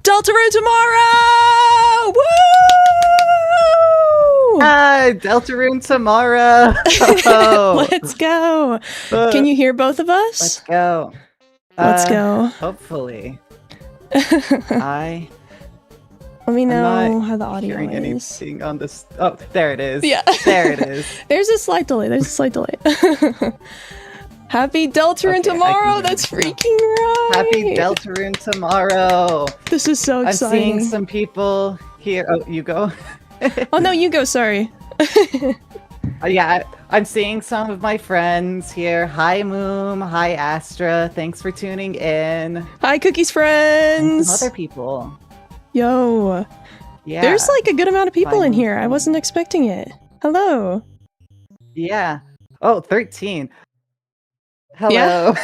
Deltarune tomorrow! Woo! Deltarune tomorrow! Let's go! Can you hear both of us? Let's go. Let's go. Hopefully. Let me know how the audio hearing is. anything on this. Oh, there it is. Yeah. There it is. There's a slight delay. Happy Deltarune tomorrow! That's freaking right! Happy Deltarune tomorrow! This is so exciting. I'm seeing some people here. Oh, you go? Oh no, you go, sorry. Yeah, I'm seeing some of my friends here. Hi Moom, hi Astra, thanks for tuning in. Hi Cookie's friends! And some other people. Yo. Yeah. There's like a good amount of people Hi, in here. I wasn't expecting it. Hello. Yeah. Oh, 13. Hello. Yeah.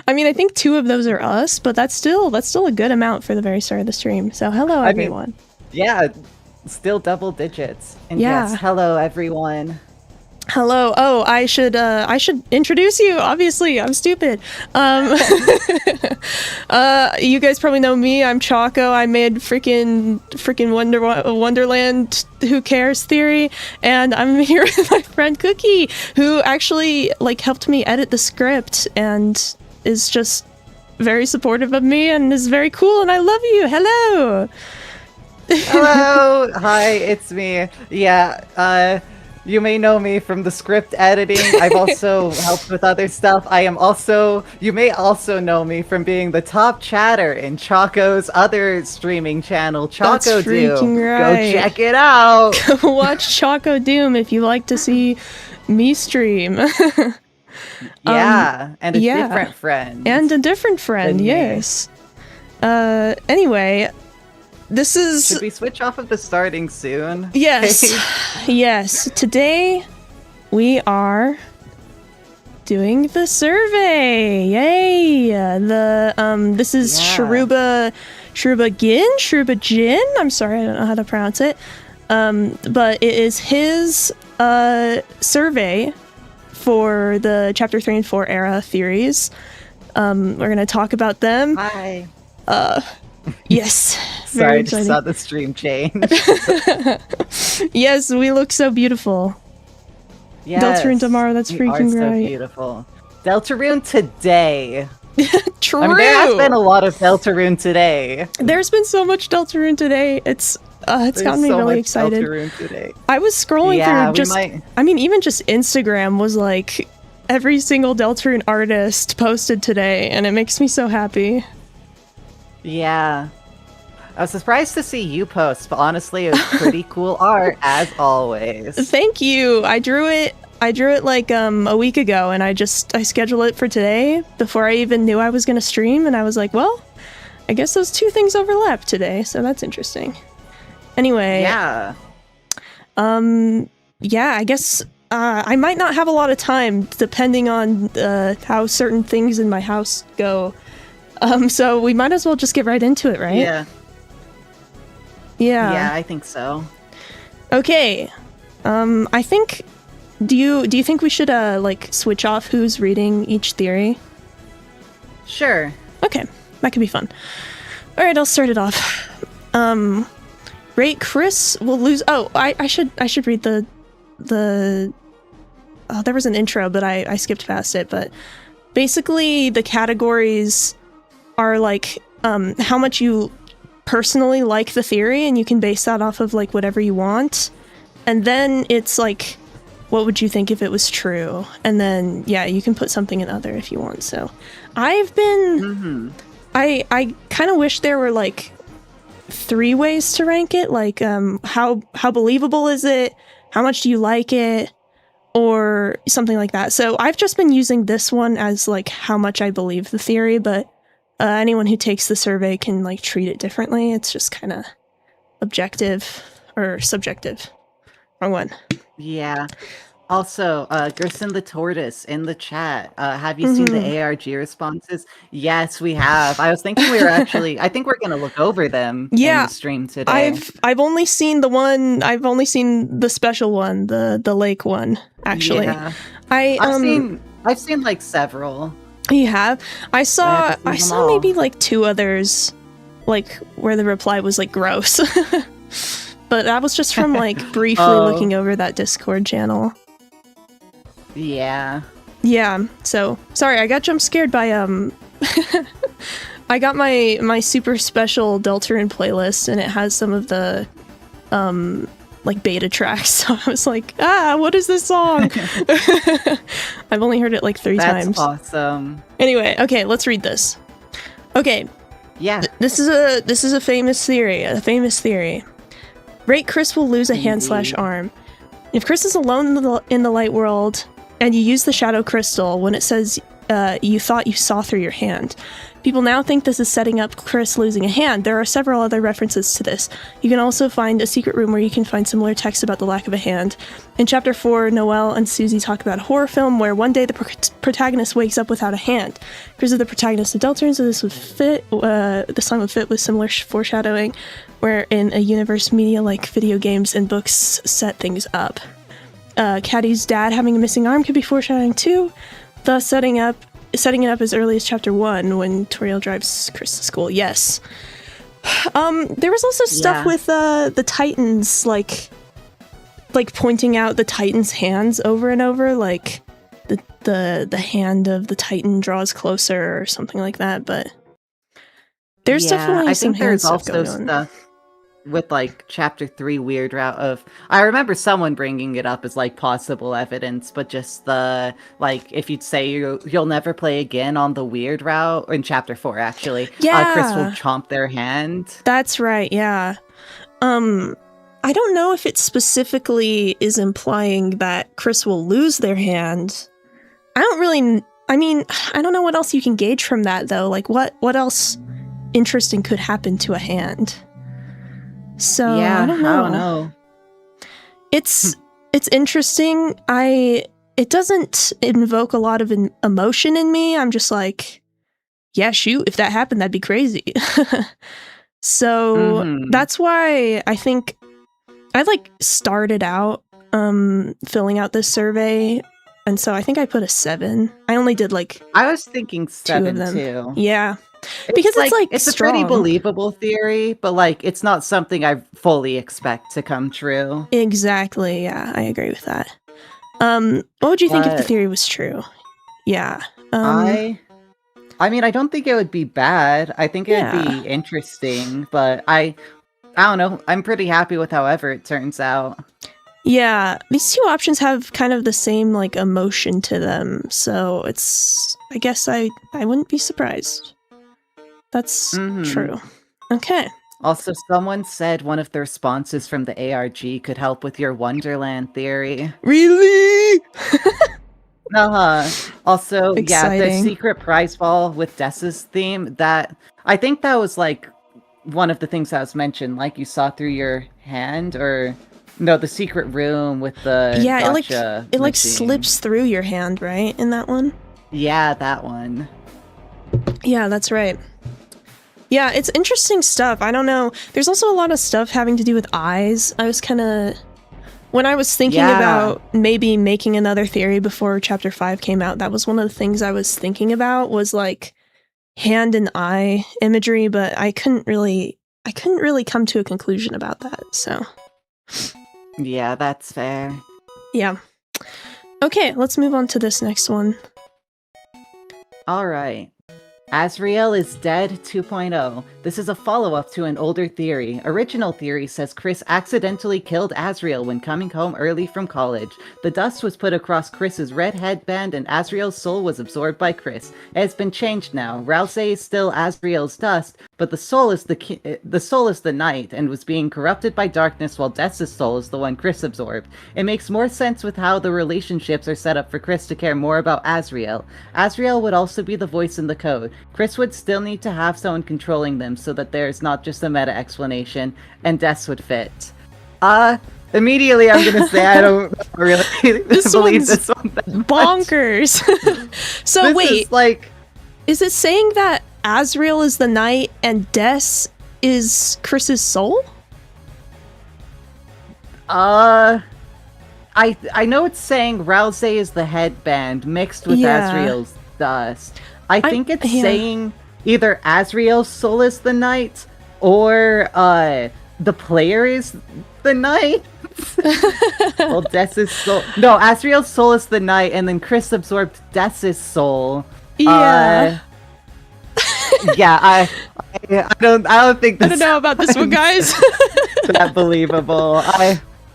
I mean, I think 2 of those are us, but that's still a good amount for the very start of the stream. So hello everyone. Yeah, still double digits. And Yeah. yes, hello everyone. Hello. Oh, I should introduce you. Obviously, I'm stupid. You guys probably know me. I'm Choco. I made freaking Wonderland Who Cares Theory, and I'm here with my friend Cookie, who actually like helped me edit the script and is just very supportive of me and is very cool, and I love you. Hello. Hello. Hi, it's me. Yeah, you may know me from the script editing. I've also helped with other stuff. You may also know me from being the top chatter in Choco's other streaming channel, Choco Doom. Right. Go check it out. Go watch Choco Doom if you like to see me stream. Yeah, and a different friend. And a different friend, yes. Anyway, this is... Should we switch off of the starting soon? Yes. Yes. Today, we are doing the survey. Yay! This is Shruba Jin? I'm sorry, I don't know how to pronounce it. But it is his survey for the Chapter 3 and 4 era theories. We're gonna talk about them. Hi. Yes. Sorry, I just saw the stream change. Yes, we look so beautiful. Yes, Deltarune tomorrow, that's freaking so right. Beautiful. Deltarune today. True. I mean, there has been a lot of Deltarune today. There's been so much Deltarune today. It's gotten me really excited. Deltarune today. I was scrolling through just, I mean, even just Instagram was like every single Deltarune artist posted today, and it makes me so happy. Yeah. I was surprised to see you post, but honestly, it was pretty cool art, as always. Thank you. I drew it like a week ago, and I scheduled it for today before I even knew I was gonna stream, and I was like, well, I guess those 2 things overlap today, so that's interesting. Anyway. Yeah. Yeah, I guess I might not have a lot of time depending on how certain things in my house go. So we might as well just get right into it, right? Yeah. Yeah. Yeah, I think so. Okay. I think do you think we should like switch off who's reading each theory? Sure. Okay, that could be fun. All right, I'll start it off. Rate Chris will lose. Oh, I should read the. Oh, there was an intro, but I skipped past it. But basically, the categories are like how much you personally like the theory, and you can base that off of like whatever you want. And then it's like, what would you think if it was true? And then yeah, you can put something in other if you want. So, I've been. I kind of wish there were like 3 ways to rank it. Like how believable is it? How much do you like it? Or something like that. So I've just been using this one as like how much I believe the theory, but anyone who takes the survey can like treat it differently. It's just kind of objective or subjective. Wrong one. Yeah. Also, Grissom the Tortoise in the chat. Have you seen the ARG responses? Yes, we have. I was thinking we were actually. I think we're gonna look over them in the stream today. I've only seen the one. I've only seen the special one, the lake one. Actually, yeah. I've seen like several. You have? I saw maybe like 2 others, like where the reply was like gross. But that was just from like briefly looking over that Discord channel. Yeah. Yeah, so sorry, I got jump scared by I got my super special Deltarune playlist, and it has some of the like beta tracks, so I was like, what is this song? I've only heard it like 3 times. That's awesome. Anyway, okay, let's read this. Okay. Yeah. This is a famous theory. Rate Chris will lose a hand/arm. If Chris is alone in the light world, and you use the shadow crystal when it says you thought you saw through your hand. People now think this is setting up Chris losing a hand. There are several other references to this. You can also find a secret room where you can find similar text about the lack of a hand. In Chapter 4, Noelle and Susie talk about a horror film where one day the protagonist wakes up without a hand. Chris is the protagonist of Deltarune, so this would fit. The song would fit with similar foreshadowing, where in a universe media like video games and books set things up. Caddy's dad having a missing arm could be foreshadowing too, thus setting it up as early as Chapter 1 when Toriel drives Chris to school. Yes. There was also stuff with the Titans, like pointing out the Titan's hands over and over, like the hand of the Titan draws closer or something like that. But there's definitely some hand stuff going on. Stuff with like Chapter 3 weird route of, I remember someone bringing it up as like possible evidence, but just the like, if you'd say you'll never play again on the weird route in Chapter 4 actually, Chris will chomp their hand. That's right. Yeah. I don't know if it specifically is implying that Chris will lose their hand. I don't know what else you can gauge from that though. Like what else interesting could happen to a hand? So yeah, I don't know. It's interesting. It doesn't invoke a lot of emotion in me. I'm just like, yeah, shoot, if that happened, that'd be crazy. So that's why I think I like started out filling out this survey, and so I think I put a 7. I only did like I was thinking 7 2 of them. too. Yeah. Because it's a pretty believable theory, but like it's not something I fully expect to come true. Exactly. Yeah, I agree with that. What would you think if the theory was true? Yeah. I mean, I don't think it would be bad. I think it would be interesting, but I don't know. I'm pretty happy with however it turns out. Yeah, these 2 options have kind of the same like emotion to them, so I guess I wouldn't be surprised. That's true. Okay. Also, someone said one of the responses from the ARG could help with your Wonderland theory. Really? Also, exciting. Yeah, the secret prize ball with Dessa's theme, I think that was like one of the things that was mentioned, like you saw through your hand, or no, the secret room with the gotcha it like slips through your hand, right? In that one? Yeah, that one. Yeah, that's right. Yeah, it's interesting stuff. I don't know. There's also a lot of stuff having to do with eyes. I was kind of when I was thinking about maybe making another theory before chapter 5 came out, that was one of the things I was thinking about, was like hand and eye imagery, but I couldn't really come to a conclusion about that, so. Yeah, that's fair. Yeah. Okay, let's move on to this next one. Alright. Asriel is dead 2.0. This is a follow-up to an older theory. Original theory says Chris accidentally killed Asriel when coming home early from college. The dust was put across Chris's red headband and Asriel's soul was absorbed by Chris. It has been changed now. Rousey is still Asriel's dust, but the soul is the night and was being corrupted by darkness, while Death's soul is the one Chris absorbed. It makes more sense with how the relationships are set up for Chris to care more about Asriel. Asriel would also be the voice in the code. Chris would still need to have someone controlling them so that there's not just a meta explanation, and Death's would fit. Immediately I'm gonna say I don't really believe this one that bonkers. So this wait, is it saying that Asriel is the night and Death is Chris's soul? I know it's saying Rousey is the headband mixed with Asriel's dust. I think it's saying either Asriel's soul is the night or the player is the night. Well, Death's soul. No, Asriel's soul is the night, and then Chris absorbed Death's soul. Yeah. I don't think this. I don't know about this one, guys. That believable.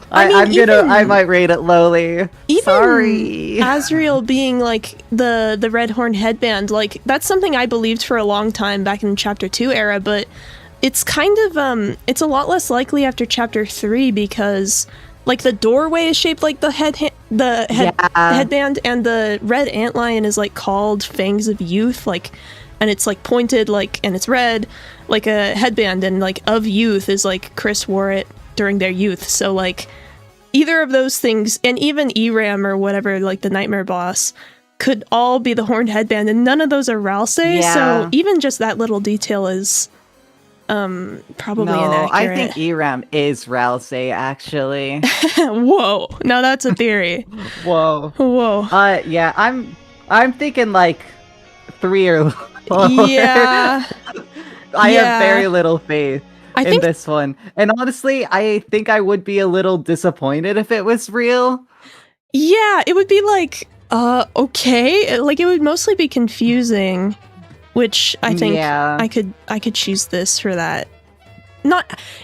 I might rate it lowly. Even Sorry. Asriel being like the red horn headband, like that's something I believed for a long time back in chapter 2 era, but it's kind of it's a lot less likely after chapter 3 because like the doorway is shaped like the headband, and the red antlion is like called Fangs of Youth, like, and it's like pointed like, and it's red like a headband, and like of youth is like Chris wore it during their youth. So like either of those things, and even Eram or whatever, like the nightmare boss, could all be the horned headband, and none of those are Rousey. So even just that little detail is probably inaccurate. I think Eram is Rousey, actually. Whoa, now that's a theory. Whoa. Yeah, I'm thinking like 3 or lower. Yeah. I have very little faith in this one. And honestly, I think I would be a little disappointed if it was real. Yeah, it would be like, okay. Like, it would mostly be confusing, which I think I could choose this for that.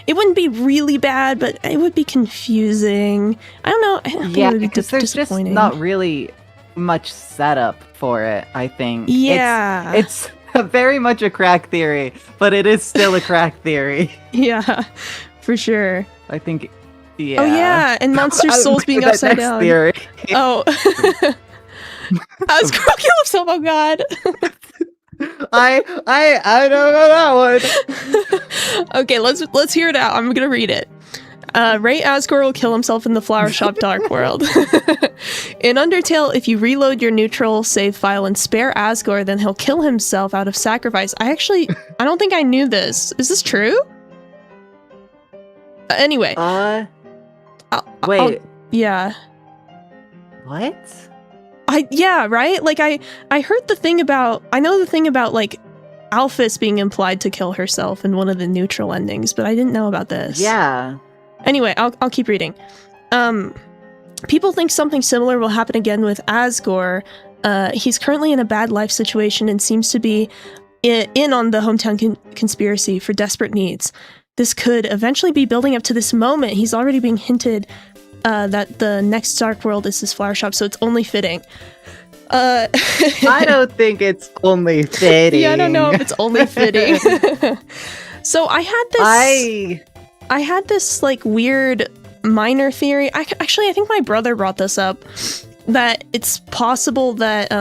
It wouldn't be really bad, but it would be confusing. I don't know. I think it would be because there's just not really much setup for it, I think. Yeah. It's very much a crack theory, but it is still a crack theory. Yeah, for sure. I think, yeah. Oh yeah, and monster souls being upside down. Theory. Oh. Asgore kill himself, oh god. I don't know that one. Okay, let's hear it out. I'm gonna read it. Ray Asgore will kill himself in the Flower Shop Dark World. In Undertale, if you reload your neutral save file and spare Asgore, then he'll kill himself out of sacrifice. I don't think I knew this. Is this true? Anyway. Wait. Yeah. What? Yeah, right? Like, I heard the thing about... I know the thing about, like, Alphys being implied to kill herself in one of the neutral endings, but I didn't know about this. Yeah. Anyway, I'll keep reading. People think something similar will happen again with Asgore. He's currently in a bad life situation and seems to be in on the hometown conspiracy for desperate needs. This could eventually be building up to this moment. He's already being hinted that the next Dark World is his flower shop, so it's only fitting. I don't think it's only fitting. Yeah, I don't know if it's only fitting. So I had this like weird minor theory. I think my brother brought this up, that it's possible that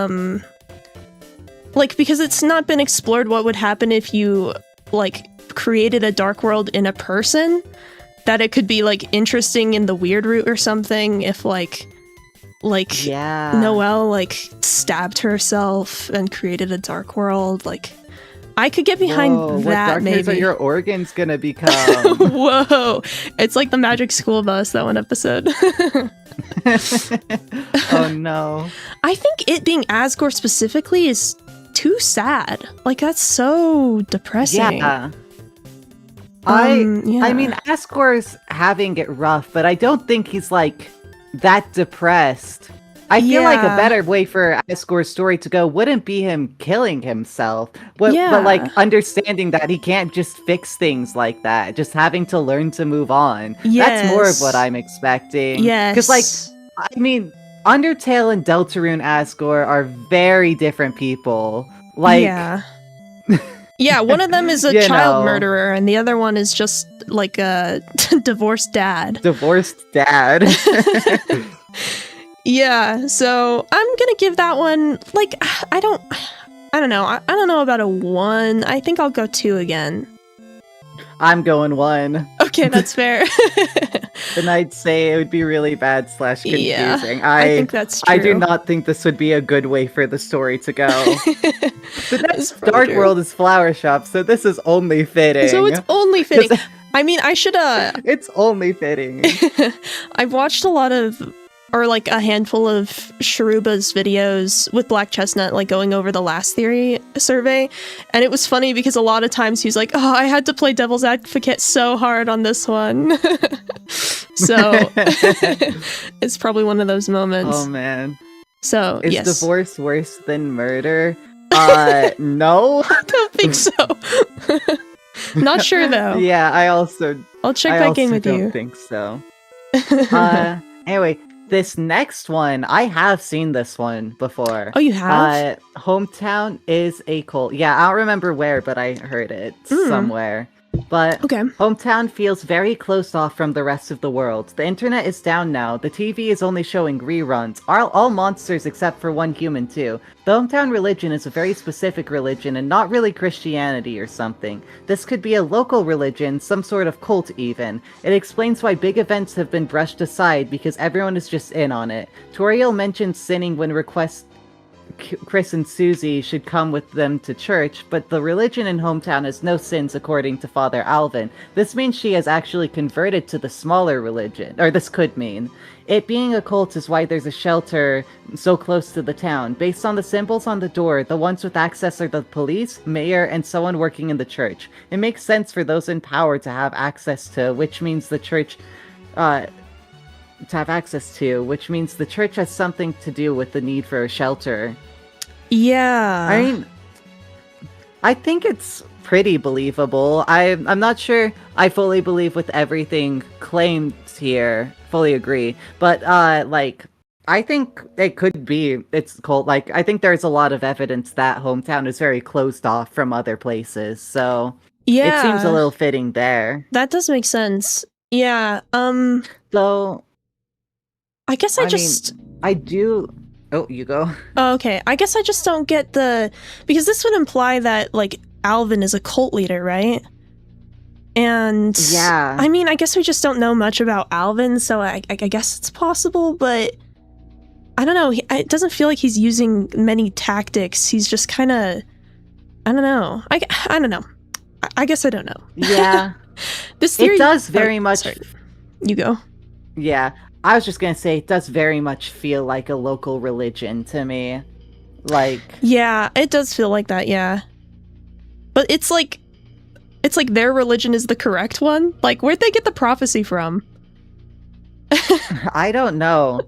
like, because it's not been explored what would happen if you like created a dark world in a person, that it could be like interesting in the weird route or something if like Noelle like stabbed herself and created a dark world. Like, I could get behind Whoa, what that, darkness maybe. are your organs gonna become? Whoa. It's like the Magic School Bus, that one episode. Oh no. I think it being Asgore specifically is too sad. Like, that's so depressing. Yeah. Yeah. I mean, Asgore's having it rough, but I don't think he's, like, that depressed. I feel like a Yeah. better way for Asgore's story to go wouldn't be him killing himself, but like, Yeah. understanding that he can't just fix things like that, just having to learn to move on. That's more of Yes. what I'm expecting. Yes. Because, like, I mean, Undertale and Deltarune Asgore are very different people. Like, yeah. Yeah, one of them is a You child know. murderer, and the other one is just like a divorced dad. divorced dad. Yeah, so I'm gonna give that one, like, I don't know. I don't know about a 1. I think I'll go 2 again. I'm going 1. Okay, that's fair. Then I'd say it would be really bad / confusing. Yeah, I think that's true. I do not think this would be a good way for the story to go. The That's next probably Dark true. World is Flower Shop, so this is only fitting. So it's only fitting. 'Cause I mean, I should, it's only fitting. I've watched a lot of, or like a handful of Sharuba's videos with Black Chestnut, like going over the last theory survey. And it was funny because a lot of times he was like, oh, I had to play devil's advocate so hard on this one. So it's probably one of those moments. Oh man. So, Is yes. divorce worse than murder? No? I don't think so. Not sure though. Yeah, I also I'll check I back also in with don't you. think so. Anyway, this next one, I have seen this one before. Oh, you have? Hometown is a cult. Yeah, I don't remember where, but I heard it somewhere. But Okay. Hometown feels very closed off from the rest of the world. The internet is down now. The TV is only showing reruns. All monsters except for one human too. The Hometown religion is a very specific religion and not really Christianity or something. This could be a local religion, some sort of cult even. It explains why big events have been brushed aside because everyone is just in on it. Toriel mentions sinning when requests Chris and Susie should come with them to church, but the religion in Hometown has no sins according to Father Alvin. This means she has actually converted to the smaller religion, or this could mean. It being a cult is why there's a shelter so close to the town. Based on the symbols on the door, the ones with access are the police, mayor, and someone working in the church. It makes sense for those in power to have access to, which means the church has something to do with the need for a shelter. Yeah. I mean, I think it's pretty believable. I'm not sure I fully believe with everything claimed here. Fully agree. But, like, I think it could be, it's called, like, I think there's a lot of evidence that Hometown is very closed off from other places, so yeah. it seems a little fitting there. That does make sense. Yeah. So, I guess I mean, I do... Oh, you go. Oh, okay. I guess I just don't get because this would imply that, like, Alvin is a cult leader, right? And Yeah. I mean, I guess we just don't know much about Alvin, so I guess it's possible, but I don't know. It doesn't feel like he's using many tactics. He's just kind of, I don't know. I don't know. I guess I don't know. Yeah. This theory It does very much... sorry. You go. Yeah. I was just gonna say, it does very much feel like a local religion to me. Like... Yeah, it does feel like that, yeah. But it's like their religion is the correct one? Like, where'd they get the prophecy from? I don't know.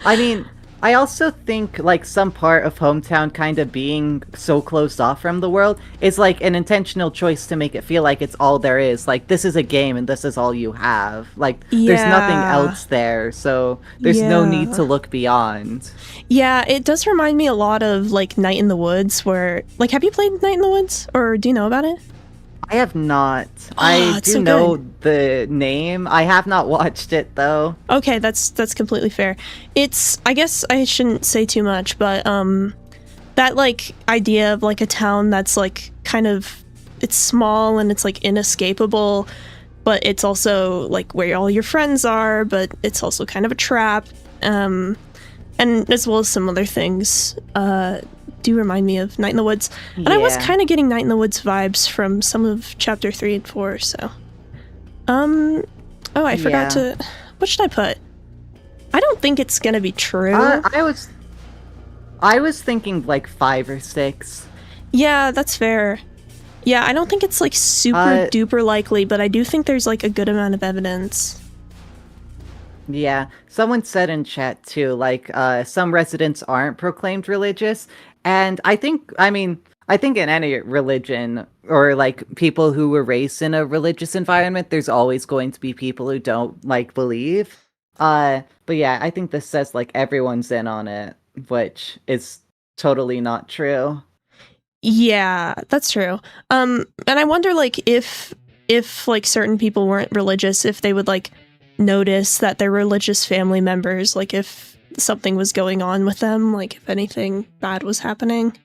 I mean, I also think, like, some part of Hometown kind of being so closed off from the world is, like, an intentional choice to make it feel like it's all there is. Like, this is a game and this is all you have. Like, there's nothing Yeah. else there, so there's no Yeah. need to look beyond. Yeah, it does remind me a lot of, like, Night in the Woods, where... Like, have you played Night in the Woods? Or do you know about it? I have not. Oh, I it's do so know good. the name. I have not watched it, though. Okay, that's completely fair. It's... I guess I shouldn't say too much, but, that, like, idea of, like, a town that's, like, kind of... It's small and it's, like, inescapable, but it's also, like, where all your friends are, but it's also kind of a trap. And as well as some other things. do remind me of Night in the Woods. And I was Yeah. kind of getting Night in the Woods vibes from some of chapter 3 and 4, so. Oh, I forgot to... What should I put? I don't think it's gonna be true. I was thinking like 5 or 6. Yeah, that's fair. Yeah, I don't think it's like super duper likely, but I do think there's like a good amount of evidence. Yeah, someone said in chat too, like, some residents aren't proclaimed religious, and I think in any religion, or like people who were raised in a religious environment, there's always going to be people who don't, like, believe. But yeah, I think this says, like, everyone's in on it, which is totally not true. Yeah, that's true. And I wonder, like, if like certain people weren't religious, if they would like notice that their religious family members, like if something was going on with them, like if anything bad was happening.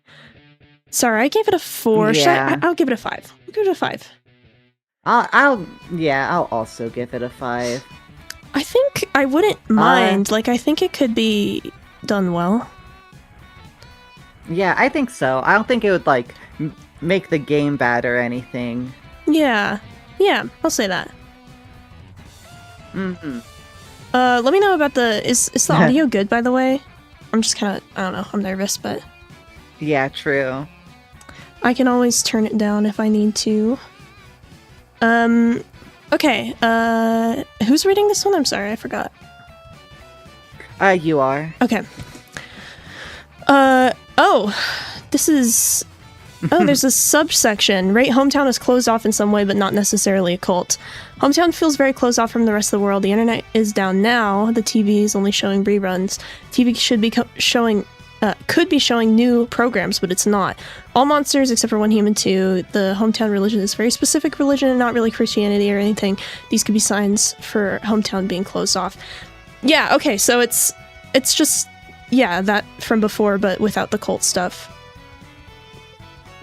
Sorry, I gave it a 4. Yeah. I'll give it a 5. I'll give it a 5. I'll also give it a 5. I think I wouldn't mind. Like, I think it could be done well. Yeah, I think so. I don't think it would, like, make the game bad or anything. Yeah, I'll say that. Mm-hmm. Let me know about is the audio good, by the way? I'm just kind of, I don't know, I'm nervous, but... Yeah, true. I can always turn it down if I need to. Okay, who's reading this one? I'm sorry, I forgot. You are. Okay. This is... Oh, there's a subsection. Rate hometown is closed off in some way, but not necessarily a cult. Hometown feels very closed off from the rest of the world. The internet is down now. The TV is only showing reruns. TV should be could be showing new programs, but it's not. All monsters except for one human too. The hometown religion is a very specific religion and not really Christianity or anything. These could be signs for hometown being closed off. Yeah, okay, so it's just, yeah, that from before, but without the cult stuff.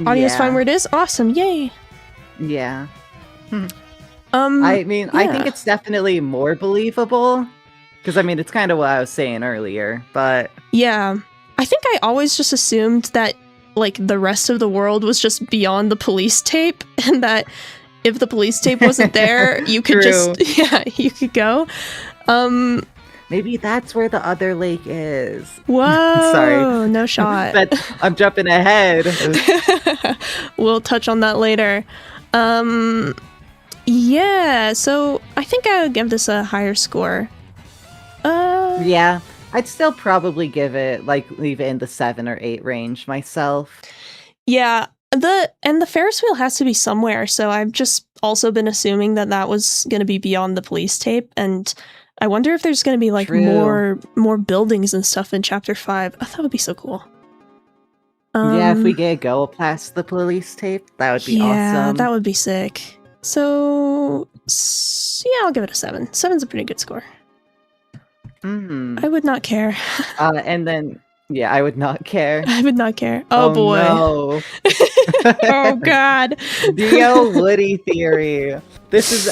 Audio's fine where it is? Awesome, yay! Yeah. I think it's definitely more believable. Because, it's kind of what I was saying earlier, but... Yeah. I think I always just assumed that, like, the rest of the world was just beyond the police tape, and that if the police tape wasn't there, you could you could go. Maybe that's where the other lake is. Whoa! Sorry. No shot. I'm jumping ahead. We'll touch on that later. Yeah, so I think I would give this a higher score. Yeah, I'd still probably give it, like, leave it in the 7 or 8 range myself. Yeah, the Ferris wheel has to be somewhere, so I've just also been assuming that was going to be beyond the police tape, and I wonder if there's going to be, like, more buildings and stuff in Chapter 5. Oh, that would be so cool. Yeah, if we get go past the police tape, that would be awesome. Yeah, that would be sick. So, yeah, I'll give it a 7. 7's a pretty good score. Mm-hmm. I would not care. And then, yeah, I would not care. I would not care. Oh boy. No. Oh god. DL Woody Theory.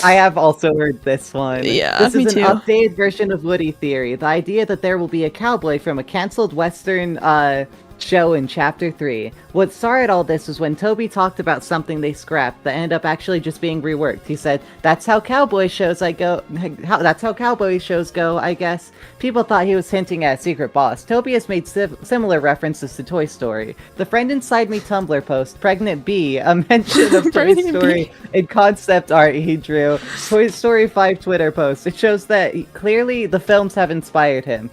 I have also heard this one. Yeah, this me is an too. updated version of Woody Theory. The idea that there will be a cowboy from a canceled Western show in Chapter 3. What started all this was when Toby talked about something they scrapped that ended up actually just being reworked. He said, that's how cowboy shows go, I guess. People thought he was hinting at a secret boss. Toby has made similar references to Toy Story. The Friend Inside Me Tumblr post, Pregnant Bee, a mention of Toy Story in concept art he drew. Toy Story 5 Twitter post. It shows that clearly the films have inspired him.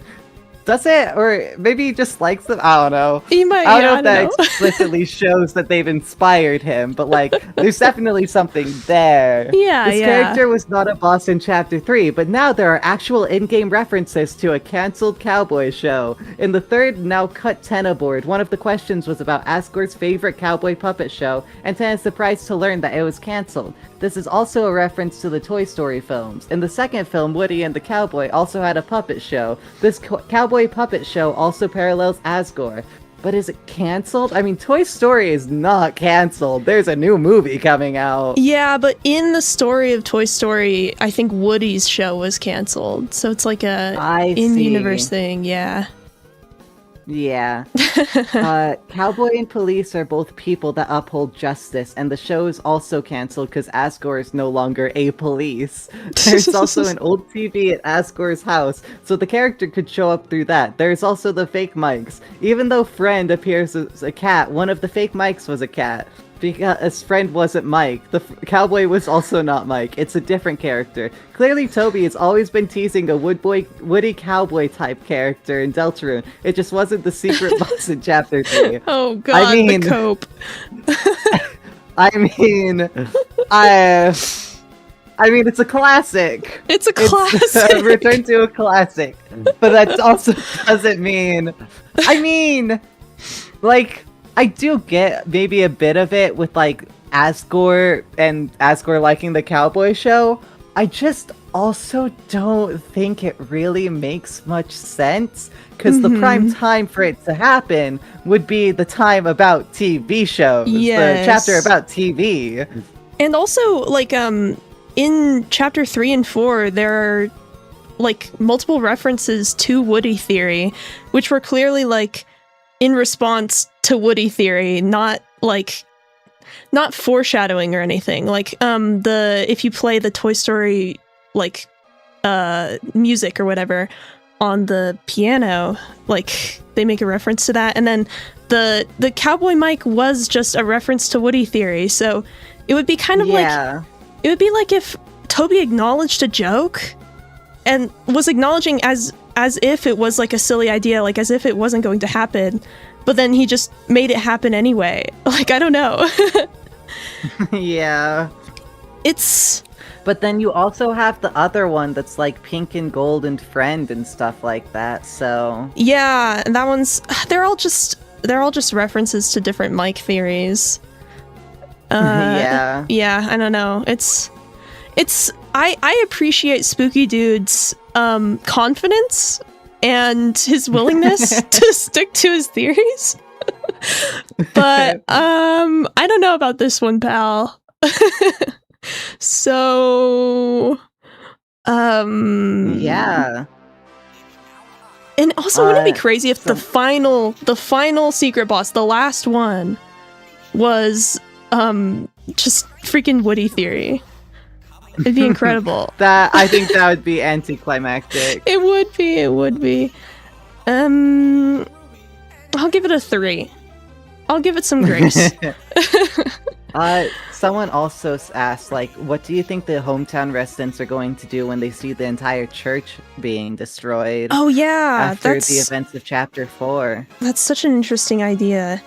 Does it? Or maybe he just likes them? I don't know. He might, I don't know if that explicitly shows that they've inspired him, but, like, there's definitely something there. Yeah, This character was not a boss in Chapter 3, but now there are actual in-game references to a cancelled cowboy show. In the third, now cut Tenna board, one of the questions was about Asgore's favorite cowboy puppet show, and Tenna's surprised to learn that it was cancelled. This is also a reference to the Toy Story films. In the second film, Woody and the Cowboy also had a puppet show. This cowboy puppet show also parallels Asgore. But is it cancelled? Toy Story is not cancelled. There's a new movie coming out. Yeah, but in the story of Toy Story, I think Woody's show was cancelled. So it's like a in-universe thing, yeah. Yeah. Cowboy and police are both people that uphold justice, and the show is also cancelled because Asgore is no longer a police. There's also an old TV at Asgore's house, so the character could show up through that. There's also the fake mics. Even though Friend appears as a cat, one of the fake mics was a cat. Because Friend wasn't Mike. The cowboy was also not Mike. It's a different character. Clearly, Toby has always been teasing a Woody cowboy type character in Deltarune. It just wasn't the secret boss in Chapter 3. Oh god, the cope. I mean, it's a classic. It's a classic. It's a return to a classic. But that also doesn't mean... like... I do get maybe a bit of it with, like, Asgore and Asgore liking the cowboy show. I just also don't think it really makes much sense, because the prime time for it to happen would be the time about TV shows. Yes. The chapter about TV. And also, like, in Chapter 3 and 4, there are, like, multiple references to Woody Theory, which were clearly, like, in response to Woody Theory, not foreshadowing or anything. Like, if you play the Toy Story, like, music or whatever on the piano, like, they make a reference to that. And then the cowboy mic was just a reference to Woody Theory, so it would be kind of like... It would be like if Toby acknowledged a joke and was acknowledging as if it was like a silly idea, like as if it wasn't going to happen, but then he just made it happen anyway. Like, I don't know. Yeah. It's... But then you also have the other one that's like pink and gold and Friend and stuff like that, so... Yeah, and that one's... They're all just references to different mic theories. Yeah. Yeah, I don't know. I appreciate Spooky Dude's confidence and his willingness to stick to his theories. But I don't know about this one, pal. So yeah. And also, wouldn't it be crazy if the final secret boss, the last one, was just freaking Woody Theory? It'd be incredible. I think that would be anticlimactic. It would be. I'll give it a 3. I'll give it some grace. Someone also asked, like, what do you think the hometown residents are going to do when they see the entire church being destroyed? Oh yeah, after the events of Chapter 4. That's such an interesting idea.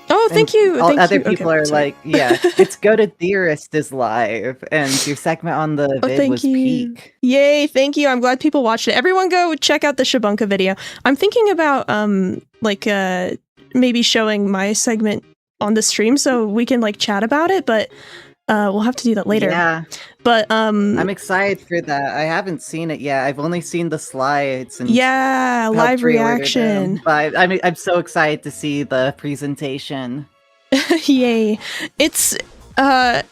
Oh, thank you. Other people are like, yeah, it's Go to Theorist is live, and your segment on the vid was peak. Yay, thank you. I'm glad people watched it. Everyone go check out the Shabunka video. I'm thinking about, maybe showing my segment on the stream so we can, like, chat about it, but we'll have to do that later. Yeah. But, I'm excited for that. I haven't seen it yet. I've only seen the slides and live reaction. But I'm so excited to see the presentation. Yay. It's I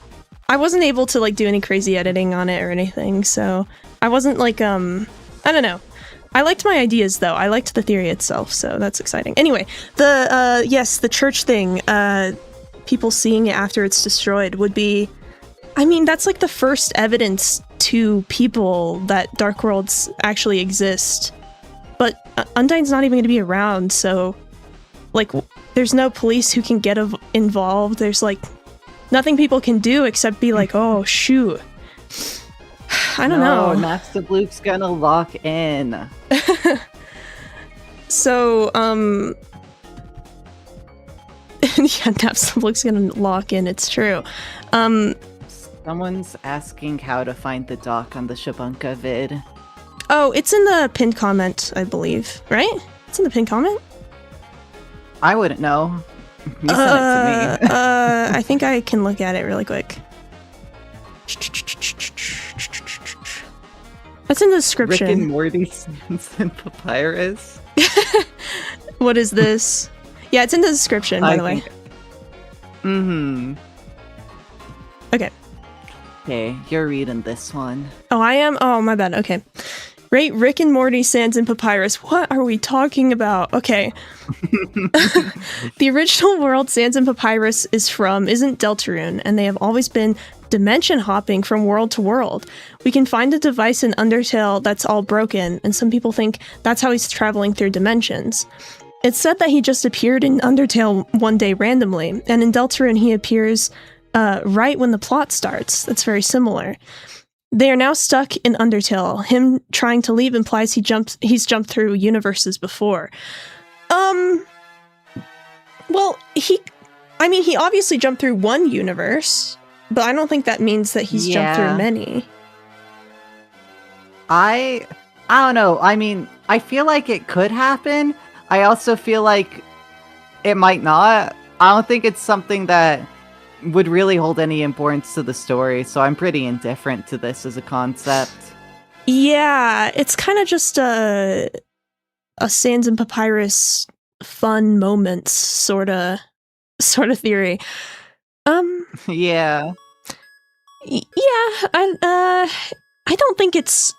wasn't able to, like, do any crazy editing on it or anything, so I wasn't like I don't know. I liked my ideas though. I liked the theory itself, so that's exciting. Anyway, the church thing, people seeing it after it's destroyed would be, I mean, that's like the first evidence to people that Dark Worlds actually exist. But Undyne's not even going to be around, so, like, there's no police who can get involved. There's, like, nothing people can do except be like, oh, shoot. I don't know. Master Bluke's gonna lock in. So, yeah, Master Bluke's gonna lock in, it's true. Someone's asking how to find the doc on the Shabunka vid. Oh, it's in the pinned comment, I believe, right? It's in the pinned comment? I wouldn't know. You sent it to me. I think I can look at it really quick. That's in the description. Rick and Morty Simpson Papyrus? What is this? Yeah, it's in the description, by the way. Mm-hmm. Okay. Okay, you're reading this one. Oh, I am? Oh, my bad. Okay. Rate Rick and Morty, Sans, and Papyrus. What are we talking about? Okay. The original world Sans and Papyrus isn't Deltarune, and they have always been dimension hopping from world to world. We can find a device in Undertale that's all broken, and some people think that's how he's traveling through dimensions. It's said that he just appeared in Undertale one day randomly, and in Deltarune he appears right when the plot starts. That's very similar. They are now stuck in Undertale. Him trying to leave implies he's jumped through universes before. Well, he obviously jumped through one universe, but I don't think that means that he's jumped through many. I don't know. I mean, I feel like it could happen. I also feel like it might not. I don't think it's something that would really hold any importance to the story, so I'm pretty indifferent to this as a concept. Yeah, it's kind of just a Sans and Papyrus fun moments sort of theory. Yeah. Yeah, I don't think it's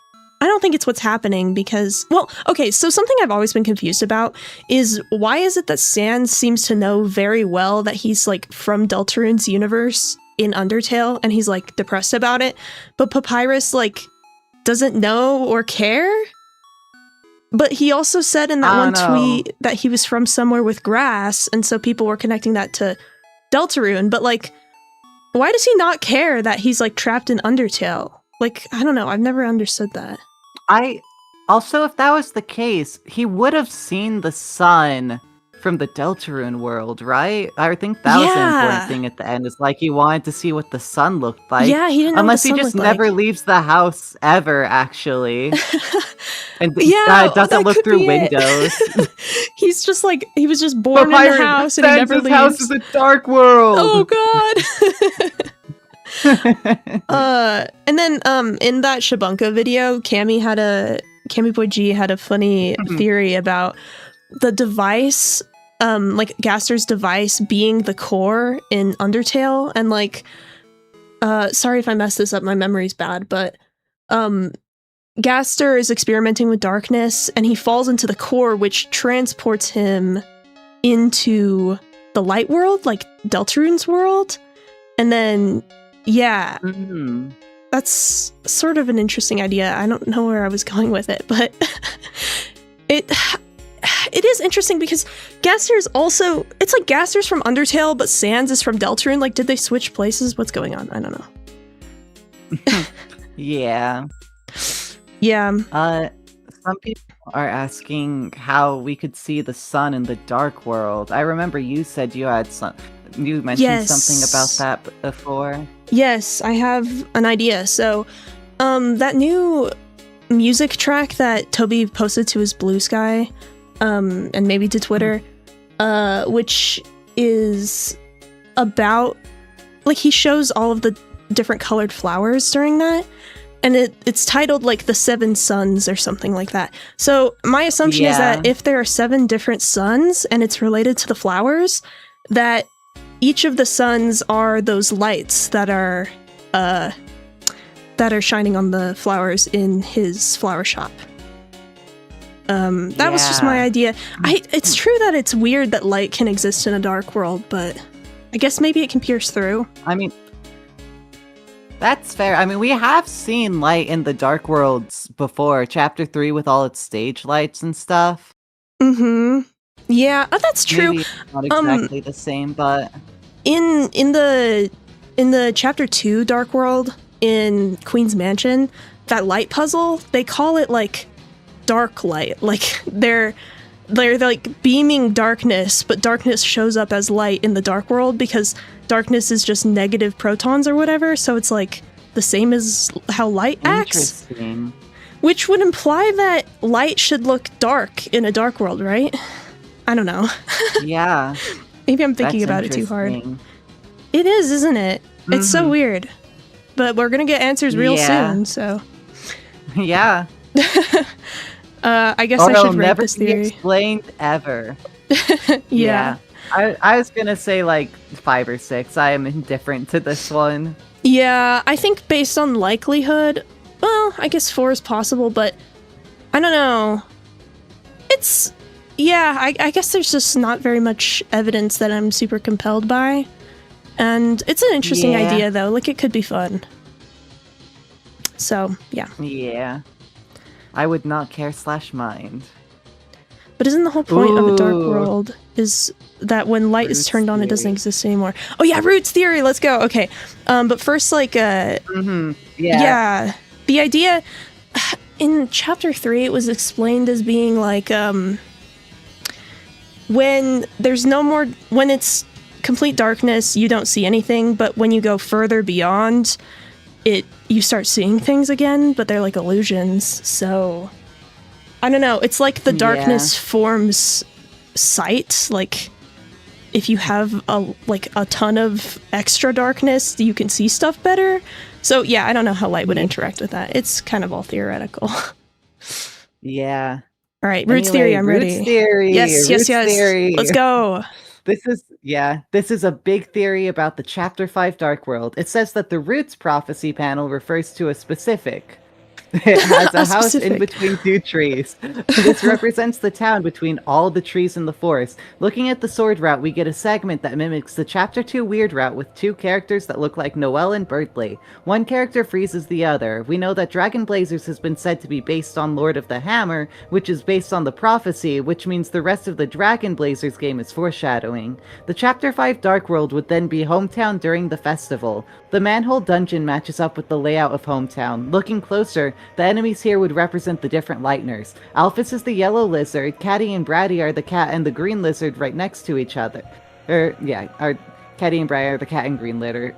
what's happening because, well, okay, so something I've always been confused about is why is it that Sans seems to know very well that he's, like, from Deltarune's universe in Undertale, and he's, like, depressed about it, but Papyrus, like, doesn't know or care? But he also said in that one tweet that he was from somewhere with grass, and so people were connecting that to Deltarune, but, like, why does he not care that he's, like, trapped in Undertale? Like, I don't know, I've never understood that. Also, if that was the case, he would have seen the sun from the Deltarune world, right? I think that was the important thing at the end, is like he wanted to see what the sun looked like. Yeah, he didn't know unless what the he sun just looked never like. leaves the house ever, actually. And doesn't look through windows. He's just like, he was just born in the house and he never leaves. House is a dark world! Oh god! And then in that Shabunka video, Cammy Boy G had a funny theory about the device, like Gaster's device being the core in Undertale, and like sorry if I messed this up, my memory's bad, but Gaster is experimenting with darkness and he falls into the core, which transports him into the light world, like Deltarune's world. And then yeah, that's sort of an interesting idea. I don't know where I was going with it, but it is interesting because Gaster's also, it's like Gaster's from Undertale, but Sans is from Deltarune. Like, did they switch places? What's going on? I don't know. Yeah. Yeah. Some people are asking how we could see the sun in the dark world. I remember you said you had you mentioned something about that before. Yes, I have an idea. So, that new music track that Toby posted to his Blue Sky, and maybe to Twitter, which is about, like, he shows all of the different colored flowers during that, and it's titled, like, The Seven Suns or something like that. So, my assumption is that if there are 7 different suns, and it's related to the flowers, that each of the suns are those lights that are shining on the flowers in his flower shop. That was just my idea. It's true that it's weird that light can exist in a dark world, but I guess maybe it can pierce through. I mean, that's fair. I mean, we have seen light in the dark worlds before. Chapter 3 with all its stage lights and stuff. Mm-hmm. Yeah, that's true. Maybe not exactly the same, but in the chapter 2 Dark World in Queen's Mansion, that light puzzle, they call it like dark light. Like they're like beaming darkness, but darkness shows up as light in the dark world because darkness is just negative protons or whatever, so it's like the same as how light acts. Interesting. Which would imply that light should look dark in a dark world, right? I don't know. Yeah. Maybe I'm thinking about it too hard. It is, isn't it? It's so weird. But we're gonna get answers real soon, so. Yeah. I guess I should rate this theory. Never be explained ever. Yeah. I was gonna say like 5 or 6. I am indifferent to this one. Yeah, I think based on likelihood, well, I guess 4 is possible, but I don't know. It's... Yeah, I guess there's just not very much evidence that I'm super compelled by. And it's an interesting idea, though. Like, it could be fun. So, yeah. Yeah. I would not care/mind. But isn't the whole point of a dark world is that when light is turned on, it doesn't exist anymore? Oh yeah, Roots Theory, let's go. Okay. But first, like, yeah, the idea... In Chapter 3, it was explained as being, like, when there's no more... When it's complete darkness, you don't see anything, but when you go further beyond it, you start seeing things again, but they're like illusions, so... I don't know, it's like the darkness forms sight, like, if you have a ton of extra darkness, you can see stuff better. So yeah, I don't know how light would interact with that. It's kind of all theoretical. Yeah. Alright, Roots Theory, I'm ready. Roots Theory! Yes. Theory. Let's go! This is a big theory about the Chapter 5 Dark World. It says that the Roots prophecy panel refers to a specific... It has a house in between two trees. This represents the town between all the trees in the forest. Looking at the sword route, we get a segment that mimics the Chapter 2 weird route with two characters that look like Noelle and Bertley. One character freezes the other. We know that Dragon Blazers has been said to be based on Lord of the Hammer, which is based on the prophecy, which means the rest of the Dragon Blazers game is foreshadowing. The Chapter 5 Dark World would then be Hometown during the festival. The Manhole Dungeon matches up with the layout of Hometown. Looking closer, the enemies here would represent the different Lightners. Alphys is the yellow lizard, Caddy and Braddy are the cat and the green lizard right next to each other. Caddy and Braddy are the cat and green lizard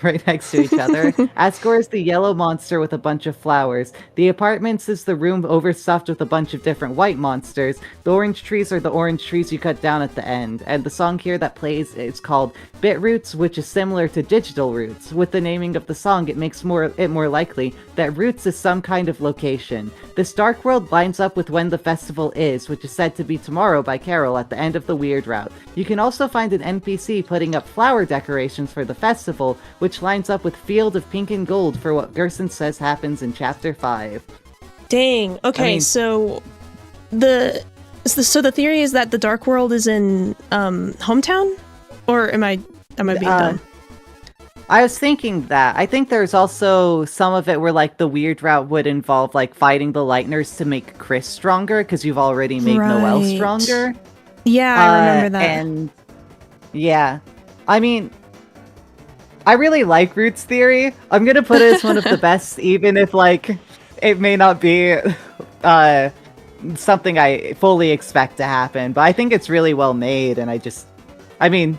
right next to each other. Asgore is the yellow monster with a bunch of flowers. The apartments is the room overstuffed with a bunch of different white monsters. The orange trees are the orange trees you cut down at the end. And the song here that plays is called Bit Roots, which is similar to Digital Roots. With the naming of the song, it makes it more likely that Roots is some kind of location. This dark world lines up with when the festival is, which is said to be tomorrow by Carol at the end of the weird route. You can also find an NPC putting up flower decorations for the festival, which lines up with Field of Pink and Gold for what Gerson says happens in Chapter 5. Dang. Okay, so the theory is that the Dark World is in Hometown? Or am I being dumb? I was thinking that. I think there's also some of it where, like, the weird route would involve, like, fighting the Lightners to make Chris stronger, because you've already made Noelle stronger. Yeah, I remember that. And, yeah. I mean, I really like Roots Theory. I'm gonna put it as one of the best, even if, like, it may not be something I fully expect to happen. But I think it's really well made, and I mean,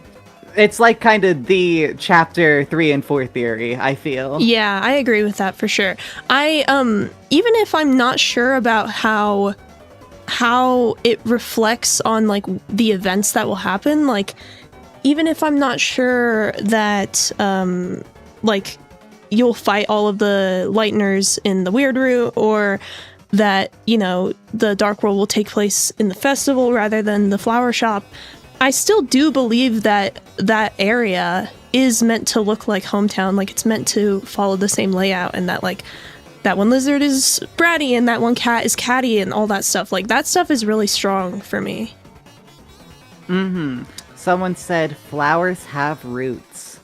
it's like kind of the Chapter 3 and 4 theory, I feel. Yeah, I agree with that for sure. Even if I'm not sure about how it reflects on, like, the events that will happen, like, even if I'm not sure that, like, you'll fight all of the Lightners in the weird route, or that, you know, the Dark World will take place in the festival rather than the flower shop, I still do believe that that area is meant to look like Hometown, like, it's meant to follow the same layout, and that, like, that one lizard is Braddy, and that one cat is Caddy, and all that stuff. Like, that stuff is really strong for me. Mm-hmm. Someone said flowers have roots.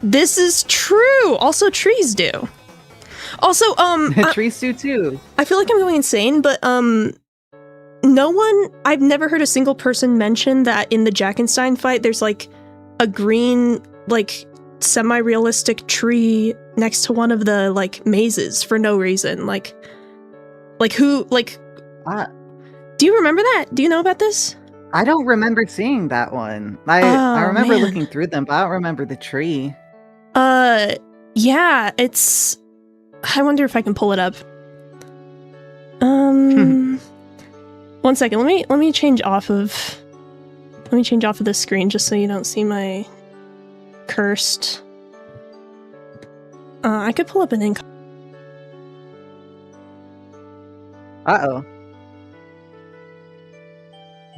This is true! Also, trees do. Also, trees do too. I feel like I'm going insane, but, I've never heard a single person mention that in the Jackenstein fight, there's, like, a green, like, semi-realistic tree next to one of the, like, mazes for no reason. Like who, like... Do you remember that? Do you know about this? I don't remember seeing that one. I remember looking through them, but I don't remember the tree. Yeah, it's... I wonder if I can pull it up. One second, let me change off of... Let me change off of this screen just so you don't see my cursed... I could pull up an ink. Uh-oh.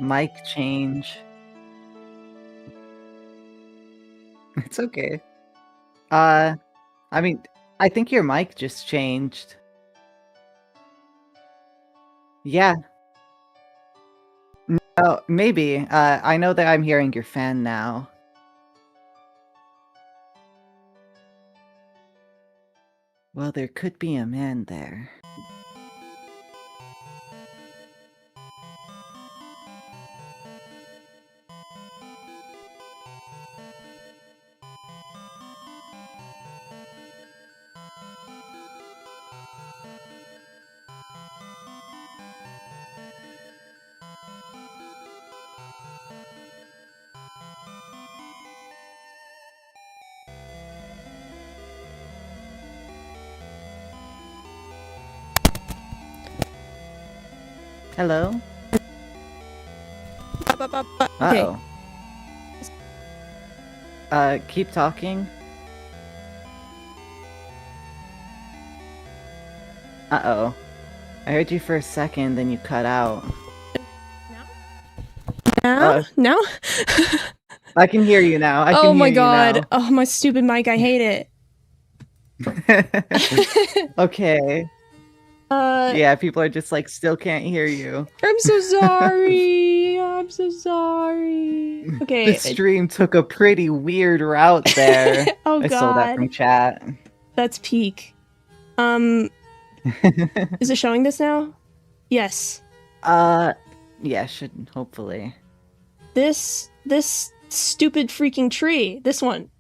Mic change. It's okay. I mean, I think your mic just changed. Yeah. Oh, maybe. I know that I'm hearing your fan now. Well, there could be a man there. Hello? Okay. Uh-oh. Keep talking. Uh-oh. I heard you for a second, then you cut out. Now? I can hear you now. I can Oh my hear god. you now. Oh, my stupid mic. I hate it. Okay. Yeah, people are just like, still can't hear you. I'm so sorry. I'm so sorry. Okay. The stream took a pretty weird route there. Oh god. I stole that from chat. That's peak. Is it showing this now? Yes. Yeah, should hopefully. This stupid freaking tree. This one.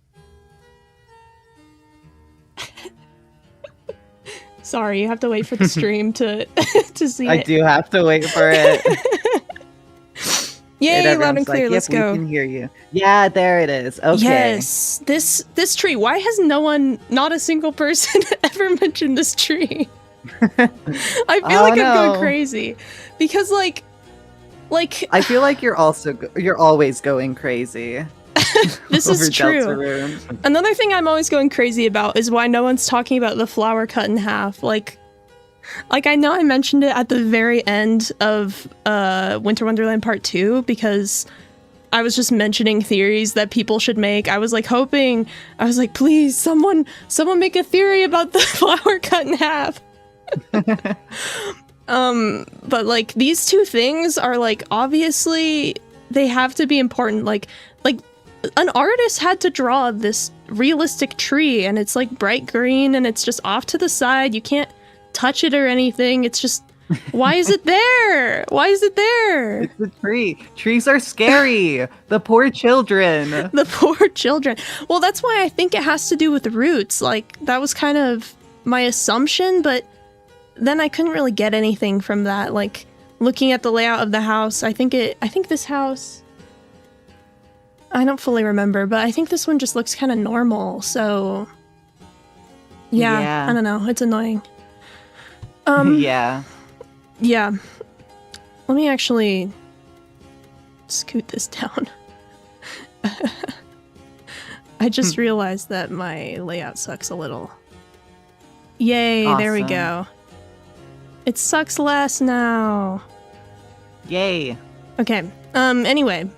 Sorry, you have to wait for the stream to see it. I do have to wait for it. Yay, loud and clear, like, let's yep, go. We can hear you. Yeah, there it is. Okay. Yes, this tree. Why has not a single person ever mentioned this tree? I feel like I'm going crazy. Because like I feel like you're always going crazy. This is true. Deltarune. Another thing I'm always going crazy about is why no one's talking about the flower cut in half. Like I know I mentioned it at the very end of Winter Wonderland Part 2 because I was just mentioning theories that people should make. I was like please someone make a theory about the flower cut in half. But like these two things are like obviously they have to be important. Like an artist had to draw this realistic tree and it's like bright green and it's just off to the side. You can't touch it or anything. It's just, why is it there? Why is it there? It's a tree. Trees are scary. The poor children. The poor children. Well, that's why I think it has to do with roots. Like that was kind of my assumption, but then I couldn't really get anything from that. Like looking at the layout of the house, I think this house, I don't fully remember, but I think this one just looks kind of normal, so yeah, I don't know, it's annoying. Yeah. Let me actually scoot this down. I just realized that my layout sucks a little. Yay, awesome. There we go. It sucks less now. Yay. Okay, anyway.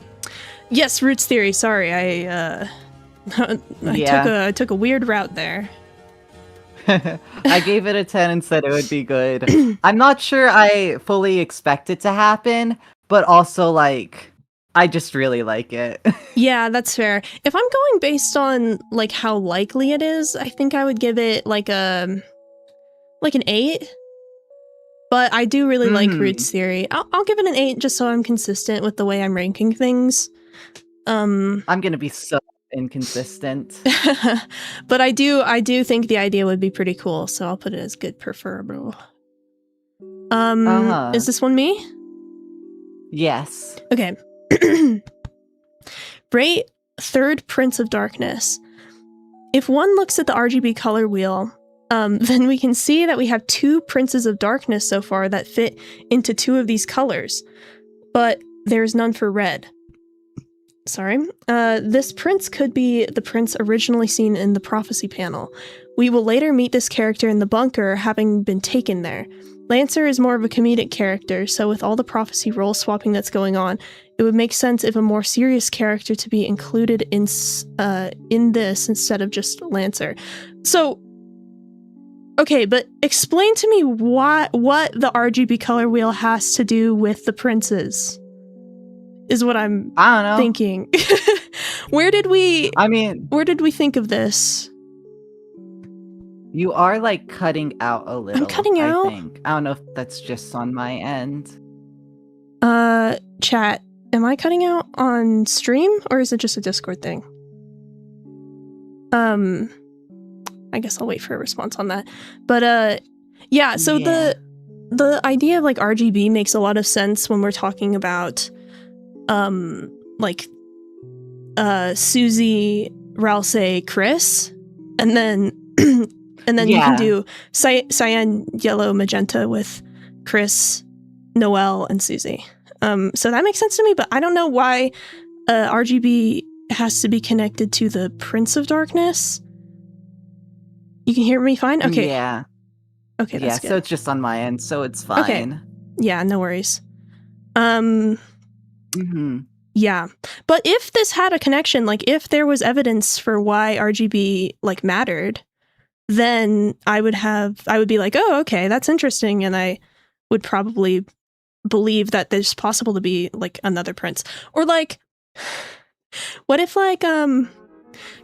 Yes, roots theory. Sorry, I took a weird route there. I gave it a 10 and said it would be good. I'm not sure I fully expect it to happen, but also like I just really like it. Yeah, that's fair. If I'm going based on like how likely it is, I think I would give it like an 8. But I do really like roots theory. I'll give it an 8 just so I'm consistent with the way I'm ranking things. I'm gonna be so inconsistent. But I do think the idea would be pretty cool, so I'll put it as good preferable. Is this one me? Yes. Okay. Rate third Prince of Darkness. If one looks at the RGB color wheel, then we can see that we have 2 Princes of Darkness so far that fit into 2 of these colors, but there's none for red. Sorry. This prince could be the prince originally seen in the prophecy panel. We will later meet this character in the bunker, having been taken there. Lancer is more of a comedic character, so with all the prophecy role swapping that's going on, it would make sense if a more serious character to be included in this instead of just Lancer. So, Okay, but explain to me what the RGB color wheel has to do with the princes. Is what I'm I don't know. thinking. Where did we think of this? You are like cutting out a little. I'm cutting out? I think. I don't know if that's just on my end. Chat, am I cutting out on stream or is it just a Discord thing? I guess I'll wait for a response on that. But yeah, so the idea of like RGB makes a lot of sense when we're talking about like Susie, Ralsei, Chris, and then and then you can do cyan, yellow, magenta with Chris, Noelle, and Susie. So that makes sense to me, but I don't know why RGB has to be connected to the Prince of Darkness. You can hear me fine? Okay. Yeah. Okay, that's good. So it's just on my end, so it's fine. Okay. Yeah, no worries. Mm-hmm. Yeah. But if this had a connection, like if there was evidence for why RGB like mattered, then I would be like, oh, okay, that's interesting, and I would probably believe that there's possible to be like another prince. Or like, what if like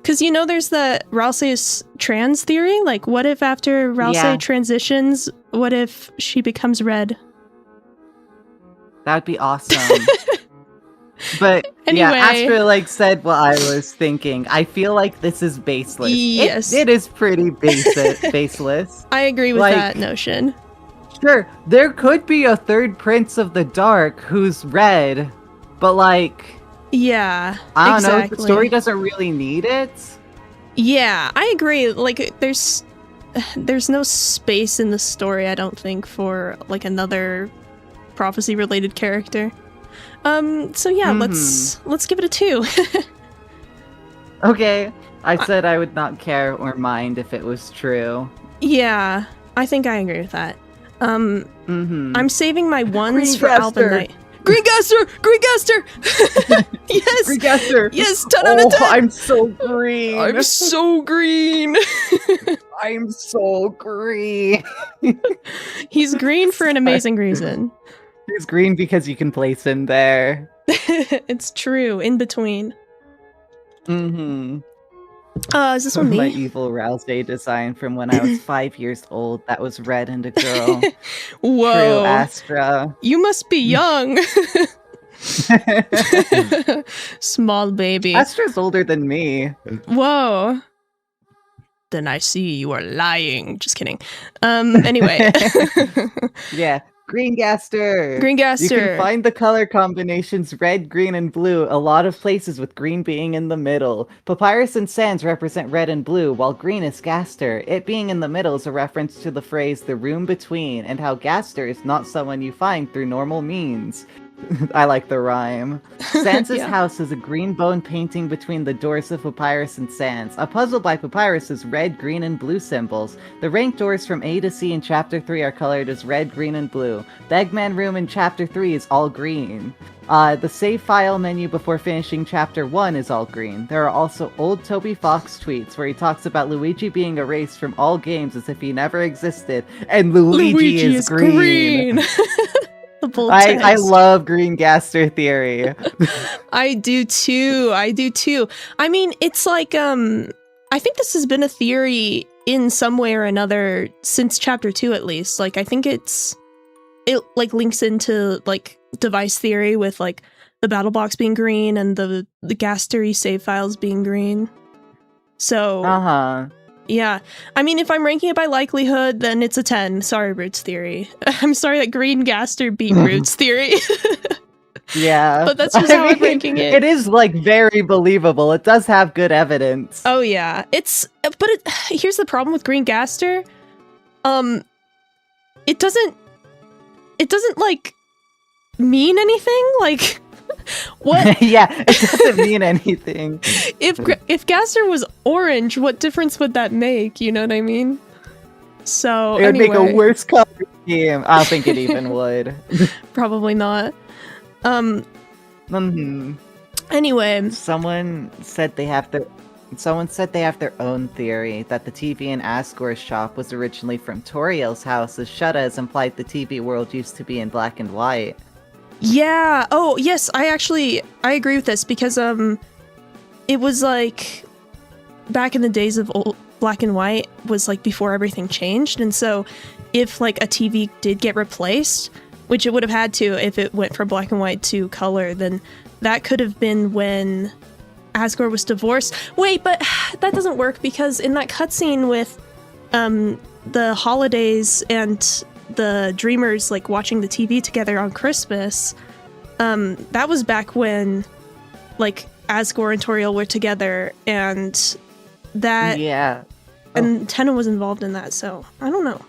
because you know there's the Ralsei's trans theory, like what if after Ralsei transitions, what if she becomes red? That'd be awesome. But anyway, yeah, Astra like said what I was thinking. I feel like this is baseless. Yes. It is pretty baseless. I agree with like, that notion. Sure, there could be a third Prince of the Dark who's red, but like, yeah, I don't exactly. know, the story doesn't really need it. Yeah, I agree. Like, there's no space in the story, I don't think, for like another prophecy-related character. So yeah, let's give it a 2. Okay, I said I would not care or mind if it was true. Yeah, I think I agree with that. I'm saving my 1s for Albinite. Greengaster! Greengaster! Yes! Greengaster! Yes, 10 out of 10! I'm so green! I'm so green! I'm so green! He's green for an amazing reason. He's green because you can place him there. It's true, in between. Is this one me? My evil Ralsei design from when I was 5 years old. That was red and a girl. Whoa. True, Astra. You must be young. Small baby. Astra's older than me. Whoa. Then I see you are lying. Just kidding. Anyway. Yeah. Greengaster! Greengaster! You can find the color combinations red, green, and blue a lot of places, with green being in the middle. Papyrus and sands represent red and blue, while green is Gaster. It being in the middle is a reference to the phrase, the room between, and how Gaster is not someone you find through normal means. I like the rhyme. Sans' house is a green bone painting between the doors of Papyrus and Sans. A puzzle by Papyrus is red, green, and blue symbols. The ranked doors from A to C in Chapter 3 are colored as red, green, and blue. The Eggman room in Chapter 3 is all green. The save file menu before finishing Chapter 1 is all green. There are also old Toby Fox tweets where he talks about Luigi being erased from all games as if he never existed, and Luigi is green. I love Greengaster theory. I do too. I mean, it's like, I think this has been a theory in some way or another since Chapter 2 at least. Like, I think it like links into like device theory with like the battle box being green and the Gastery save files being green. So, yeah. I mean, if I'm ranking it by likelihood, then it's a 10. Sorry, Roots theory. I'm sorry that Greengaster beat Roots theory. Yeah. But that's just how I'm ranking it. It is, like, very believable. It does have good evidence. Oh, yeah. Here's the problem with Greengaster. It doesn't, like, mean anything. Like, what? Yeah, it doesn't mean anything. If Gaster was orange, what difference would that make? You know what I mean? So it would make a worse color scheme. I don't think it even would. Probably not. Anyway, someone said they have to. Someone said they have their own theory, that the TV in Asgore's shop was originally from Toriel's house, as Shutta has implied the TV world used to be in black and white. Yeah. Oh, yes. I agree with this because it was like back in the days of old black and white was like before everything changed, and so if like a TV did get replaced, which it would have had to if it went from black and white to color, then that could have been when Asgore was divorced. Wait, but that doesn't work because in that cutscene with the holidays and the dreamers like watching the TV together on Christmas, that was back when like Asgore and Toriel were together, and that and Tenna was involved in that, so I don't know.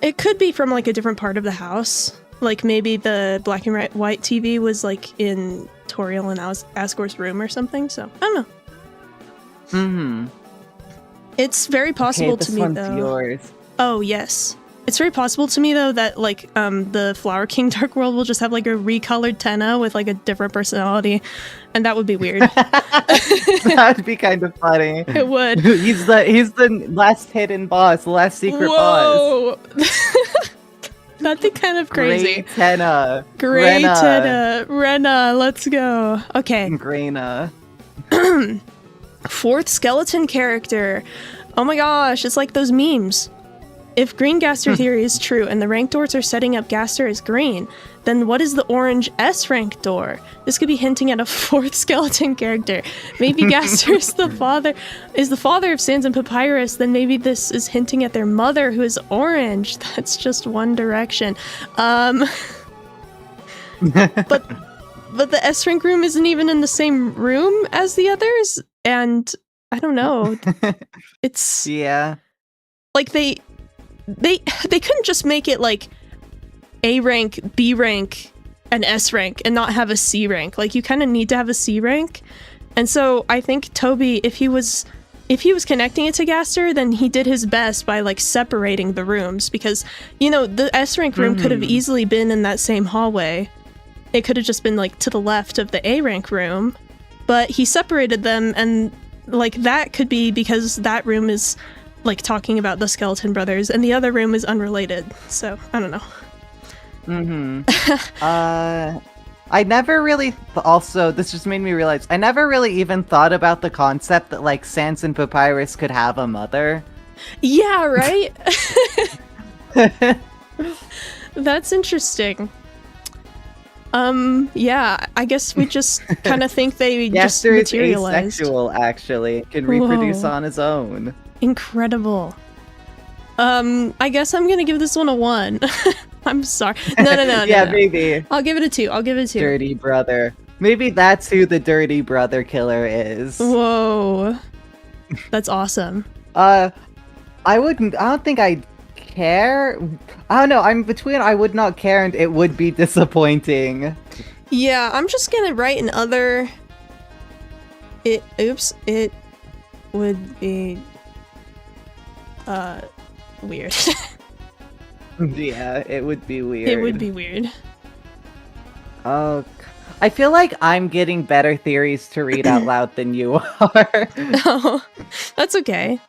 It could be from like a different part of the house. Like maybe the black and white TV was like in Toriel and Asgore's room or something, so I don't know. It's very possible to me, though. Yours. Oh, yes. It's very possible to me, though, that like the Flower King Dark World will just have like a recolored Tenna with like a different personality, and that would be weird. That would be kind of funny. It would. He's the last hidden boss, the last secret boss. That'd be kind of crazy. Great Tenna. Great Tenna. Rena, let's go. Okay. Grena. Fourth skeleton character. Oh my gosh, it's like those memes. If green Gaster theory is true and the rank doors are setting up Gaster as green, then what is the orange S rank door? This could be hinting at a fourth skeleton character. Maybe Gaster is the father of Sans and Papyrus, then maybe this is hinting at their mother who is orange. That's just one direction. But the S rank room isn't even in the same room as the others, and I don't know. It's like they couldn't just make it like A rank, B rank, and S rank and not have a C rank. Like you kind of need to have a C rank. And so I think Toby, if he was connecting it to Gaster, then he did his best by like separating the rooms, because you know the S rank room could have easily been in that same hallway. It could have just been like to the left of the A rank room, but he separated them, and like that could be because that room is like talking about the Skeleton Brothers and the other room is unrelated. So I don't know. I never really also this just made me realize I never really even thought about the concept that like Sans and Papyrus could have a mother. Yeah, right. That's interesting. Yeah, I guess we just kind of think they just materialized. Gaster is asexual, actually. Can reproduce on his own. Incredible. I guess I'm gonna give this one a 1. I'm sorry. No. Yeah, no. maybe. I'll give it a 2. Dirty brother. Maybe that's who the dirty brother killer is. Whoa. That's awesome. I don't think I'd care. I don't know. I'm between I would not care and it would be disappointing. Yeah, I'm just gonna write an other. It would be weird. Yeah, it would be weird. It would be weird. Oh, I feel like I'm getting better theories to read out loud than you are. Oh, that's okay.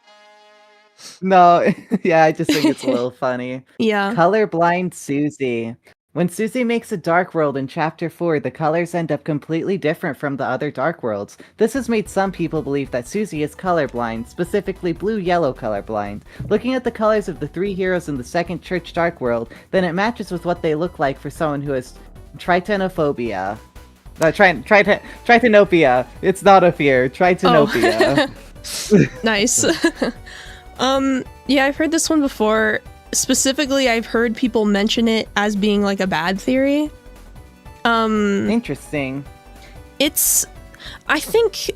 No, yeah, I just think it's a little funny. Yeah. Colorblind Susie. When Susie makes a Dark World in Chapter 4, the colors end up completely different from the other Dark Worlds. This has made some people believe that Susie is colorblind, specifically blue-yellow colorblind. Looking at the colors of the 3 heroes in the second Church Dark World, then it matches with what they look like for someone who has tritanophobia. Tritanopia. It's not a fear. Tritanopia. Oh. Nice. Yeah, I've heard this one before. Specifically, I've heard people mention it as being like a bad theory. Interesting. I think,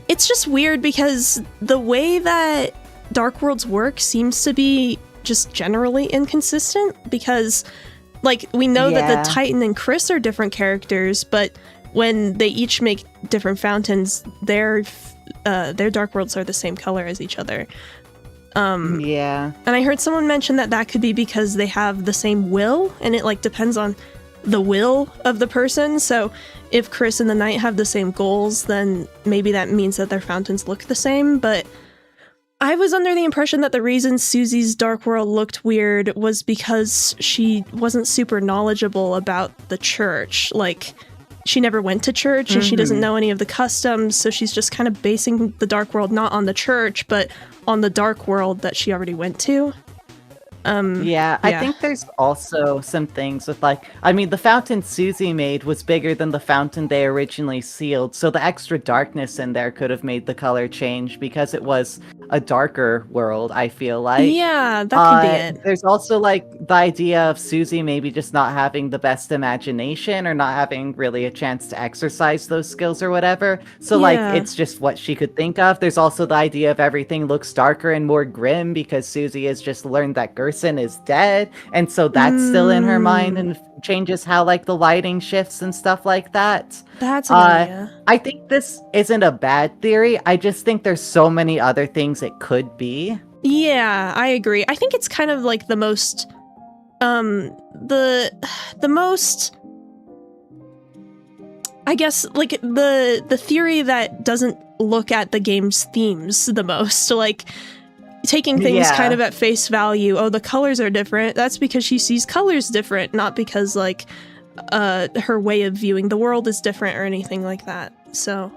it's just weird because the way that Dark Worlds work seems to be just generally inconsistent, because, like, we know that the Titan and Chris are different characters, but when they each make different fountains, their Dark Worlds are the same color as each other. Yeah. And I heard someone mention that could be because they have the same will, and it like depends on the will of the person. So if Chris and the Knight have the same goals, then maybe that means that their fountains look the same. But I was under the impression that the reason Susie's Dark World looked weird was because she wasn't super knowledgeable about the church. Like, she never went to church and she doesn't know any of the customs, so she's just kind of basing the Dark World not on the church, but on the Dark World that she already went to. Yeah, I think there's also some things with, like, I mean, the fountain Susie made was bigger than the fountain they originally sealed, so the extra darkness in there could have made the color change because it was a darker world, I feel like. Yeah, that could be it. There's also, like, the idea of Susie maybe just not having the best imagination or not having really a chance to exercise those skills or whatever. So, like, it's just what she could think of. There's also the idea of everything looks darker and more grim because Susie has just learned that Gerson is dead, and so that's still in her mind and changes how, like, the lighting shifts and stuff like that. That's an idea. I think this isn't a bad theory. I just think there's so many other things it could be. Yeah, I agree. I think it's kind of like the most the most, I guess, like the theory that doesn't look at the game's themes the most. Like, taking things kind of at face value. Oh, the colors are different. That's because she sees colors different, not because, like, her way of viewing the world is different or anything like that. So,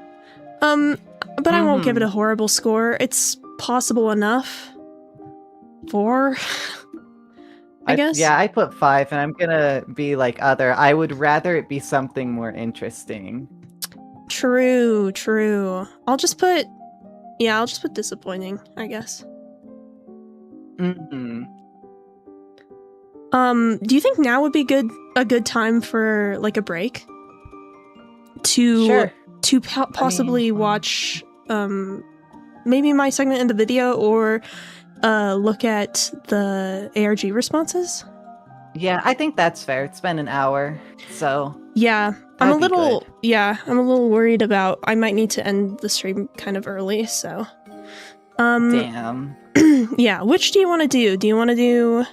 but I won't give it a horrible score. It's possible enough. 4, I guess. Yeah, I put 5, and I'm gonna be like other. I would rather it be something more interesting. True. I'll just put disappointing, I guess. Mm-hmm. Do you think now would be a good time for, like, a break? To possibly watch maybe my segment in the video, or look at the ARG responses? Yeah, I think that's fair. It's been an hour, so yeah. I'm a little worried about, I might need to end the stream kind of early, so damn. Yeah, which do you want to do? Do you want to do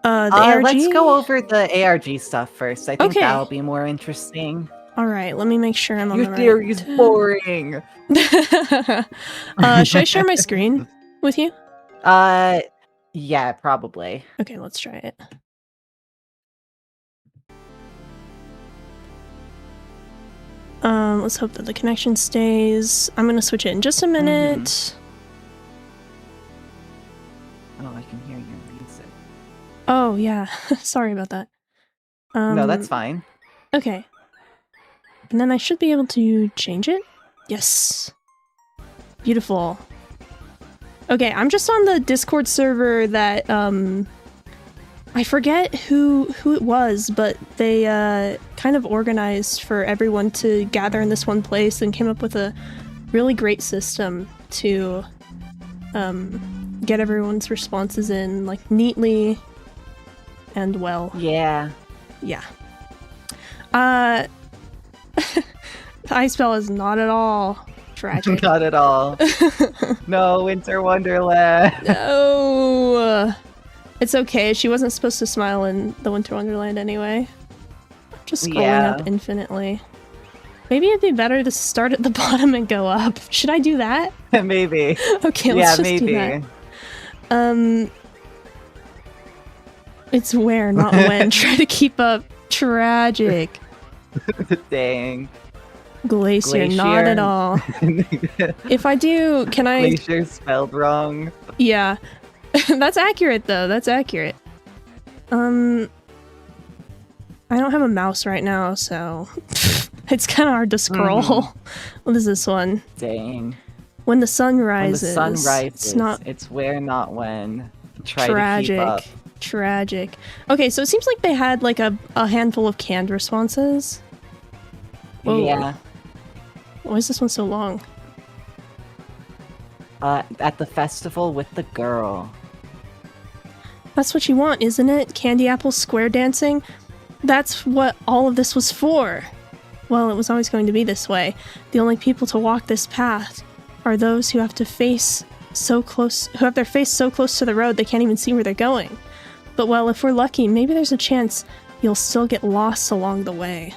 the ARG? Let's go over the ARG stuff first. I think that'll be more interesting. All right, let me make sure I'm on the right. Your theory is boring. Should I share my screen with you? Yeah, probably. Okay, let's try it. Let's hope that the connection stays. I'm gonna switch it in just a minute. Oh, I can hear your music. Oh, yeah. Sorry about that. No, that's fine. Okay. And then I should be able to change it? Yes. Beautiful. Okay, I'm just on the Discord server that, I forget who it was, but they, kind of organized for everyone to gather in this one place and came up with a really great system to, get everyone's responses in, like, neatly and well. Yeah. Yeah. The ice spell is not at all tragic. Not at all. No, Winter Wonderland. No. It's okay. She wasn't supposed to smile in the Winter Wonderland anyway. I'm just scrolling up infinitely. Maybe it'd be better to start at the bottom and go up. Should I do that? Maybe. Okay, let's just do that. It's where, not when. Try to keep up. Tragic. Dang. Glacier, not at all. If I do, can I... Glacier spelled wrong. Yeah. That's accurate, though. That's accurate. I don't have a mouse right now, so... it's kind of hard to scroll. What is this one? Dang. When the sun rises. When the sun rises. It's not... It's where, not when. Try tragic. to keep up. Tragic. Okay, so it seems like they had, like, a handful of canned responses. Whoa. Yeah. Why is this one so long? At the festival with the girl. That's what you want, isn't it? Candy apple square dancing? That's what all of this was for. Well, it was always going to be this way. The only people to walk this path are those who have their face so close to the road they can't even see where they're going. But well, if we're lucky, maybe there's a chance you'll still get lost along the way.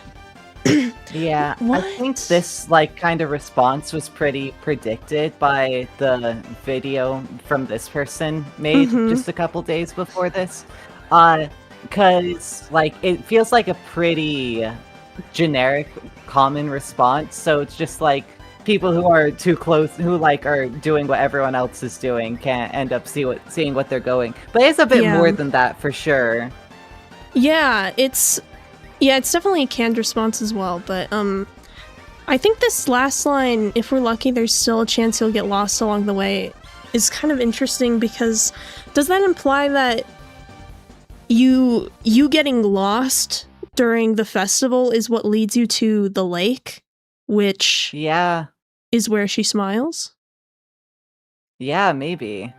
Yeah, What? I think this like kind of response was pretty predicted by the video from this person made just a couple days before this. Because like it feels like a pretty generic common response, so it's just like people who are too close, who like are doing what everyone else is doing, can't end up seeing what they're going. But it's a bit more than that for sure. Yeah, it's definitely a canned response as well, but I think this last line, if we're lucky, there's still a chance you'll get lost along the way, is kind of interesting because does that imply that you getting lost during the festival is what leads you to the lake, which is where she smiles? Yeah, maybe.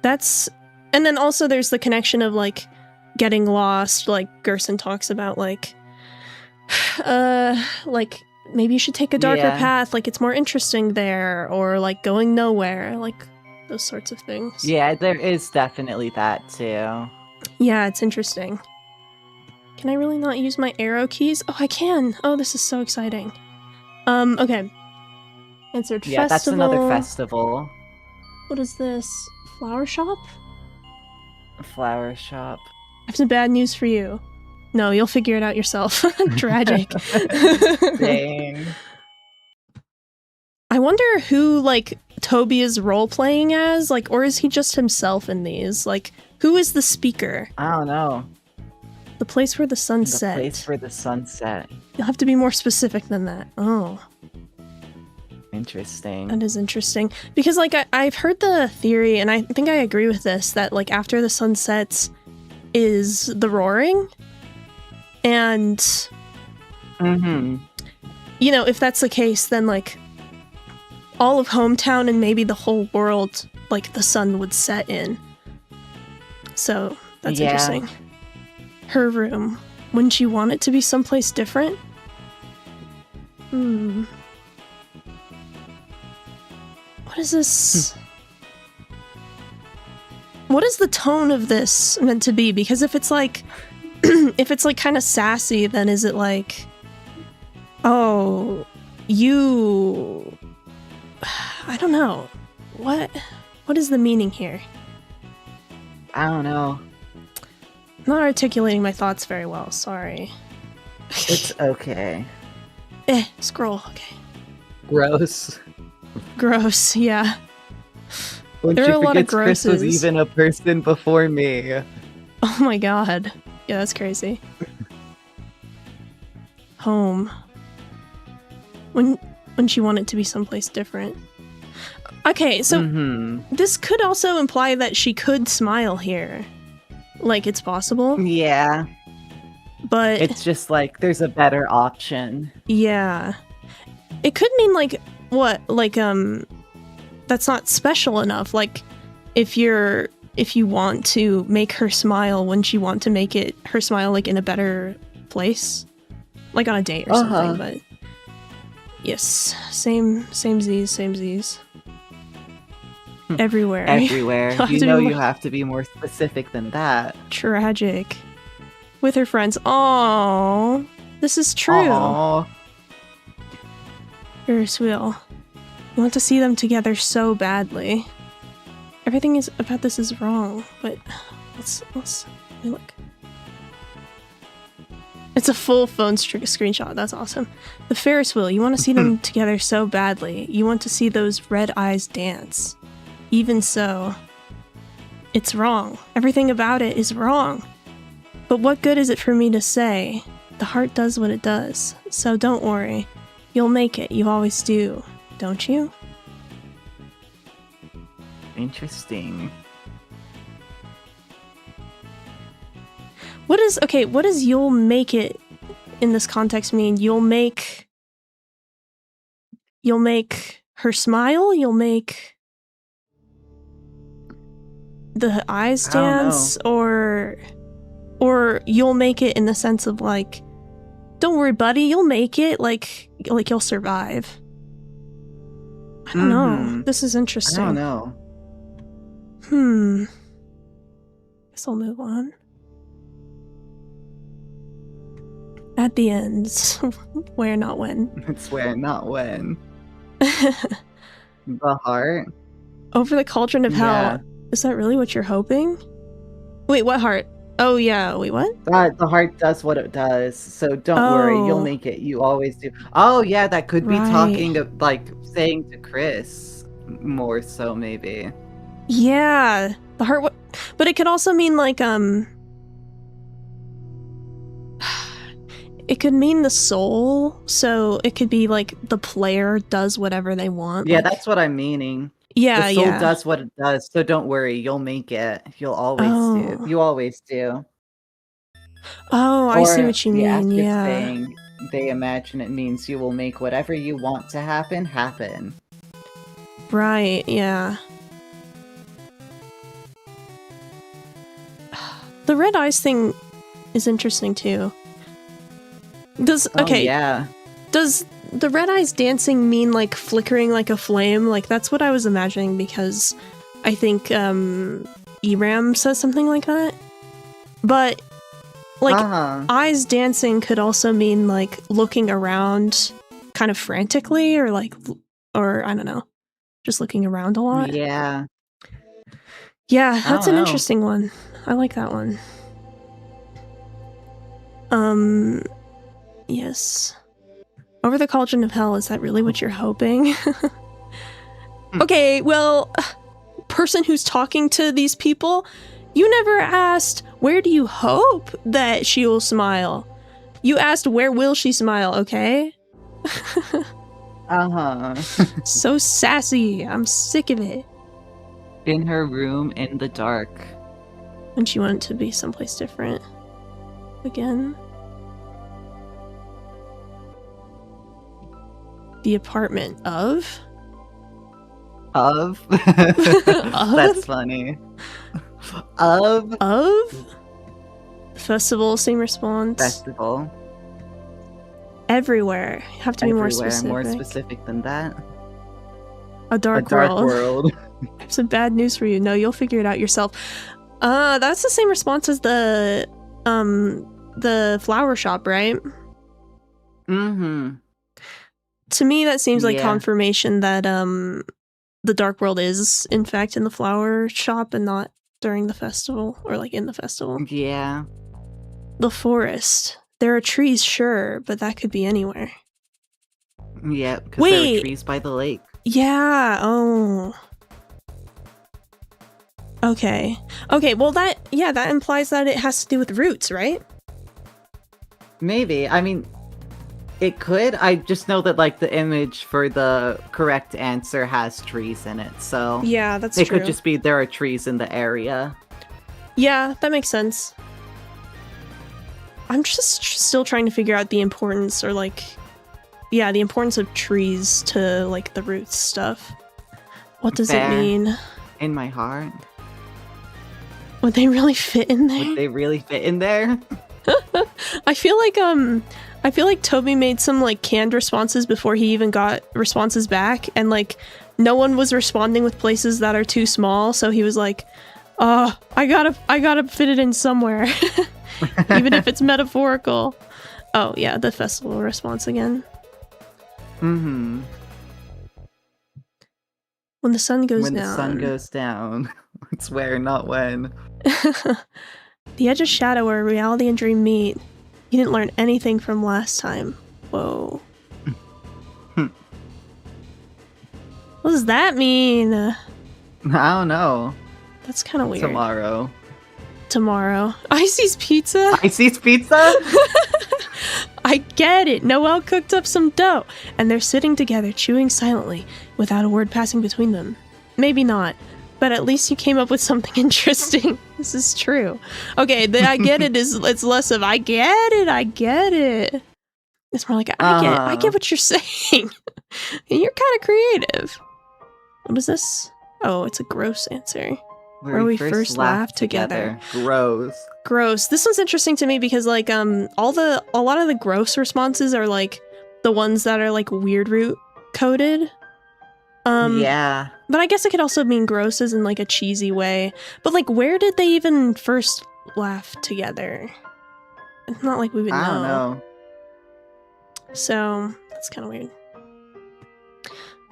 And then also there's the connection of like getting lost, like Gerson talks about like maybe you should take a darker path, like it's more interesting there, or like going nowhere, like those sorts of things. Yeah, there is definitely that too. Yeah, it's interesting. Can I really not use my arrow keys? Oh, I can! Oh, this is so exciting. Okay. Answered festival. Yeah, that's another festival. What is this? Flower shop? A flower shop. I have some bad news for you. No, you'll figure it out yourself. Tragic. Dang. I wonder who, like, Toby is role-playing as, like, or is he just himself in these? Like, who is the speaker? I don't know. The place where the sun set. The place where the sun set. You'll have to be more specific than that. Oh. Interesting. That is interesting. Because, like, I've heard the theory, and I think I agree with this, that, like, after the sun sets is the roaring. And, you know, if that's the case, then, like, all of Hometown and maybe the whole world, like, the sun would set in. So, that's interesting. Her room. Wouldn't you want it to be someplace different? What is this? What is the tone of this meant to be? Because if it's like, if it's like kind of sassy, then is it like, oh, you... I don't know. What is the meaning here? I don't know. I'm not articulating my thoughts very well, sorry. It's okay. Scroll, okay. Gross. Gross, yeah. When there she are a lot of forgets Chris was even a person before me. Oh my god. Yeah, that's crazy. Home. When she wanted to be someplace different. Okay, so this could also imply that she could smile here. Like, it's possible. Yeah. But... it's just like, there's a better option. Yeah. It could mean, like, what? Like, that's not special enough. Like, if you want to make her smile, wouldn't you want to make her smile, like, in a better place? Like, on a date or something, but... yes. Same Z's. Everywhere. Everywhere. You know you have to be more specific than that. Tragic. With her friends. Aww. This is true. Aww. Ferris wheel. You want to see them together so badly. Everything about this is wrong, but let's let me look. It's a full phone screenshot. That's awesome. The Ferris wheel. You want to see them together so badly. You want to see those red eyes dance. Even so, it's wrong. Everything about it is wrong. But what good is it for me to say? The heart does what it does. So don't worry. You'll make it. You always do. Don't you? Interesting. What does you'll make it in this context mean? You'll make her smile? You'll make the eyes dance? Or you'll make it in the sense of like, don't worry, buddy, you'll make it, like you'll survive. I don't know. This is interesting. I don't know. Guess I'll move on. At the end. Where, not when. It's where, not when. The heart? Over the cauldron of hell. Yeah. Is that really what you're hoping? Wait, what heart? Oh, yeah. Wait, what? The heart does what it does, so don't worry, you'll Oh. make it. You always do. Oh, yeah, that could be Right. talking, like, saying to Chris. More so, maybe. Yeah. The heart. But it could also mean, like, it could mean the soul, so it could be, like, the player does whatever they want. Yeah, like, that's what I'm meaning. Yeah, The soul yeah. does what it does, so don't worry, you'll make it. You'll always do. Oh. You always do. Oh, I see Or what you the mean, active yeah. saying, they imagine it means you will make whatever you want to happen, happen. Right, yeah. The red eyes thing is interesting too. Oh, yeah. Does the red eyes dancing mean like flickering like a flame? Like that's what I was imagining because I think ERAM says something like that. But like eyes dancing could also mean like looking around kind of frantically or like or I don't know. Just looking around a lot. Yeah. Yeah, that's an know. interesting one. I like that one. Yes. Over the cauldron of hell, is that really what you're hoping? Okay, well, person who's talking to these people, you never asked, where do you hope that she will smile? You asked, where will she smile, okay? So sassy. I'm sick of it. In her room in the dark. And she wanted to be someplace different. Again. The apartment of? Of? That's funny. Of? Of? Festival, same response. Festival. Everywhere. You have to be more specific. More specific than that. A dark world. Some bad news for you. No, you'll figure it out yourself. That's the same response as the flower shop, right? Mm-hmm. To me, that seems like confirmation that the dark world is, in fact, in the flower shop and not during the festival or like in the festival. Yeah. The forest. There are trees, sure, but that could be anywhere. Yeah, because there are trees by the lake. Yeah. Oh. Okay. Okay. Well, that implies that it has to do with roots, right? Maybe. I mean, it could. I just know that like the image for the correct answer has trees in it, so yeah, that's true. It could just be there are trees in the area. Yeah, that makes sense. I'm just still trying to figure out the importance, or like, yeah, the importance of trees to like the roots stuff. What does it mean? In my heart. Would they really fit in there? Would they really fit in there? I feel like Toby made some like canned responses before he even got responses back, and like no one was responding with places that are too small, so he was like, "Oh, I gotta fit it in somewhere." Even if it's metaphorical. Oh yeah, the festival response again. Mm-hmm. When the sun goes down. When the sun goes down. It's where, not when. The edge of shadow where reality and dream meet. You didn't learn anything from last time. Whoa. What does that mean? I don't know. That's kind of weird. Tomorrow. Icy's pizza? Icy's pizza? I get it. Noelle cooked up some dough, and they're sitting together, chewing silently, without a word passing between them. Maybe not, but at least you came up with something interesting. This is true. Okay, the I get it is, it's less of I get it. It's more like I get what you're saying. You're kind of creative. What is this? Oh, it's a gross answer. Where we first laughed together. Gross. This one's interesting to me because like a lot of the gross responses are like the ones that are like weird root coded. Yeah. But I guess it could also mean gross as in like a cheesy way. But like where did they even first laugh together? It's not like we would know. I don't know. So that's kind of weird.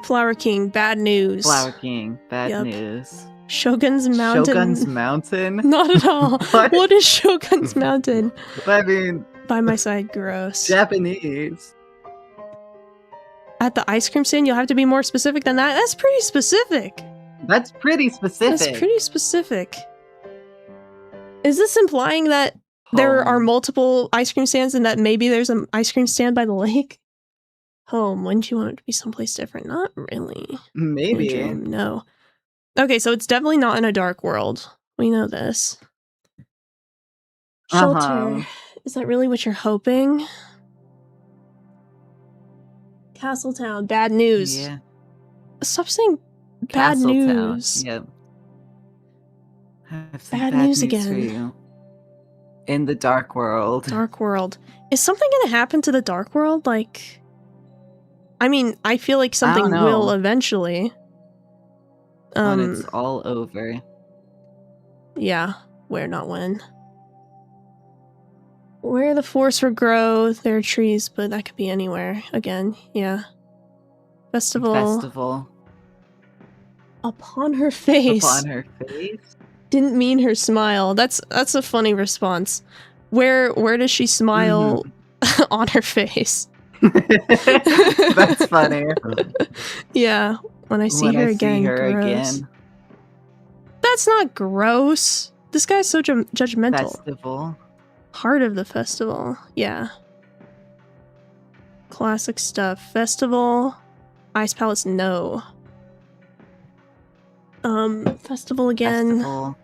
Flower King, bad news. Flower King, bad Yep. news. Shogun's Mountain. Shogun's Mountain? Not at all. What is Shogun's Mountain? I mean, By my side, gross. Japanese. At the ice cream stand, you'll have to be more specific than that. That's pretty specific. That's pretty specific. That's pretty specific. Is this implying that there are multiple ice cream stands and that maybe there's an ice cream stand by the lake? Home. Wouldn't you want it to be someplace different? Not really. Maybe. No. Okay, so it's definitely not in a dark world. We know this. Shelter. Is that really what you're hoping? Castletown. Bad news. Yeah. Stop saying bad Castletown. news. Yep. I have some Bad news for again. you. In the dark world. Dark world. Is something gonna happen to the dark world? Like, I mean, I feel like something don't know. will eventually. When it's all over. Yeah. Where, not when. Where the forest would grow, there are trees, but that could be anywhere. Again, yeah. Festival. Upon her face. Upon her face? Didn't mean her smile. That's a funny response. Where does she smile on her face? That's funny. Yeah, when I see her again, gross. That's not gross. This guy's so judgmental. Festival. Heart of the festival. Yeah. Classic stuff. Festival. Ice Palace, no. Festival again. Festival.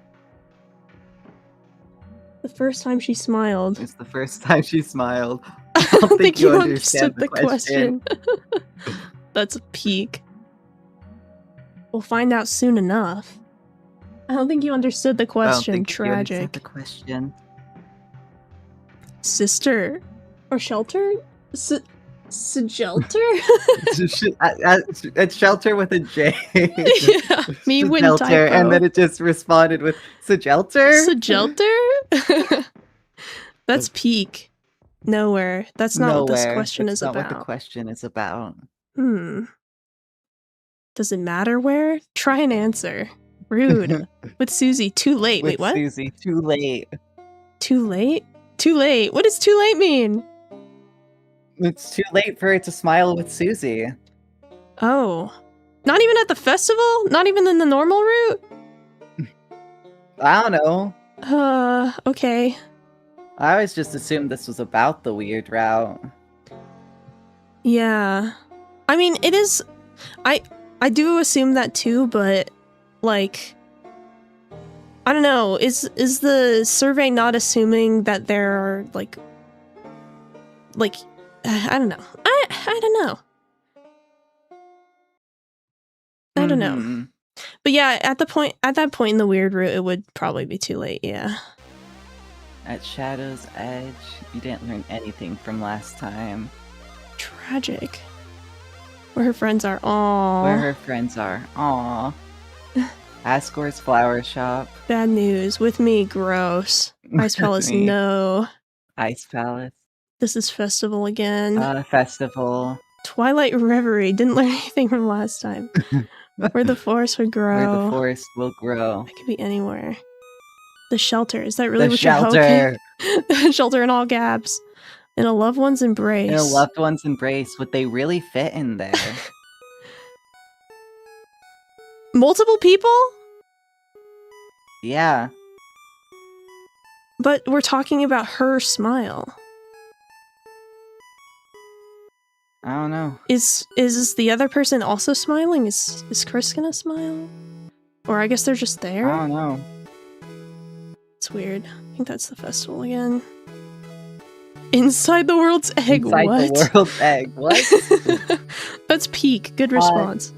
The first time she smiled. It's the first time she smiled. I don't think you understood the question. That's a peak. We'll find out soon enough. I don't think you understood the question. Tragic. The question. Sister or shelter? Shelter? It's shelter with a J. Yeah, me when Shelter, typo. and then it just responded with Shelter. Shelter? That's peak. Nowhere. That's not what this question is That's about. not what the question is about. Does it matter where? Try and answer. Rude. With Susie. Too late. With Wait, what? Susie, too late. Too late? Too late. What does too late mean? It's too late for her to smile with Susie. Oh. Not even at the festival? Not even in the normal route? I don't know. Okay. I always just assumed this was about the weird route. Yeah. I mean, it is... I do assume that too, but, like... I don't know. Is the survey not assuming that there are, like... I don't know. I don't know. I don't know. But yeah, at that point in the weird route, it would probably be too late, yeah. At Shadow's Edge, you didn't learn anything from last time. Tragic. Where her friends are. Aww. Where her friends are. Aww. Ascore's Flower Shop. Bad news. With me, gross. Ice Palace, Me. no. Ice Palace. This is Festival again. Festival. Twilight Reverie. Didn't learn anything from last time. Where the forest would grow. Where the forest will grow. It could be anywhere. The shelter. Is that really The what shelter. you're hoping? Shelter in all gaps. In a loved one's embrace. In a loved one's embrace. Would they really fit in there? Multiple people? Yeah. But we're talking about her smile. I don't know. Is the other person also smiling? Is Chris gonna smile? Or I guess they're just there? I don't know. It's weird. I think that's the festival again. Inside the world's egg. Inside what? the world's egg. What? That's peak. Good response.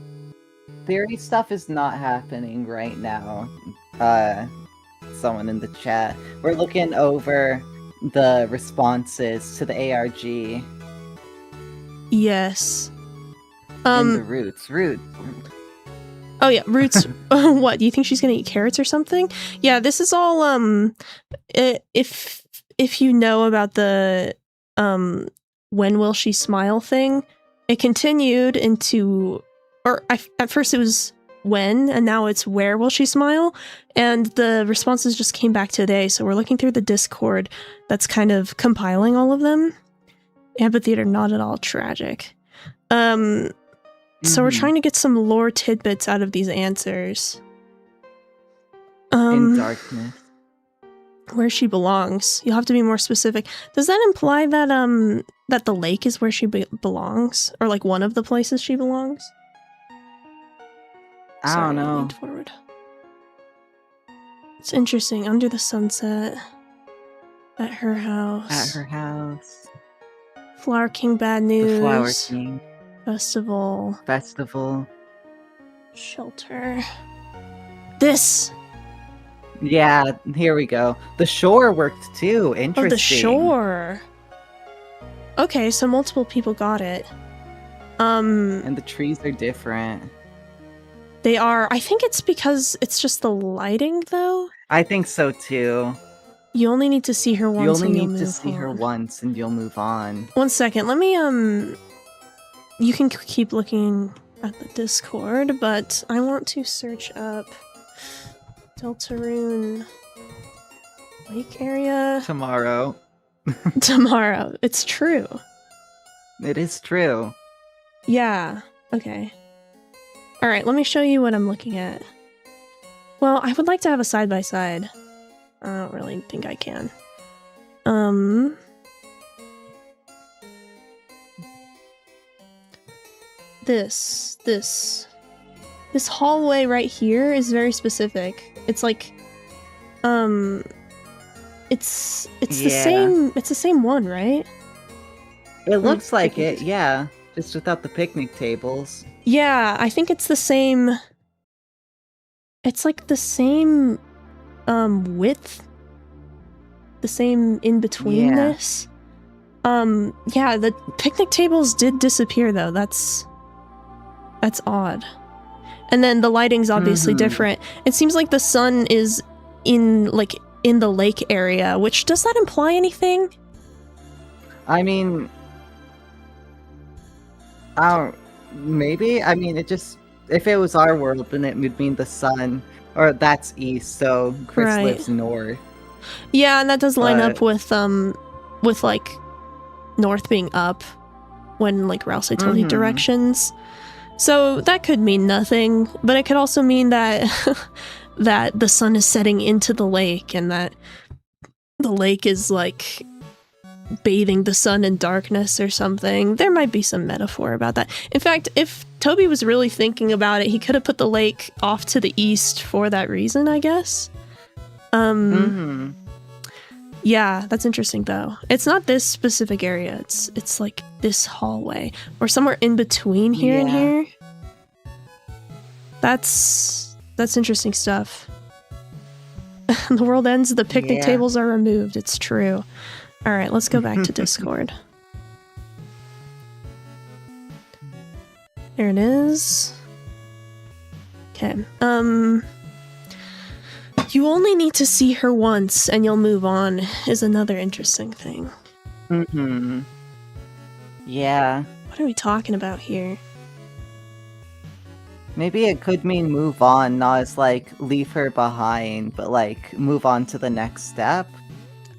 Theory stuff is not happening right now. Someone in the chat. We're looking over the responses to the ARG. Yes. In the roots. Oh yeah, roots. What? Do you think she's gonna eat carrots or something? Yeah, this is all if you know about the when will she smile thing, it continued into, at first it was when, and now it's where will she smile, and the responses just came back today, so we're looking through the Discord that's kind of compiling all of them. Amphitheater, not at all tragic. So we're trying to get some lore tidbits out of these answers. In darkness. Where she belongs. You'll have to be more specific. Does that imply that that the lake is where she belongs, or like one of the places she belongs? I don't know. Leaned forward. It's interesting. Under the sunset. At her house. At her house. Flower King bad news. The Flower King. Festival. Festival. Shelter. This! Yeah, here we go. The shore worked too. Interesting. Oh, the shore. Okay, so multiple people got it. And the trees are different. They are. I think it's because it's just the lighting, though. I think so too. You only need to see her once. You only and need you'll to see her on. once, and you'll move on. 1 second. Let me You can keep looking at the Discord, but I want to search up Deltarune Lake area Tomorrow. tomorrow. It's true. It is true. Yeah. Okay. All right. Let me show you what I'm looking at. Well, I would like to have a side-by-side. I don't really think I can. This hallway right here is very specific. It's like, it's the same one, right? It looks like it, yeah. Just without the picnic tables. Yeah, I think it's the same. It's like the same width. The same in betweenness. Yeah, the picnic tables did disappear though. That's odd. And then the lighting's obviously different. It seems like the sun is in the lake area, which does that imply anything? I mean, maybe. I mean, it just, if it was our world, then it would mean the sun, or that's east. So Chris lives north. Yeah, and that does line up with like north being up when like Rouse told you directions. So that could mean nothing, but it could also mean that that the sun is setting into the lake and that the lake is like bathing the sun in darkness or something. There might be some metaphor about that. In fact, if Toby was really thinking about it, he could have put the lake off to the east for that reason, I guess. Yeah, that's interesting though. It's not this specific area. It's like this hallway or somewhere in between here and here. That's interesting stuff. The world ends, the picnic tables are removed. It's true. All right, let's go back to Discord. There it is. Okay. You only need to see her once and you'll move on is another interesting thing. Yeah. What are we talking about here? Maybe it could mean move on, not as like leave her behind, but like move on to the next step.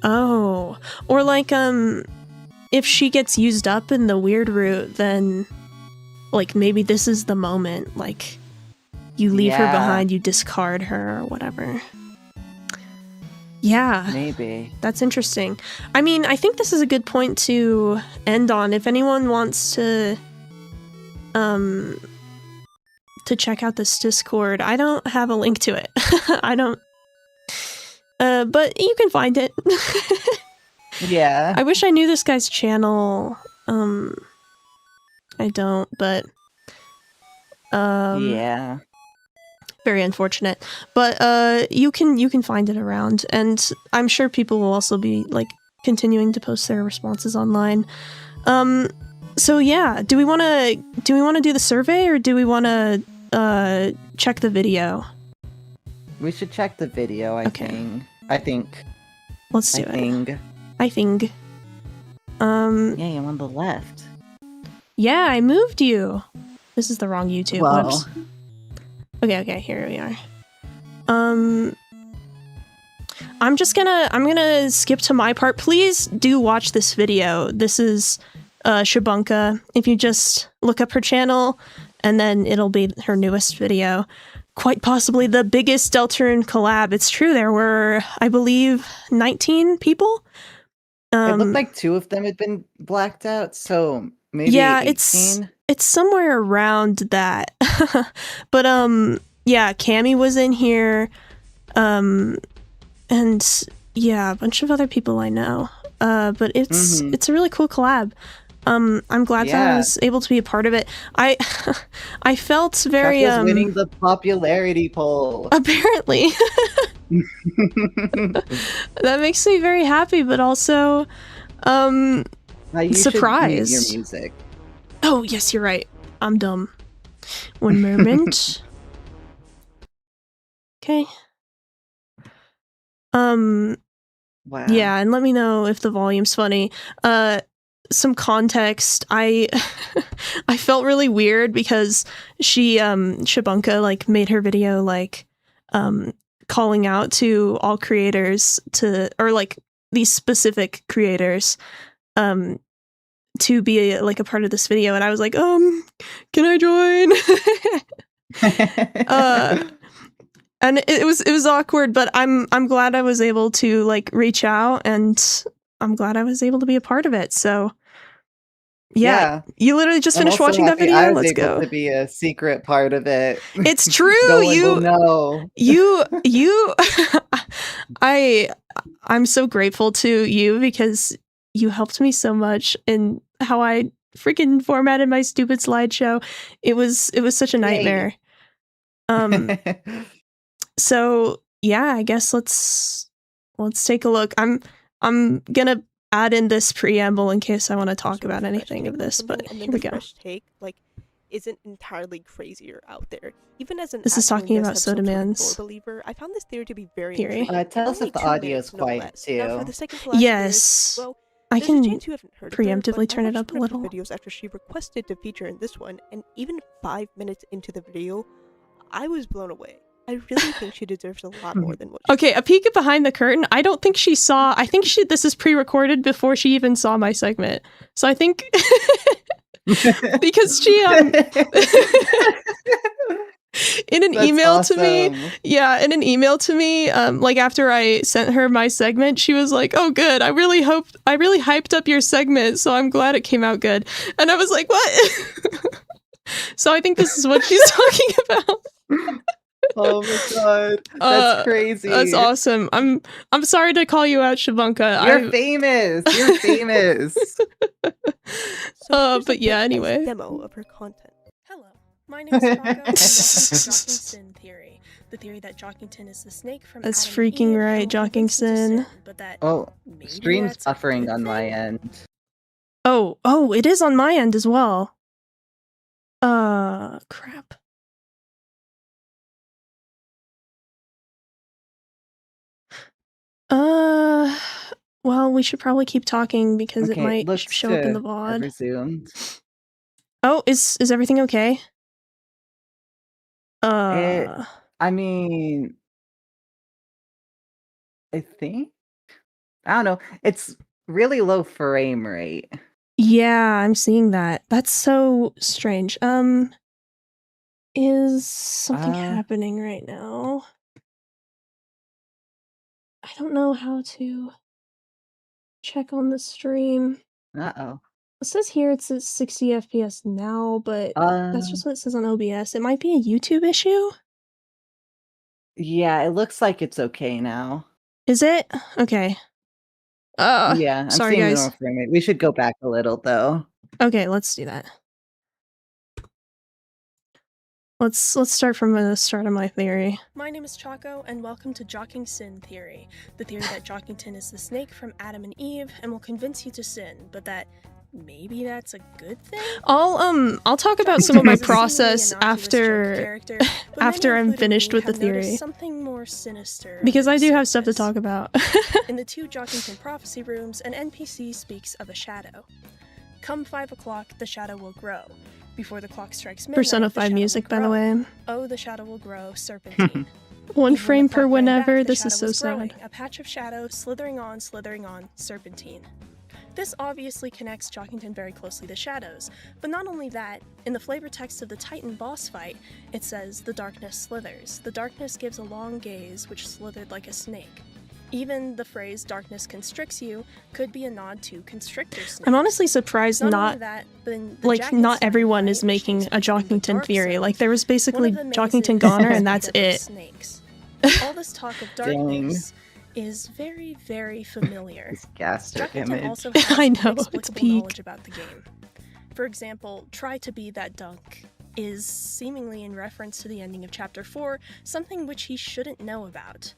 Oh. Or like, if she gets used up in the weird route, then like maybe this is the moment, like you leave her behind, you discard her or whatever. Yeah. Maybe. That's interesting. I mean, I think this is a good point to end on. If anyone wants to check out this Discord, I don't have a link to it. I don't. But you can find it. Yeah. I wish I knew this guy's channel. I don't, but yeah. Very unfortunate. But you can find it around, and I'm sure people will also be like continuing to post their responses online. So yeah, do we want to do the survey, or do we want to check the video? We should check the video, I think. Let's do it. I think. Yeah, I'm on the left. Yeah, I moved you. This is the wrong YouTube. Whoa. Whoops. Okay, here we are. I'm gonna skip to my part. Please do watch this video. This is Shabunka. If you just look up her channel, and then it'll be her newest video. Quite possibly the biggest Deltarune collab. It's true, there were, I believe, 19 people. It looked like 2 of them had been blacked out, so maybe yeah, 18? it's somewhere around that. But yeah, Cammy was in here. And yeah, a bunch of other people I know. But it's a really cool collab. I'm glad that I was able to be a part of it. I felt very winning the popularity poll. Apparently. That makes me very happy, but also surprised. Your music. Oh, yes, you're right. I'm dumb. One moment. Okay. Wow. Yeah, and let me know if the volume's funny. Some context. I felt really weird because Shabunka like made her video like calling out to all creators or like these specific creators to be a part of this video, and I was like, can I join? And it was awkward, but I'm glad I was able to like reach out, and I'm glad I was able to be a part of it. So yeah. You literally just finished watching that video. I was Let's able go. to be a secret part of it. It's true. No one will know. You I'm so grateful to you because you helped me so much in how I freaking formatted my stupid slideshow. It was such a nightmare. So yeah, I guess let's take a look. I'm gonna add in this preamble in case I want to talk about anything of this, but here we go. Fresh take isn't entirely crazier out there. Even as an this is talking about Soda Man's believer, I found this theory to be very theory. Tell us if the audio is quiet too. Now, for the second yes. well, I can preemptively turn it up a little. Videos after she requested to feature in this one, and even 5 minutes into the video, I was blown away. I really think she deserves a lot more than what she Okay, a peek behind the curtain. I don't think she saw. I think this is pre-recorded before she even saw my segment. So I think because she in an email to me, like after I sent her my segment, she was like, "Oh, good. I really hyped up your segment, so I'm glad it came out good." And I was like, "What?" So I think this is what she's talking about. Oh my god, that's crazy. That's awesome. I'm sorry to call you out, Shabunka. You're famous. You're famous. But yeah, anyway. Demo of her content. Hello, my name is Choco, and welcome to Jockington Theory. The theory that Jockington is the snake from That's Adam freaking and Eve right, and will convince you to Jockington. sin, but that Stream's that's a buffering good on my thing. end. Oh, it is on my end as well. Crap. Well, we should probably keep talking because it might show up in the VOD. Resumed. Oh, is everything okay? I mean, I think, I don't know. It's really low frame rate. Yeah, I'm seeing that. That's so strange. Is something happening right now? I don't know how to check on the stream. Uh-oh. It says here it's at 60 FPS now, but that's just what it says on OBS. It might be a YouTube issue? Yeah, it looks like it's okay now. Is it? Okay. Yeah, I'm sorry, seeing guys. normal frame rate. We should go back a little, though. Okay, let's do that. Let's start from the start of my theory. My name is Choco, and welcome to Jockington Theory. The theory that Jockington is the snake from Adam and Eve and will convince you to sin, but that maybe that's a good thing? I'll talk about some of my Is a seemingly process innocuous joke after character, but many, after I'm including finished me, with the have noticed theory. something more sinister Because I under do the have stuff to surface. talk about. In the 2 Jockington prophecy rooms, an NPC speaks of a shadow. Come 5 o'clock, the shadow will grow. Before the clock strikes midnight, Persona the 5 shadow music, will by the grow. way. Oh, the shadow will grow, serpentine. One Even when frame the per clock ran back, whenever. the This shadow is so was growing, sad. a patch of shadow slithering on, serpentine. This obviously connects Jockington very closely to shadows, but not only that, in the flavor text of the Titan boss fight, it says, "The darkness slithers. The darkness gives a long gaze, which slithered like a snake." Even the phrase "darkness constricts you" could be a nod to constrictor snakes. I'm honestly surprised Not not only that, but in the like not Jackenstein everyone fight, is which making takes a place in the Jockington Dark theory. Zone, Like there was one basically of the Jockington mazes Goner is and that's made up of it. snakes. All this talk of darkness is very, very familiar. This Gaster Jockington image. also has I know, it's inexplicable peak. knowledge about the game. For example, "Try to be that dunk" is seemingly in reference to the ending of Chapter 4, something which he shouldn't know about.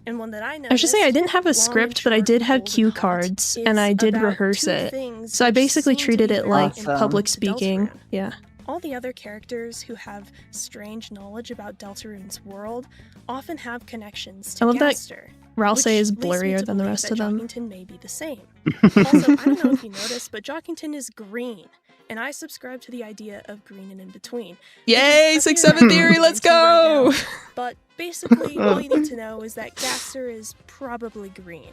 And one that I noticed, I should say I didn't have a long and script, but I short, did have cold and cue hot, cards, is and I did about rehearse 2 it. things So I which basically seem to treated be it very like Awesome. public important to speaking. Deltarune. Yeah. All the other characters who have strange knowledge about Deltarune's world often have connections to I love that Gaster. Ralse which is leads me blurrier to than the believe rest that of them. Jockington may be the same. Also, I don't know if you noticed, but Jockington is green, and I subscribe to the idea of green and in between. Yay! Which is a 6-7 theory I'm theory, not let's into right go! now, but basically, all you need to know is that Gaster is probably green.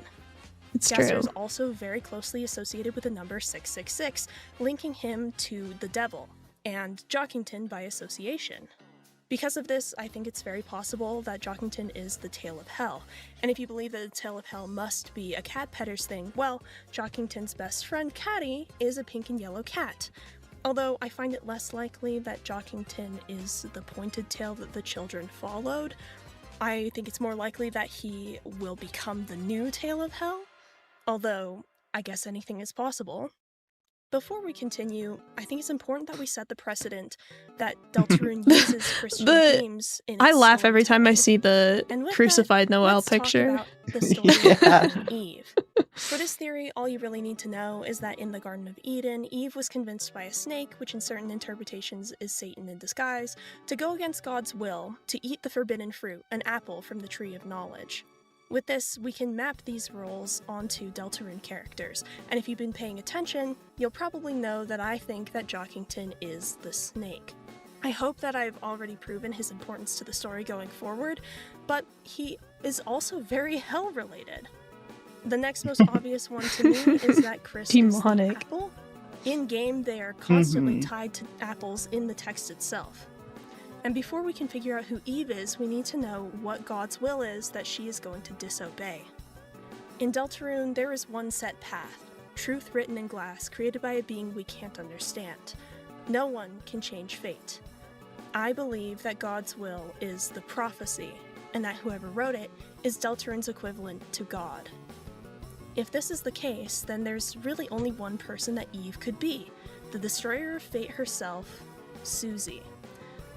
It's Gaster true. is also very closely associated with the number 666, linking him to the devil, and Jockington by association. Because of this, I think it's very possible that Jockington is the Tail of Hell. And if you believe that the Tail of Hell must be a cat petter's thing, well, Jockington's best friend, Catty, is a pink and yellow cat. Although I find it less likely that Jockington is the pointed tail that the children followed. I think it's more likely that he will become the new Tail of Hell. Although, I guess anything is possible. Before we continue, I think it's important that we set the precedent that Deltarune uses Christian themes in its I laugh every time I storytelling. see the And with crucified that, Noel let's talk picture. about the story Yeah. of Queen Eve. For this theory, all you really need to know is that in the Garden of Eden, Eve was convinced by a snake, which in certain interpretations is Satan in disguise, to go against God's will to eat the forbidden fruit, an apple from the tree of knowledge. With this, we can map these roles onto Deltarune characters, and if you've been paying attention, you'll probably know that I think that Jockington is the snake. I hope that I've already proven his importance to the story going forward, but he is also very hell-related. The next most obvious one to me is that Chris is the Demonic. apple. In-game, they are constantly tied to apples in the text itself. And before we can figure out who Eve is, we need to know what God's will is that she is going to disobey. In Deltarune, there is one set path, truth written in glass, created by a being we can't understand. No one can change fate. I believe that God's will is the prophecy, and that whoever wrote it is Deltarune's equivalent to God. If this is the case, then there's really only one person that Eve could be, the destroyer of fate herself, Susie.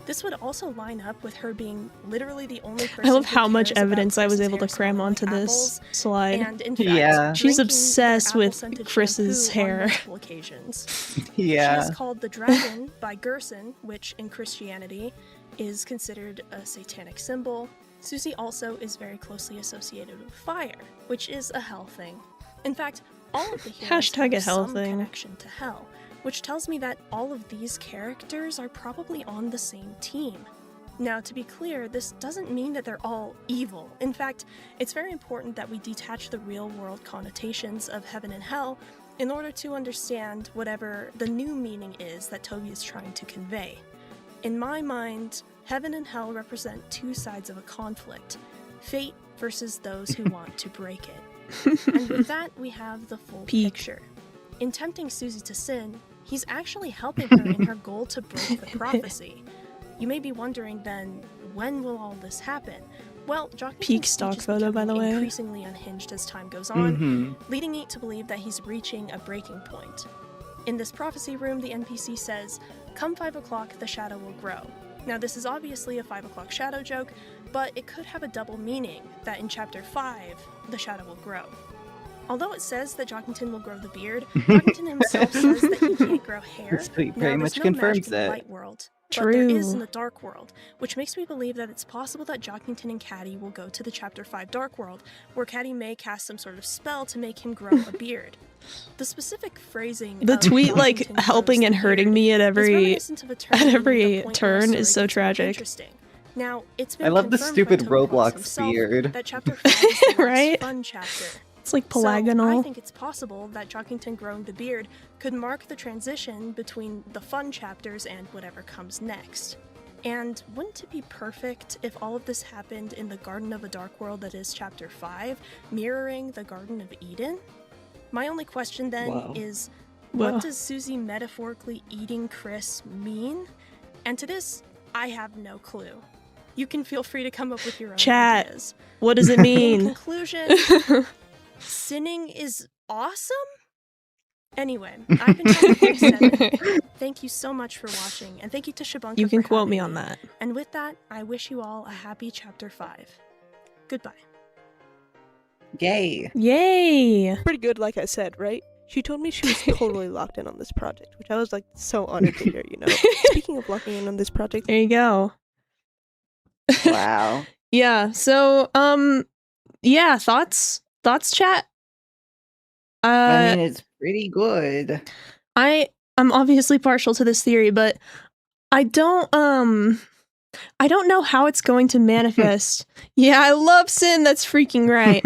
This would also line up with her being literally the only person I love who how much cares about evidence I was Chris's able to hair cram smelling onto like this apples, slide. and in fact, Yeah. She's drinking obsessed their with apple-scented Chris's shampoo on hair. multiple occasions. Yeah. She is called the Dragon by Gerson, which in Christianity is considered a satanic symbol. Susie also is very closely associated with fire, which is a hell thing. In fact, all of the heroes Hashtag a have hell some thing. connection to hell, which tells me that all of these characters are probably on the same team. Now, to be clear, this doesn't mean that they're all evil. In fact, it's very important that we detach the real-world connotations of heaven and hell in order to understand whatever the new meaning is that Toby is trying to convey. In my mind, heaven and hell represent two sides of a conflict, fate versus those who want to break it. And with that, we have the full Peak. picture. In tempting Susie to sin, he's actually helping her in her goal to break the prophecy. You may be wondering then, when will all this happen? Well, Jockington's Peak speech stock is photo, by the becoming way. increasingly unhinged as time goes on, Mm-hmm. leading me to believe that he's reaching a breaking point. In this prophecy room, the NPC says, "Come 5 o'clock, the shadow will grow." Now, this is obviously a 5 o'clock shadow joke, but it could have a double meaning, that in Chapter 5, the shadow will grow. Although it says that Jockington will grow the beard, Jockington himself says that he can't grow hair. This pretty Now, much there's no confirms magic in the it. light world, but there is True. in the dark world, which makes me believe that it's possible that Jockington and Caddy will go to the Chapter 5 Dark World, where Caddy may cast some sort of spell to make him grow a beard. The specific phrasing The of tweet, like, Jockington helping grows and the hurting beard me at is every reminiscent of a turn at in every the point where a turn story is so gets more tragic. interesting. Now, it's been I love the confirmed stupid by Toby Hawks Roblox himself beard. that Chapter 5 is the last Right? fun chapter. It's like So, polygonal. I think it's possible that Jockington growing the beard could mark the transition between the fun chapters and whatever comes next. And wouldn't it be perfect if all of this happened in the Garden of a Dark World that is Chapter 5, mirroring the Garden of Eden? My only question then Whoa. is, Whoa. what does Susie metaphorically eating Chris mean? And to this, I have no clue. You can feel free to come up with your own Chat. ideas. What does it In mean? conclusion, sinning is awesome? Anyway, I've been talking for 7. Thank you so much for watching, and thank you to Shabunka You can for quote me having on that. And with that, I wish you all a happy Chapter 5. Goodbye. Yay. Yay! Pretty good, like I said, right? She told me she was totally locked in on this project, which I was like so honored to hear, you know? Speaking of locking in on this project, There you go. Wow. Yeah, so yeah, thoughts chat? I mean, it's pretty good. I'm obviously partial to this theory, but I don't know how it's going to manifest. Yeah, I love sin, that's freaking right.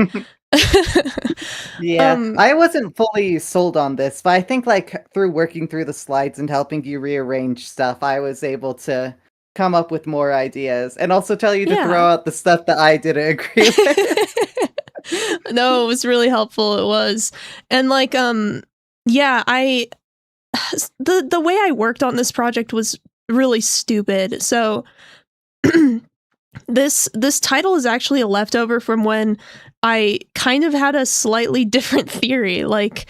Yeah, Um, I wasn't fully sold on this, but I think like through working through the slides and helping you rearrange stuff, I was able to come up with more ideas and also tell you to Yeah. throw out the stuff that I didn't agree with. No, it was really helpful. It was. And like yeah, the way I worked on this project was really stupid. So this title is actually a leftover from when I kind of had a slightly different theory. Like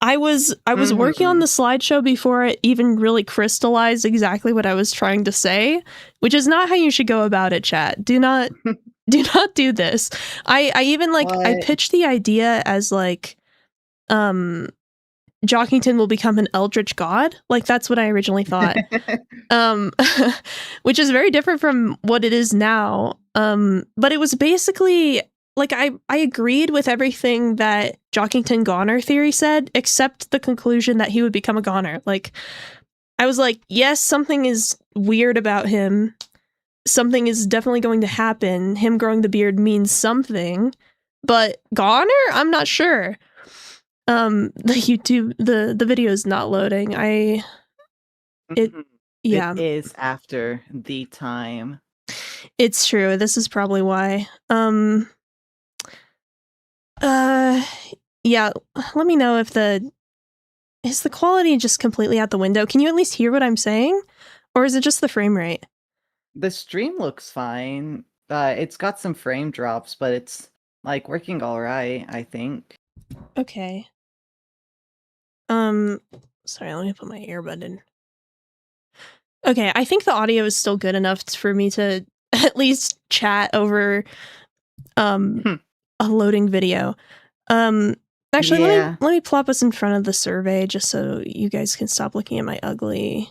I was working on the slideshow before it even really crystallized exactly what I was trying to say, which is not how you should go about it, chat. Do not do this. I even like I What? pitched the idea as like Jockington will become an eldritch god. Like that's what I originally thought. Which is very different from what it is now. But it was basically like I agreed with everything that Jockington Goner theory said, except the conclusion that he would become a goner. Like I was like, yes, something is weird about him. Something is definitely going to happen. Him growing the beard means something, but goner, I'm not sure. The video is not loading. Yeah. It is after the time. It's true. This is probably why. Yeah, let me know if is the quality just completely out the window? Can you at least hear what I'm saying? Or is it just the frame rate? The stream looks fine. It's got some frame drops, but it's like working all right, I think. Okay. Sorry, let me put my earbud in. Okay, I think the audio is still good enough for me to at least chat over a loading video. Actually, Yeah. let me plop us in front of the survey just so you guys can stop looking at my ugly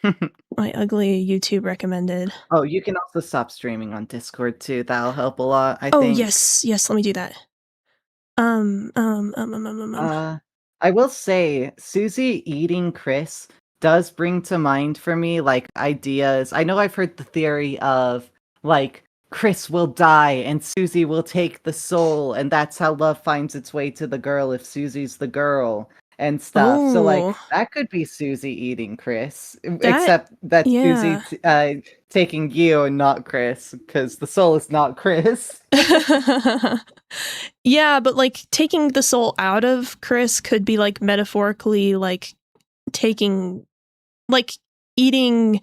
YouTube recommended. Oh, you can also stop streaming on Discord too. That'll help a lot, I Oh think. yes, let me do that. I will say, Susie eating Chris does bring to mind for me like ideas. I know I've heard the theory of like Chris will die and Susie will take the soul, and that's how love finds its way to the girl if Susie's the girl and stuff. So Ooh. like that could be Susie eating Chris, except that's yeah. Susie taking you and not Chris, because the soul is not Chris. Yeah, but like taking the soul out of Chris could be like metaphorically like taking, like eating,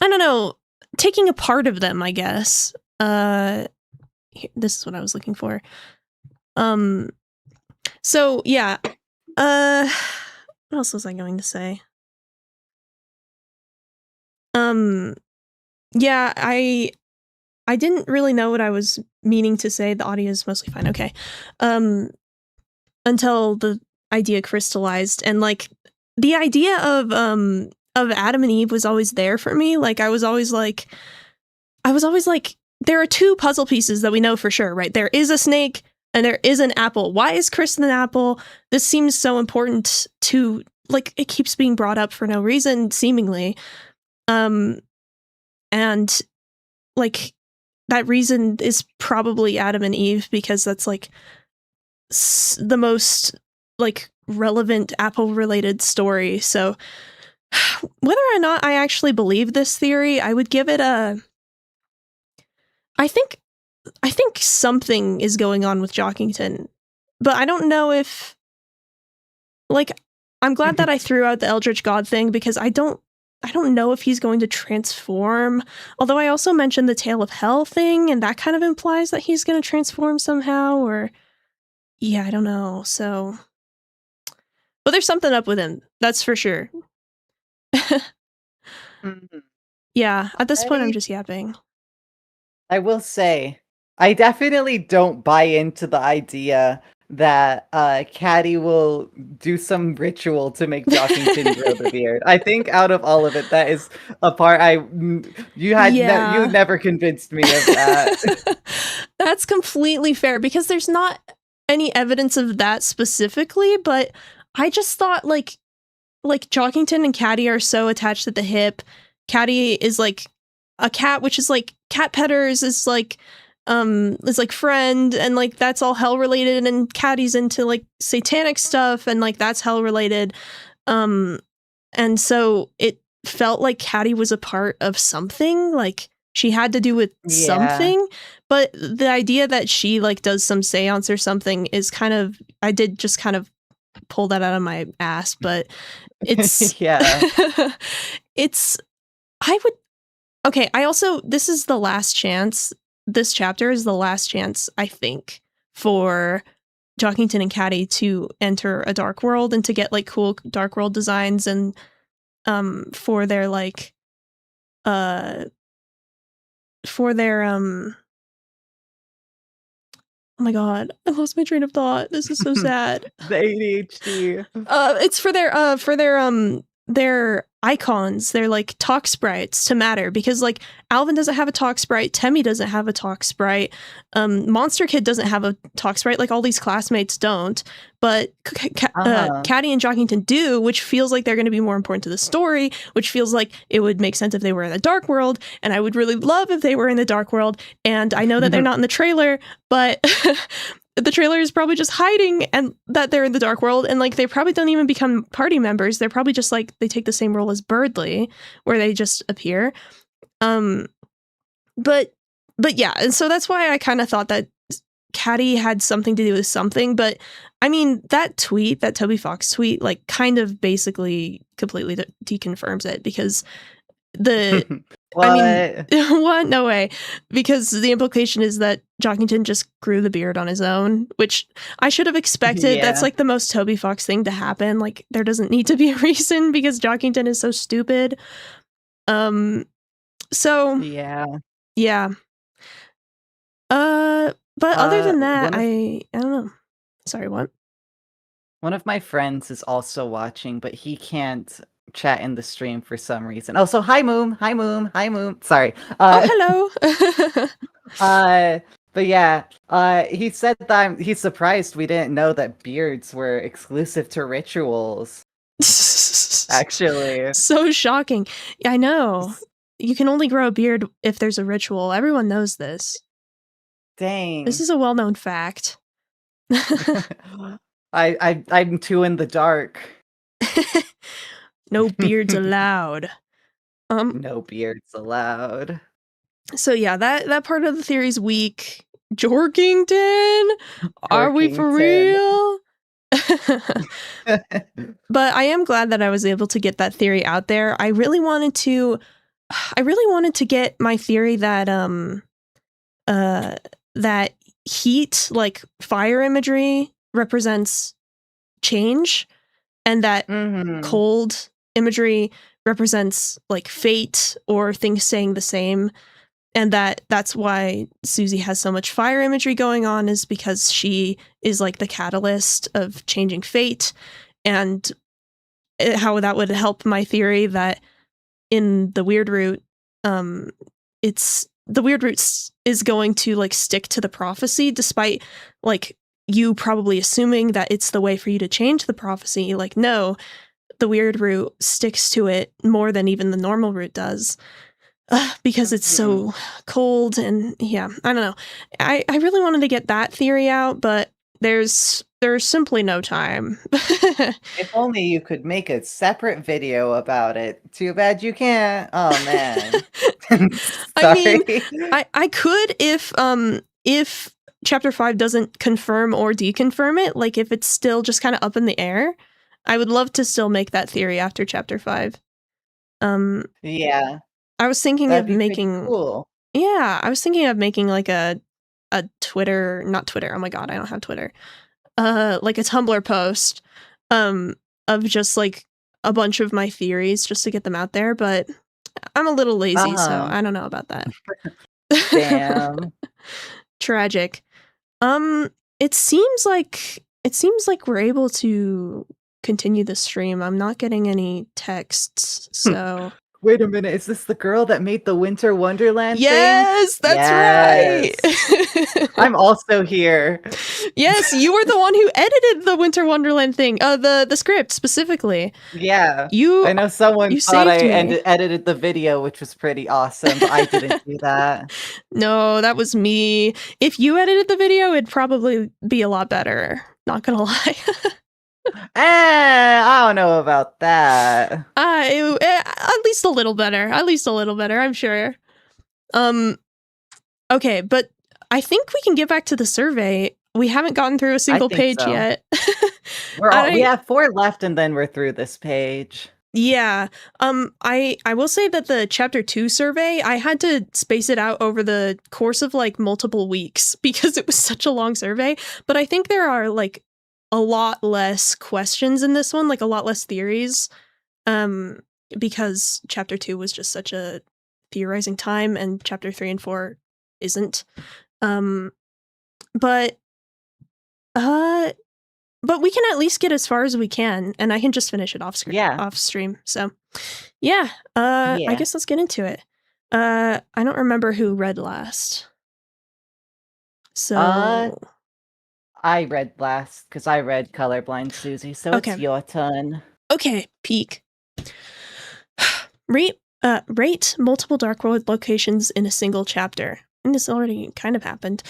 I don't know, taking a part of them, I guess. This is what I was looking for. So yeah. What else was I going to say? Yeah, I didn't really know what I was meaning to say. The audio is mostly fine. Okay. Until the idea crystallized, and like the idea of Adam and Eve was always there for me. Like I was always like there are two puzzle pieces that we know for sure, right? There is a snake and there is an apple. Why is Chris an apple? This seems so important to, like, it keeps being brought up for no reason, seemingly. And like that reason is probably Adam and Eve, because that's like the most like relevant apple related story. So whether or not I actually believe this theory, I would give it a, I think something is going on with Jockington, but I don't know if, like, I'm glad that I threw out the Eldritch God thing, because I don't know if he's going to transform. Although I also mentioned the Tale of Hell thing, and that kind of implies that he's going to transform somehow, or yeah, I don't know. So, but there's something up with him, that's for sure. Yeah, at this point I'm just yapping. I will say, I definitely don't buy into the idea that Caddy will do some ritual to make Jockington grow the beard. I think out of all of it, that is a part you never convinced me of that. That's completely fair, because there's not any evidence of that specifically, but I just thought like Jockington and Caddy are so attached at the hip. Caddy is like a cat, which is like cat petters is like friend, and like that's all hell related, and Caddy's into like satanic stuff, and like that's hell related. And so it felt like Caddy was a part of something, like she had to do with something. But the idea that she like does some seance or something is kind of, I did just kind of pull that out of my ass, but it's I also, this is the last chance. This chapter is the last chance, I think, for Jockington and Caddy to enter a dark world and to get like cool dark world designs, and for their like oh my god, I lost my train of thought. This is so sad. The ADHD. It's for their icons, their like talk sprites to matter, because like Alvin doesn't have a talk sprite, Temmie doesn't have a talk sprite, Monster Kid doesn't have a talk sprite, like all these classmates don't, but Caddy and Jockington do, which feels like they're going to be more important to the story, which feels like it would make sense if they were in the dark world, and I would really love if they were in the dark world. And I know that they're not in the trailer, but the trailer is probably just hiding and that they're in the dark world, and like they probably don't even become party members. They're probably just like they take the same role as Birdly, where they just appear. But yeah, and so that's why I kind of thought that Caddy had something to do with something. But I mean, that tweet, that Toby Fox tweet, like kind of basically completely deconfirms it, because what? I mean, what? No way. Because the implication is that Jockington just grew the beard on his own, which I should have expected. Yeah. That's like the most Toby Fox thing to happen. Like there doesn't need to be a reason, because Jockington is so stupid. So yeah. But other than that, I don't know. Sorry, what? One of my friends is also watching, but he can't chat in the stream for some reason. Oh, so hi Moom. Sorry. Hello. But yeah, he said that he's surprised we didn't know that beards were exclusive to rituals. Actually. So shocking. I know. You can only grow a beard if there's a ritual. Everyone knows this. Dang. This is a well-known fact. I'm too in the dark. No beards allowed. No beards allowed. So yeah, that part of the theory's weak. Jorkington? Are we for real? But I am glad that I was able to get that theory out there. I really wanted to get my theory that that heat, like fire imagery, represents change, and that cold imagery represents like fate or things staying the same. and that's why Susie has so much fire imagery going on, is because she is like the catalyst of changing fate, and how that would help my theory that in the weird root, it's the weird root is going to like stick to the prophecy, despite like you probably assuming that it's the way for you to change the prophecy. Like, no, the weird root sticks to it more than even the normal root does, because it's so cold. And yeah, I don't know. I really wanted to get that theory out, but there's simply no time. If only you could make a separate video about it. Too bad you can't. Oh man. I Sorry. mean, I could if chapter 5 doesn't confirm or deconfirm it, like if it's still just kind of up in the air, I would love to still make that theory after chapter 5. Yeah, I was thinking that'd of be pretty making cool. Yeah, I was thinking of making like a Twitter, not Twitter. Oh my god, I don't have Twitter. Like a Tumblr post of just like a bunch of my theories just to get them out there, but I'm a little lazy, so Uh-huh. I don't know about that. Damn. Tragic. It seems like we're able to continue the stream. I'm not getting any texts, so Wait a minute, is this the girl that made the Winter Wonderland yes, thing? that's right. I'm also here. Yes, you were the one who edited the Winter Wonderland thing. The script specifically. Yeah. You I know someone you thought I saved me. edited the video, which was pretty awesome, but I didn't do that. No, that was me. If you edited the video, it'd probably be a lot better. Not gonna lie. I don't know about that. At least a little better. At least a little better, I'm sure. Okay, but I think we can get back to the survey. We haven't gotten through a single think page so. yet. We have 4 left and then we're through this page. Yeah. I will say that the chapter 2 survey, I had to space it out over the course of like multiple weeks because it was such a long survey, but I think there are like a lot less questions in this one, like a lot less theories. Because chapter 2 was just such a theorizing time and chapter 3 and 4 isn't. But we can at least get as far as we can, and I can just finish it off stream. So, yeah. I guess let's get into it. I don't remember who read last. So, I read last because I read Colorblind Susie, so Okay. it's your turn. Okay, peek. Rate multiple Dark World locations in a single chapter. And this already kind of happened.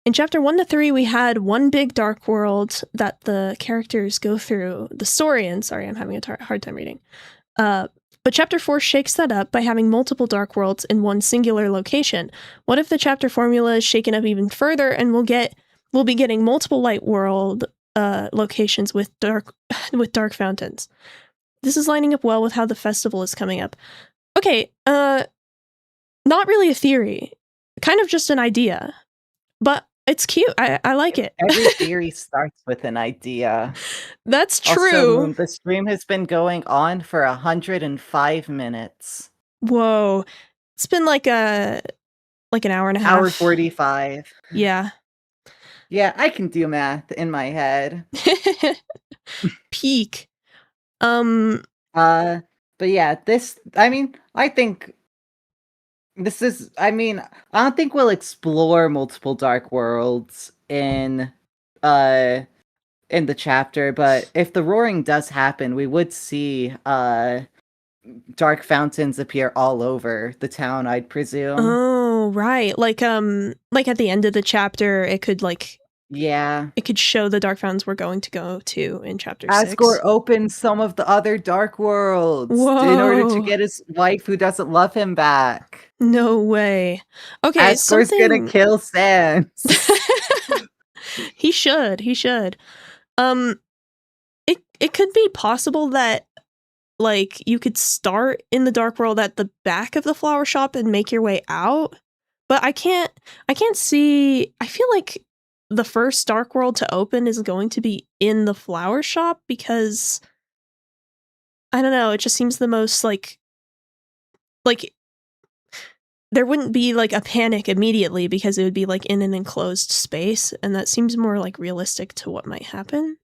In chapter 1 to 3, we had one big Dark World that the characters go through the story in. Sorry, I'm having a hard time reading. But chapter 4 shakes that up by having multiple Dark Worlds in one singular location. What if the chapter formula is shaken up even further and we'll be getting multiple Light World locations with dark fountains? This is lining up well with how the festival is coming up. Okay, not really a theory. Kind of just an idea. But it's cute. I like it. Every theory starts with an idea. That's true. Also, the stream has been going on for 105 minutes. Whoa. It's been like an hour and a half. Hour 45. Yeah. Yeah, I can do math in my head. Peak. But yeah, I think this is, I don't think we'll explore multiple Dark Worlds in the chapter, but if the roaring does happen, we would see dark fountains appear all over the town, I'd presume. Oh, right. Like at the end of the chapter, it could it could show the dark fountains we're going to go to in chapter 6. Asgore opens some of the other Dark Worlds in order to get his wife who doesn't love him back. No way. Okay, Asgore's gonna kill Sans. He should. It could be possible that like you could start in the Dark World at the back of the flower shop and make your way out. But I can't see, I feel like the first Dark World to open is going to be in the flower shop because I don't know, it just seems the most like there wouldn't be like a panic immediately because it would be like in an enclosed space, and that seems more like realistic to what might happen.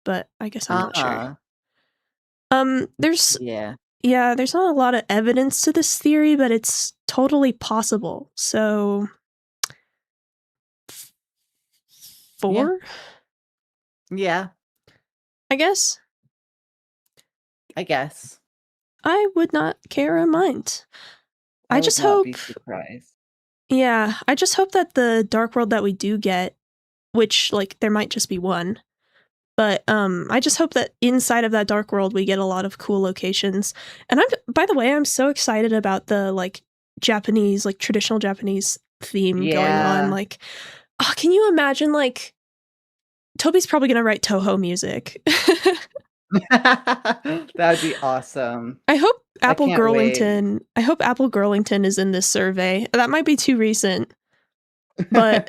But I guess I'm not sure. There's Yeah. there's not a lot of evidence to this theory, but it's totally possible. So 4? Yeah, I guess. I guess. I would not care a mind. I just would not hope be surprised. Yeah, I just hope that the dark world that we do get, which like there might just be one, but I just hope that inside of that dark world we get a lot of cool locations. And by the way, I'm so excited about the like Japanese, like traditional Japanese theme going on. Yeah. Like, oh, can you imagine like Toby's probably gonna write Toho music. That would be awesome. I hope Apple can't wait. Girlington is in this survey. That might be too recent, but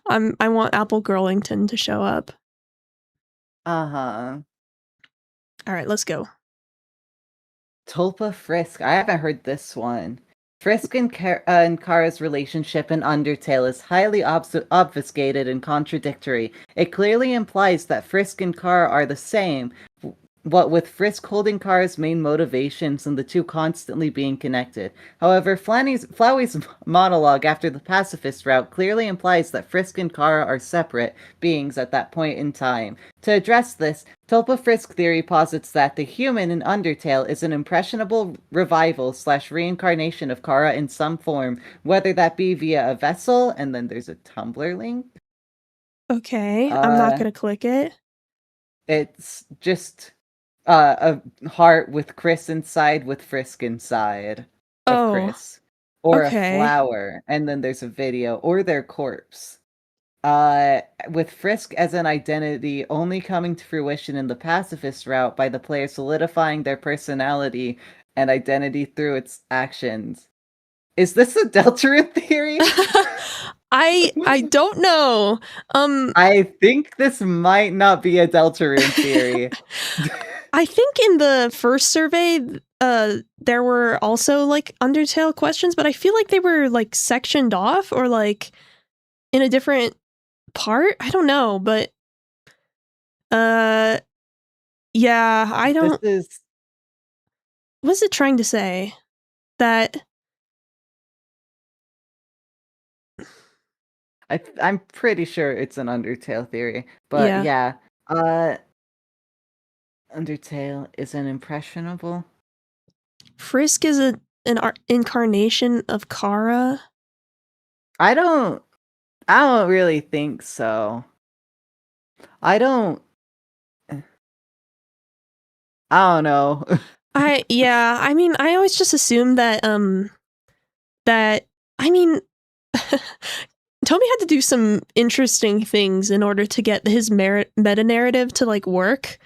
I want Apple Girlington to show up. Uh-huh. All right, let's go. Tulpa Frisk. I haven't heard this one. Frisk and Kara's relationship in Undertale is highly obfuscated and contradictory. It clearly implies that Frisk and Kara are the same, what with Frisk holding Kara's main motivations and the two constantly being connected. However, Flowey's monologue after the pacifist route clearly implies that Frisk and Kara are separate beings at that point in time. To address this, Tulpa Frisk theory posits that the human in Undertale is an impressionable revival / reincarnation of Kara in some form, whether that be via a vessel, and then there's a Tumblr link. Okay, I'm not gonna click it. It's just a heart with Chris inside with Frisk inside of Chris. Or a flower, and then there's a video, or their corpse. With Frisk as an identity only coming to fruition in the pacifist route by the player solidifying their personality and identity through its actions. Is this a Deltarune theory? I don't know. I think this might not be a Deltarune theory. I think in the first survey, there were also like Undertale questions, but I feel like they were like sectioned off or like in a different part. I don't know, but yeah, I don't. What's it trying to say? That I'm pretty sure it's an Undertale theory, but yeah. Undertale is an impressionable. Frisk is an incarnation of Kara. I don't really think so. I don't know. I mean, I always just assume that Toby had to do some interesting things in order to get his meta narrative to like work.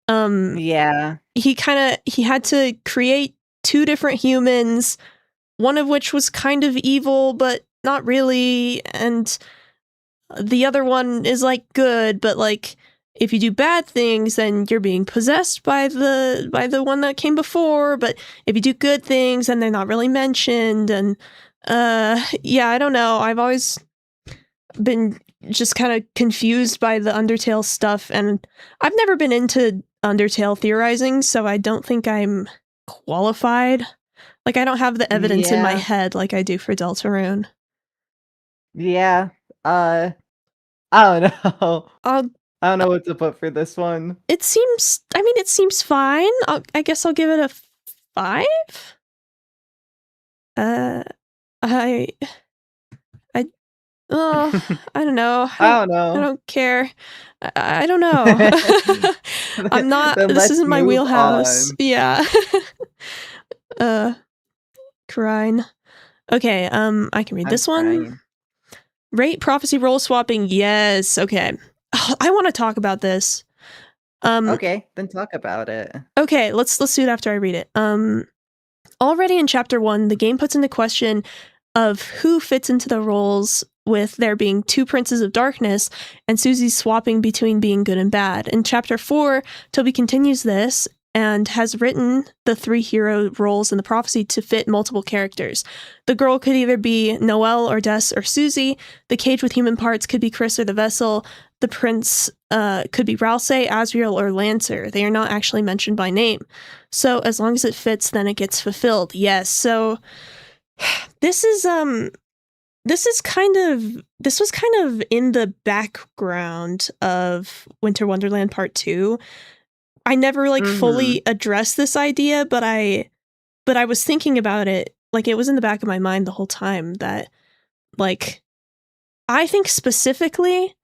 Yeah. He had to create 2 different humans, one of which was kind of evil, but not really, and the other one is like good, but like if you do bad things, then you're being possessed by the one that came before, but if you do good things, then they're not really mentioned, and I don't know. I've always been just kind of confused by the Undertale stuff, and I've never been into Undertale theorizing, so I don't think I'm qualified. Like, I don't have the evidence in my head like I do for Deltarune. Yeah. I don't know. I don't know what to put for this one. It seems fine. I guess I'll give it a 5. I don't know. I don't care. I don't know. I'm not. This isn't my wheelhouse. On. Yeah. Crine. Okay. I can read this one. Rate prophecy role swapping. Yes. Okay. I want to talk about this. Okay, then talk about it. Okay, let's do it after I read it. Already in chapter 1, the game puts into question of who fits into the roles, with there being 2 princes of darkness and Susie swapping between being good and bad. In chapter 4, Toby continues this and has written the 3 hero roles in the prophecy to fit multiple characters. The girl could either be Noelle or Des or Susie. The cage with human parts could be Chris or the vessel. The prince could be Ralsei, Asriel, or Lancer. They are not actually mentioned by name. So as long as it fits, then it gets fulfilled. Yes, so this was kind of in the background of Winter Wonderland Part 2. I never fully addressed this idea, but I was thinking about it. Like, it was in the back of my mind the whole time that, like, I think specifically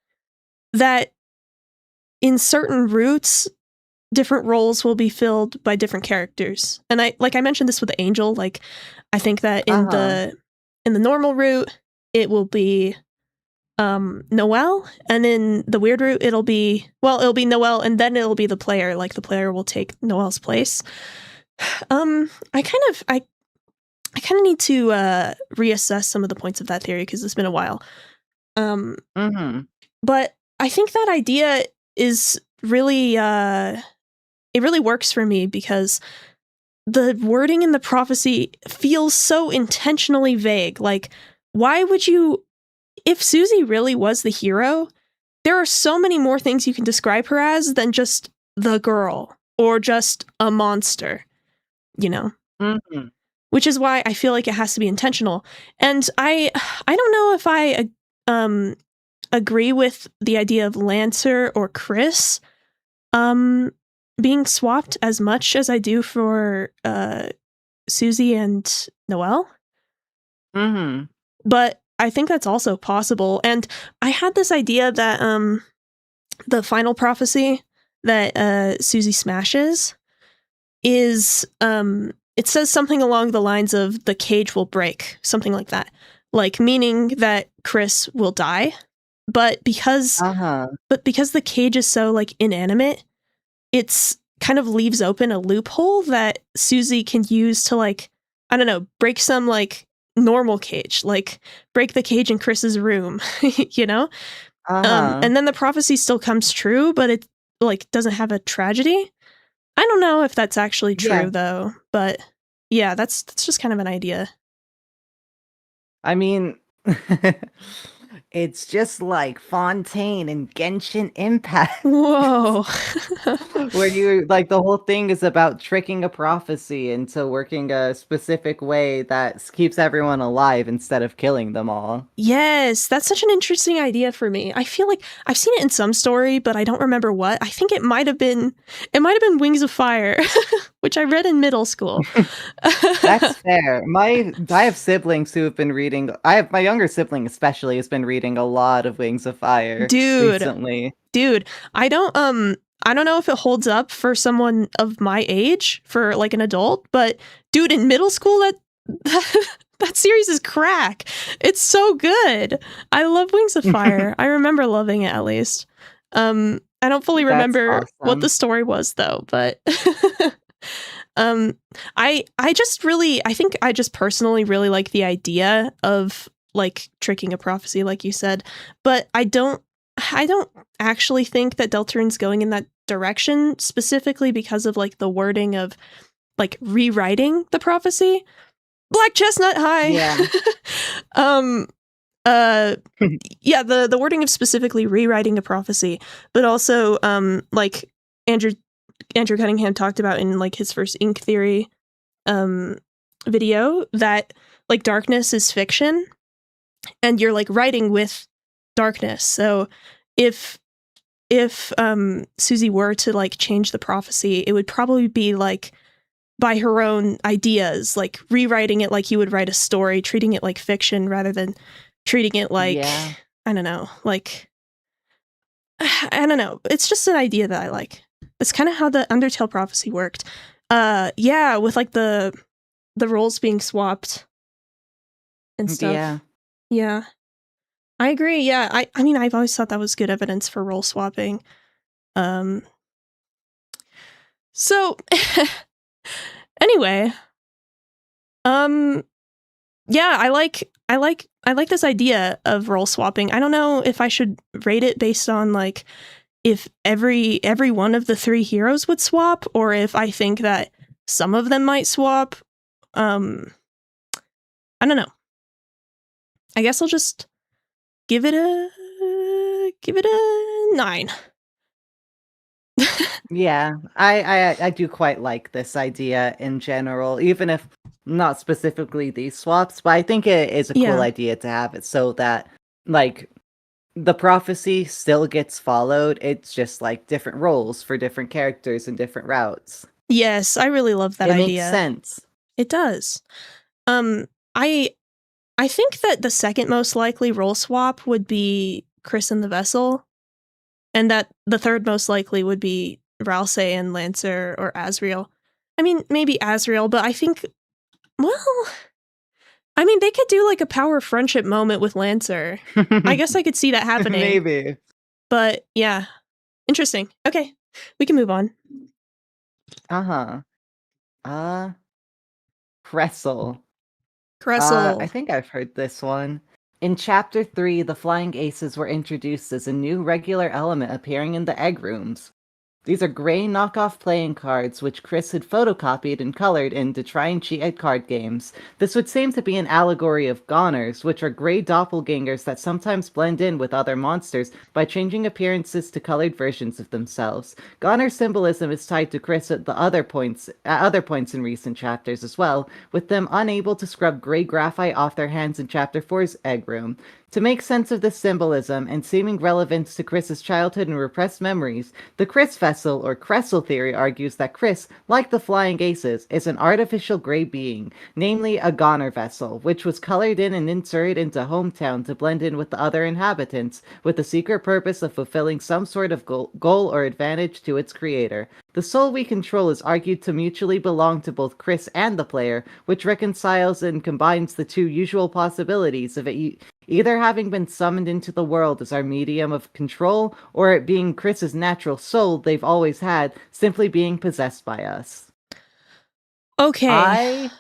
that in certain routes, different roles will be filled by different characters. And I mentioned this with the Angel. Like, I think that in the normal route, it will be Noelle, and in the weird route, it'll be Noelle, and then it'll be the player. Like, the player will take Noelle's place. I kind of need to reassess some of the points of that theory because it's been a while. But I think that idea is really it really works for me because the wording in the prophecy feels so intentionally vague. Like, why would you? If Susie really was the hero, there are so many more things you can describe her as than just the girl or just a monster, you know? Which is why I feel like it has to be intentional. And I don't know if I agree with the idea of Lancer or Chris being swapped as much as I do for Susie and Noelle. But I think that's also possible. And I had this idea that the final prophecy that Susie smashes is it says something along the lines of the cage will break, something like that. Like, meaning that Chris will die. But because the cage is so like inanimate, it's kind of leaves open a loophole that Susie can use to, like, I don't know, break some like normal cage, like break the cage in Chris's room, you know? And then the prophecy still comes true, but it like doesn't have a tragedy. I don't know if that's actually true though, but yeah, that's just kind of an idea. I mean, it's just like Fontaine and Genshin Impact. Whoa. Where you, like, the whole thing is about tricking a prophecy into working a specific way that keeps everyone alive instead of killing them all. Yes, that's such an interesting idea for me. I feel like I've seen it in some story, but I don't remember what. I think it might have been Wings of Fire, which I read in middle school. That's fair. I have siblings who have been reading. My younger sibling especially has been reading a lot of Wings of Fire recently. Dude, I don't know if it holds up for someone of my age, for like an adult, but dude, in middle school, that series is crack. It's so good. I love Wings of Fire. I remember loving it, at least. I don't fully remember what the story was though, but I think I just personally really like the idea of like tricking a prophecy, like you said, but I don't actually think that Deltarune's going in that direction, specifically because of like the wording of like rewriting the prophecy. Black Chestnut High. Yeah. The wording of specifically rewriting a prophecy, but also like Andrew Cunningham talked about in like his first Ink Theory video, that like darkness is fiction and you're like writing with darkness. So if Susie were to like change the prophecy, it would probably be like by her own ideas, like rewriting it like you would write a story, treating it like fiction rather than treating it like, I don't know. It's just an idea that I like. It's kind of how the Undertale prophecy worked. With like the roles being swapped and stuff. Yeah. I agree. Yeah. I mean, I've always thought that was good evidence for role swapping. So anyway, yeah, I like this idea of role swapping. I don't know if I should rate it based on like if every one of the three heroes would swap, or if I think that some of them might swap. I don't know. I guess I'll just give it a 9. Yeah, I do quite like this idea in general, even if not specifically these swaps, but I think it is a cool Yeah. idea to have it so that, like, the prophecy still gets followed. It's just, like, different roles for different characters and different routes. Yes, I really love that It idea. makes sense. It does. I think that the second most likely role swap would be Chris and the Vessel, and that the third most likely would be Ralsei and Lancer or Asriel. I mean, maybe Asriel, but I think, well, I mean, they could do like a power friendship moment with Lancer. I guess I could see that happening. Maybe. But yeah, interesting. Okay, we can move on. Cressel. Cressel. I think I've heard this one. In Chapter 3, the Flying Aces were introduced as a new regular element appearing in the egg rooms. These are gray knockoff playing cards which Chris had photocopied and colored in to try and cheat at card games. This would seem to be an allegory of goners, which are gray doppelgangers that sometimes blend in with other monsters by changing appearances to colored versions of themselves. Goner symbolism is tied to Chris at other points in recent chapters as well, with them unable to scrub gray graphite off their hands in Chapter 4's egg room. To make sense of this symbolism and seeming relevance to Chris's childhood and repressed memories, the Chris Vessel or Cressel theory argues that Chris, like the Flying Aces, is an artificial gray being, namely a Goner Vessel, which was colored in and inserted into Hometown to blend in with the other inhabitants, with the secret purpose of fulfilling some sort of goal or advantage to its creator. The soul we control is argued to mutually belong to both Chris and the player, which reconciles and combines the two usual possibilities of it either having been summoned into the world as our medium of control, or it being Chris's natural soul they've always had, simply being possessed by us. Okay. I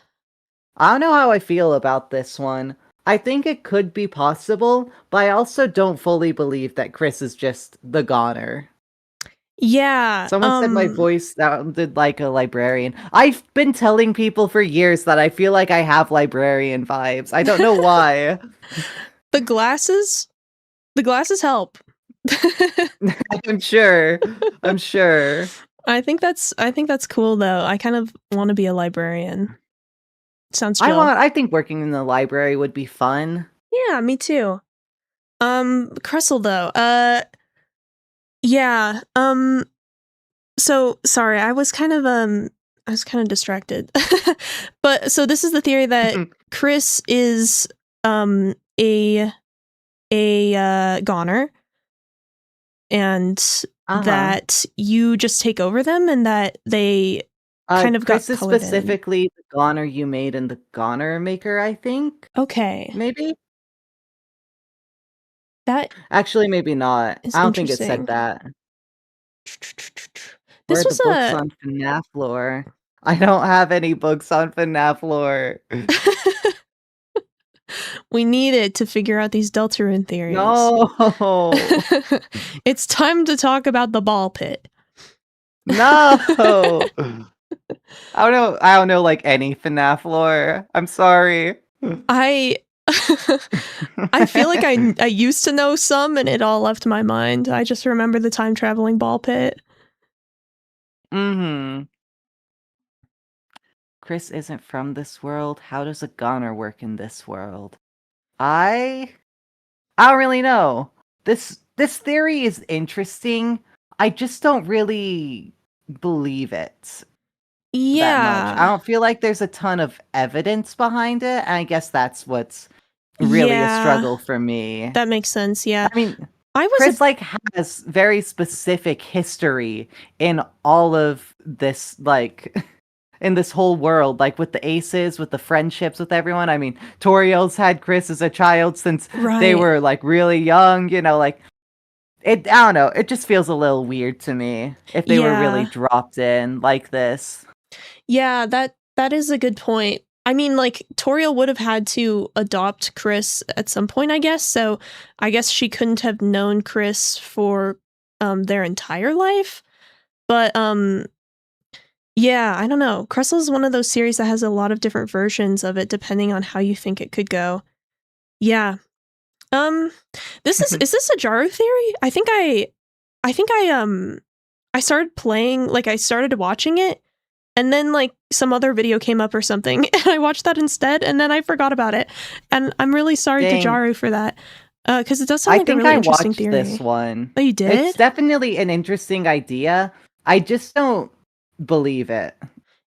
don't know how I feel about this one. I think it could be possible, but I also don't fully believe that Chris is just the goner. Yeah. Someone said my voice sounded like a librarian. I've been telling people for years that I feel like I have librarian vibes. I don't know why. The glasses help. I'm sure. I think that's cool though. I kind of want to be a librarian. Sounds chill. I think working in the library would be fun. Yeah, me too. Cressel though. Yeah. So sorry, I was kind of distracted. But so this is the theory that Chris is a goner, and that you just take over them, and that they kind of Chris got is colored specifically the goner you made in the Goner Maker, I think. Okay. Maybe? That actually maybe not. is I don't think it interesting. said that. This Where are was the books on FNAF lore? I don't have any books on FNAF lore. We need it to figure out these Deltarune theories. No. It's time to talk about the ball pit. No. I don't know like any FNAF lore. I'm sorry. I feel like I used to know some and it all left my mind. I just remember the time traveling ball pit. Chris isn't from this world. How does a goner work in this world? I don't really know. This theory is interesting. I just don't really believe it. Yeah. That much. I don't feel like there's a ton of evidence behind it, and I guess that's what's really a struggle for me. That makes sense, yeah. I mean, Chris has very specific history in all of this, like, in this whole world, like with the aces, with the friendships with everyone. I mean, Toriel's had Chris as a child since they were, like, really young, you know, like, I don't know, it just feels a little weird to me if they were really dropped in like this. Yeah, that is a good point. I mean, like, Toriel would have had to adopt Chris at some point, I guess, so I guess she couldn't have known Chris for their entire life. But yeah, I don't know. Crustle is one of those series that has a lot of different versions of it depending on how you think it could go. Yeah. Is this a Jaru theory? I think I started playing, like I started watching it, and then like some other video came up or something, and I watched that instead, and then I forgot about it. And I'm really sorry to Jaru for that. Because it does sound like a really interesting theory. I think I watched this one. Oh, you did? It's definitely an interesting idea. I just don't believe it.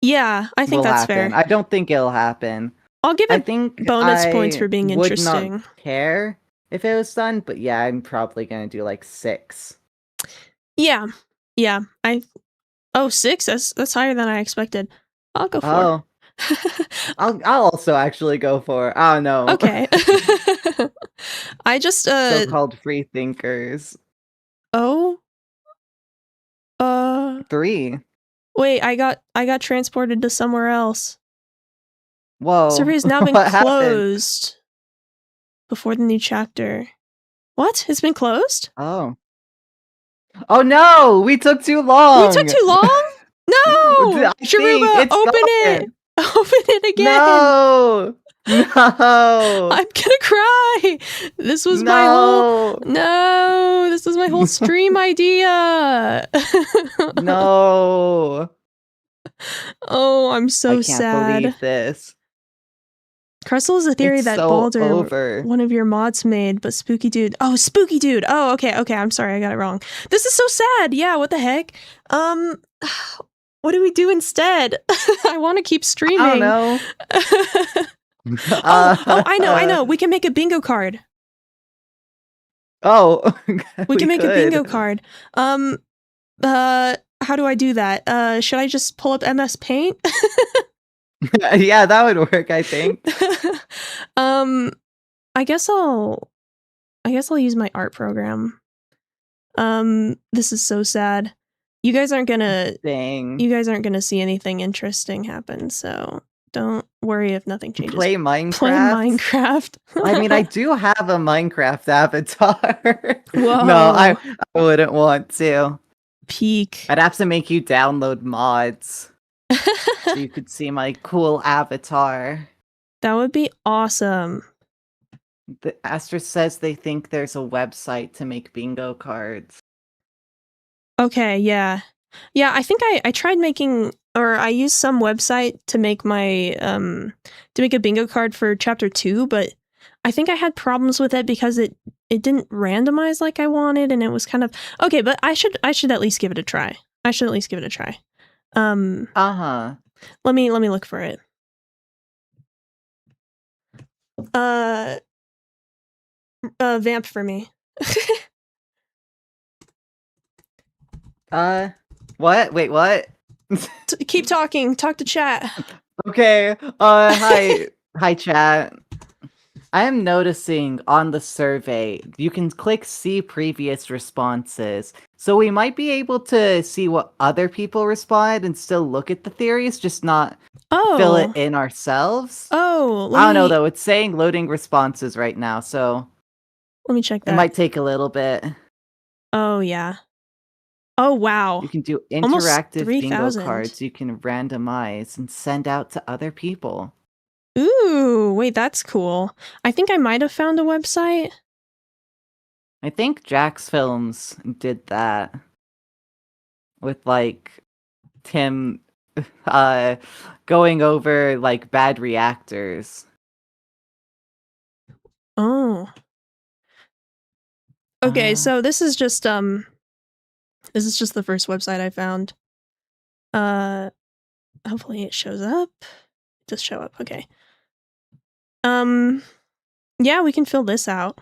Yeah, I think that's fair. I don't think it'll happen. I'll give it bonus points for being interesting. Would not care if it was done, but yeah, I'm probably gonna do like 6. Yeah. 6? That's higher than I expected. I'll go 4. I'll also actually go 4. Oh no. Okay. I just so-called free thinkers. 3. Wait, I got transported to somewhere else. Whoa. Survey has now been closed before the new chapter. What? It's been closed? Oh no! We took too long! We took too long? No! Sharuba, open it! Open it again! No! No! I'm gonna cry! This was my whole... No! This was my whole stream idea! No! Oh, I'm so sad. I can't believe this. Crustle is a theory that Baldur, one of your mods, made, but Spooky Dude... Oh, Spooky Dude! Oh, okay, I'm sorry, I got it wrong. This is so sad! Yeah, what the heck? What do we do instead? I want to keep streaming. I don't know. I know. We can make a bingo card. Oh, we can make a bingo card. How do I do that? Should I just pull up MS Paint? Yeah, that would work, I think. I guess I'll use my art program. This is so sad. You guys aren't gonna see anything interesting happen, so don't worry if nothing changes. Play Minecraft. Play Minecraft. I mean, I do have a Minecraft avatar. Whoa. No, I wouldn't want to. Peak. I'd have to make you download mods so you could see my cool avatar. That would be awesome. The Astra says they think there's a website to make bingo cards. Okay, yeah. Yeah, I think I tried making, or I used some website to make my, to make a bingo card for chapter 2, but I think I had problems with it because it didn't randomize like I wanted, and it was kind of, okay, but I should at least give it a try. Uh-huh. Let me look for it. Vamp for me. What? Wait, what? Keep talking. Talk to chat. Okay. Hi, chat. I am noticing on the survey, you can click see previous responses. So we might be able to see what other people respond and still look at the theories, just not fill it in ourselves. Oh, I don't know though. It's saying loading responses right now, so let me check that. It might take a little bit. Oh, yeah. Oh, wow. You can do interactive bingo cards you can randomize and send out to other people. Ooh, wait, that's cool. I think I might have found a website. I think Jack's Films did that. With, like, Tim going over, like, bad reactors. Oh. Okay, so this is just the first website I found. Hopefully it shows up. Just show up, okay. Yeah, we can fill this out.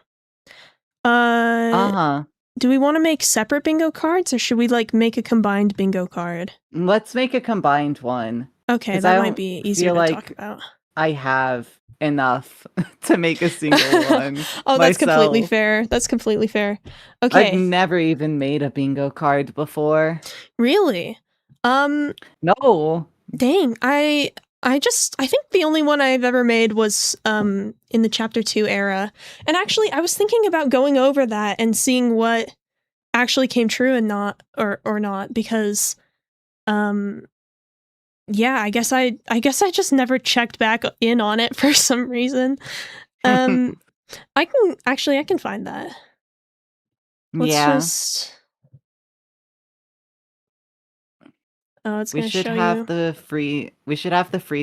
Do we want to make separate bingo cards, or should we, like, make a combined bingo card? Let's make a combined one. Okay, that might be easier to talk about. I have enough to make a single one. Oh, that's completely fair. Okay. I've never even made a bingo card before. Really? No. Dang, I think the only one I've ever made was in the chapter 2 era. And actually, I was thinking about going over that and seeing what actually came true and not or not, because yeah, I guess I just never checked back in on it for some reason. I can find that. Let's Yeah. just it's We gonna should show have you. the free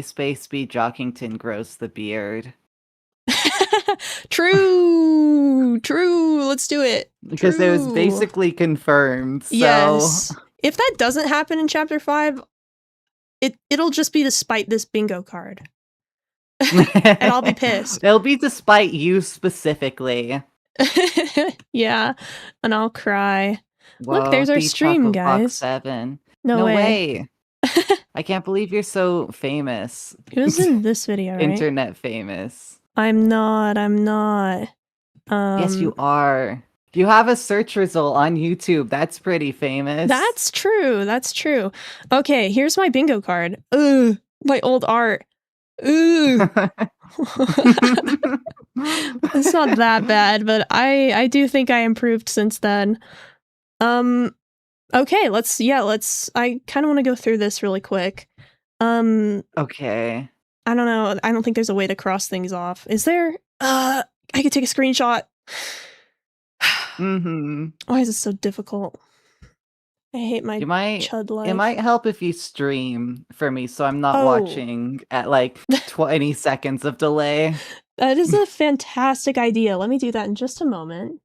space be Jockington grows the beard. True. Let's do it. Because it was True. basically confirmed, so... Yes. If that doesn't happen in chapter 5, it'll just be despite this bingo card. And I'll be pissed. It'll be despite you specifically. Yeah, and I'll cry. Whoa, Look, there's our the stream, Choco Fox guys. 7. No way. I can't believe you're so famous. It was in this video, right? Internet famous. I'm not. Yes, you are. You have a search result on YouTube. That's pretty famous. That's true. Okay, here's my bingo card. Ugh, my old art. Ugh. It's not that bad, but I do think I improved since then. Okay, let's I kind of want to go through this really quick. Okay. I don't know. I don't think there's a way to cross things off. Is there? I could take a screenshot. Why is it so difficult? I hate my chud life. It might help if you stream for me so I'm not Oh. watching at like 20 seconds of delay. That is a fantastic idea. Let me do that in just a moment.